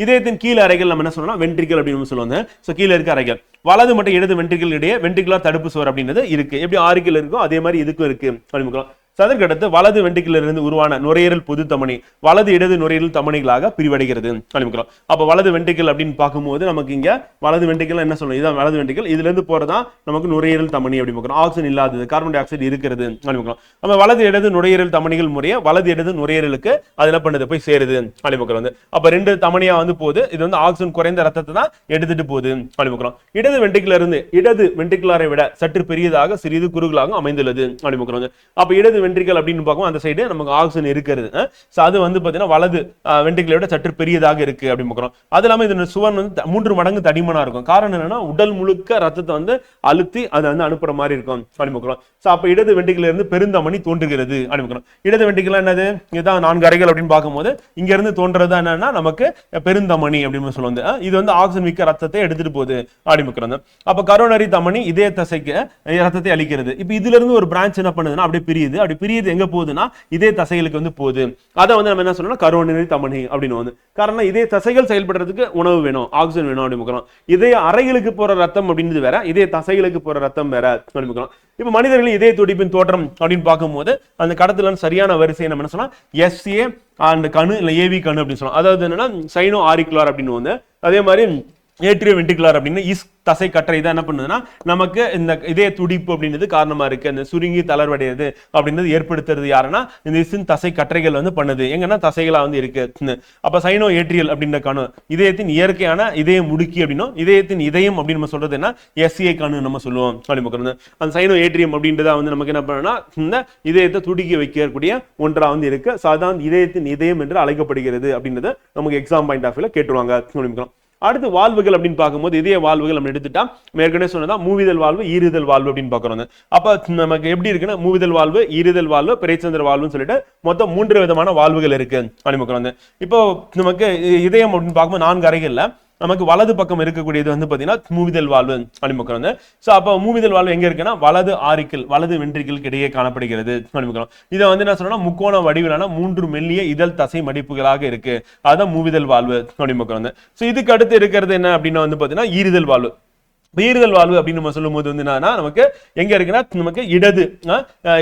Speaker 1: இதயத்தின் கீழ் அறைகள் நம்ம என்ன சொல்றோம்னா வென்ட்ரிகல் அப்படின்னு சொல்லுவாங்க. சோ கீழே இருக்க அறைகள் வலது மற்றும் இடது வென்ட்ரிகல் இடையே வென்ட்ரிகுலர் தடுப்பு சுவர் அப்படின்றது இருக்கு. எப்படி ஆரிக்கல் இருக்கோ அதே மாதிரி இதுக்கும் இருக்கு. அதற்கடுத்து வலது வென்ட்ரிகிளில் இருந்து உருவான நுரையீரல் பொது தமனி வலது இடது நுரையீரல் தமனிகளாக பிரிவடைகிறது. அப்ப வலது வென்ட்ரிகிள் அப்படின்னு பார்க்கும்போது நமக்கு இங்க வலது வென்ட்ரிகிள் என்ன சொல்லணும், இதான் வலது வென்ட்ரிகிள். இதுல இருந்து போறதா நமக்கு நுரையீரல் தமனி அப்படி பார்க்கணும். ஆக்சிஜன் இல்லாதது, கார்பன் டை ஆக்சைடு இருக்கிறது. நம்ம வலது இடது நுரையீரல் தமனிகள் முறையே வலது இடது நுரையீரலுக்கு அது என்ன பண்ணுது போய் சேருது. வந்து அப்ப 2 தமனியா வந்து போகுது. இது வந்து ஆக்சிஜன் குறைந்த ரத்தத்தை தான் எடுத்துட்டு போகுது. இடது வென்ட்ரிகிள் இருந்து இடது வென்ட்ரிகுலரை விட சற்று பெரியதாக சிறிது குறுகலாக அமைந்துள்ளது. அப்ப இடது வென்ட்ரிக்கல் அப்படின்னு பார்க்கும் அந்த சைடு நமக்கு ஆக்சிஜன் இருக்கிறது. ஸோ அது வந்து பார்த்தீங்கன்னா வலது வென்ட்ரிக்கலை விட சற்று பெரியதாக இருக்கு அப்படின்னு பார்க்குறோம். அது இல்லாமல் இது சுவன் வந்து 3 மடங்கு தடிமனா இருக்கும். காரணம் என்னன்னா உடல் முழுக்க ரத்தத்தை வந்து அழுத்தி அதை வந்து அனுப்புற மாதிரி இருக்கும் அப்படின்னு பார்க்குறோம். ஸோ அப்போ இடது வென்ட்ரிக்கல்ல இருந்து பெருந்தமனி தோன்றுகிறது அப்படின்னு பார்க்குறோம். இடது வென்ட்ரிக்கல் என்னது, இதுதான் 4 அறைகள் அப்படின்னு பார்க்கும்போது இங்க இருந்து தோன்றது என்னன்னா நமக்கு பெருந்தமனி அப்படின்னு சொல்லுவாங்க. இது வந்து ஆக்சிஜன் மிக்க ரத்தத்தை எடுத்துட்டு போகுது அப்படின்னு பார்க்குறோம். அப்ப கரோனரி தமனி இதய தசைக்கு ரத்தத்தை அளிக்கிறது. இப்ப இதுல இருந்து ஒரு பிரான்ச் என்ன பண்ணுதுன்னா அப்படியே பிரியுது. அப்படி பிரியுது எங்க போகுதுன்னா இதய தசைகளுக்கு வந்து போகுது. அதை வந்து நம்ம என்ன சொல்லணும், கரோனரி தமனி அப்படின்னு வந்து. காரணம் இதய தசைகள் செயல்படுறதுக்கு உணவு வேணும், ஆக்சிஜன் வேணும் அப்படின்னு பார்க்குறோம். இதய அறைகளுக்கு போற ரத்தம் அப்படின்றது வேற, இதய தசைகளுக்கு போற ரத்தம் வேற அப்படின்னு பார்க்குறோம். இப்ப மனிதர்களின் இதய துடிப்பின் தோற்றம் அப்படின்னு பார்க்கும்போது அந்த கடத்துல சரியான வரிசை நம்ம என்ன சொன்னா SA அண்ட் கணு இல்ல AV கணு அப்படின்னு சொல்லலாம். அதாவது என்னன்னா சைனோ ஆரிக்குலார் அப்படின்னு வந்து, அதே மாதிரி ஏட்ரியோ வென்ட்ரிகுலர் அப்படின்னு தசை கற்றை தான் என்ன பண்ணுதுன்னா நமக்கு இந்த இதய துடிப்பு அப்படின்றது காரணமா இருக்கு. அந்த சுருங்கி தளர்வடைகிறது அப்படின்றது ஏற்படுத்துறது யாருன்னா இந்த தசை கற்றைகள் வந்து பண்ணுது. எங்கன்னா தசைகளா வந்து இருக்கு. அப்ப சைனோ ஏட்ரியல் அப்படின்ற கணு இதயத்தின் இயற்கையான இதய முடுக்கி அப்படின்னும், இதயத்தின் இதயம் அப்படின்னு நம்ம சொல்றது என்ன SA கணு நம்ம சொல்லுவோம். அந்த சைனோ ஏட்ரியம் அப்படின்றத வந்து நமக்கு என்ன பண்ணா இந்த இதயத்தை துடிக்க வைக்கக்கூடிய ஒன்றா வந்து இருக்கு. சாதாரண இதயத்தின் இதயம் என்று அழைக்கப்படுகிறது அப்படின்றத நமக்கு எக்ஸாம் பாயிண்ட் ஆஃப் வியூல கேட்டுருவாங்க. அடுத்து வாழ்வுகள் அப்படின்னு பார்க்கும்போது இதய வாழ்வுகள் நம்ம எடுத்துட்டா ஏற்கனவே சொன்னதா மூவிதல் வாழ்வு, ஈறுதல் வாழ்வு அப்படின்னு பார்க்கறோம். அப்ப நமக்கு எப்படி இருக்குன்னா மூவிதல் வாழ்வு, ஈறுதல் வாழ்வு, பிறைச்சந்திர வாழ்வுன்னு சொல்லிட்டு மொத்தம் 3 விதமான வாழ்வுகள் இருக்கு அப்படின்னு பார்க்கறோம். இப்போ நமக்கு இதயம் அப்படின்னு பார்க்கும்போது 4 அறைகள்ல நமக்கு வலது பக்கம் இருக்கக்கூடியது வந்து பாத்தீங்கன்னா மூவிதல் வாழ்வு அப்படின்னு பார்க்கறோம். சோ அப்ப மூவிதல் வாழ்வு எங்க இருக்குன்னா வலது ஆரிக்கல், வலது வென்ட்ரிக்கலுக்கு இடையே காணப்படுகிறது அப்படின்னு பார்க்கறோம். இதை வந்து என்ன சொல்றோம்னா முக்கோண வடிவிலான 3 மெல்லிய இதழ் தசை மடிப்புகளாக இருக்கு. அதான் மூவிதல் வாழ்வு அப்படின்னு பார்க்கறோம். சோ இதுக்கு அடுத்து இருக்கிறது என்ன அப்படின்னா வந்து பாத்தீங்கன்னா ஈறுதல் வாழ்வு. ஈறுதல் வாழ்வு அப்படின்னு நம்ம சொல்லும் போது வந்து என்னன்னா நமக்கு எங்க இருக்குன்னா நமக்கு இடது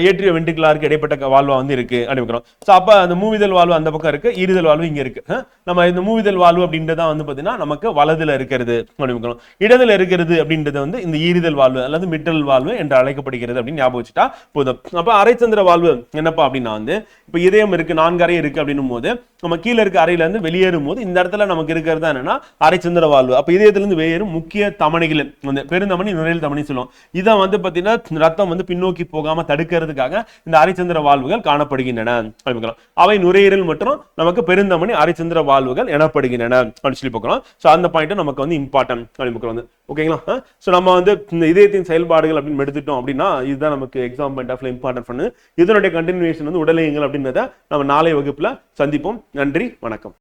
Speaker 1: ஏட்ரியோ வென்ட்ரிகுலருக்கு இடைப்பட்ட வாழ்வா வந்து இருக்கு அப்படின்னு. சோ அப்ப அந்த மூவிதல் வாழ்வு அந்த பக்கம் இருக்கு, ஈறுதல் வாழ்வு இங்க இருக்கு. நம்ம இந்த மூவிதல் வாழ்வு அப்படின்றத வந்து பாத்தீங்கன்னா நமக்கு வலதுல இருக்கிறது அப்படின்னு. இடதுல இருக்கிறது அப்படின்றது வந்து இந்த ஈறுதல் வாழ்வு அல்லது மிட்டல் வாழ்வு என்று அழைக்கப்படுகிறது அப்படின்னு ஞாபகம் வச்சுட்டா போதும். அப்ப அரைச்சந்திர வாழ்வு என்னப்பா அப்படின்னா வந்து இப்ப இதயம் இருக்கு, 4 அறை இருக்கு அப்படின்னும் போது நம்ம கீழே இருக்க அறையில இருந்து வெளியேறும் போது இந்த இடத்துல நமக்கு இருக்கிறது என்னன்னா அரைச்சந்திர வாழ்வு. அப்ப இதயத்துல இருந்து வெளியேறும் முக்கிய தமனிகள் வந்து பெருந்தமனி, நுரையீரல் தமனி சொல்லுவோம். இதை வந்து பாத்தீங்கன்னா ரத்தம் வந்து பின்னோக்கி போகாம தடுக்கிறதுக்காக இந்த அரைச்சந்திர வாழ்வுகள் காணப்படுகின்றன. அவை நுரையீரல் மற்றும் நமக்கு பெருந்தமனி அரைச்சந்திர வாழ்வுகள் எனப்படுகின்றன அப்படின்னு சொல்லி பார்க்கிறோம். சோ அந்த பாயிண்ட் நமக்கு வந்து இம்பார்ட்டன்ட் அப்படின்னு. ஓகேங்களா? சோ நம்ம வந்து இந்த இதயத்தின் செயல்பாடுகள் அப்படின்னு எடுத்துட்டோம் அப்படின்னா இதுதான் நமக்கு எக்ஸாம் பாயிண்ட் ஆஃப் இம்பார்ட்டன்ட் பண்ணு. இதனுடைய கண்டினியூஷன் வந்து உடலியங்கள் அப்படின்றத நம்ம நாளை வகுப்புல சந்திப்போம். நன்றி, வணக்கம்.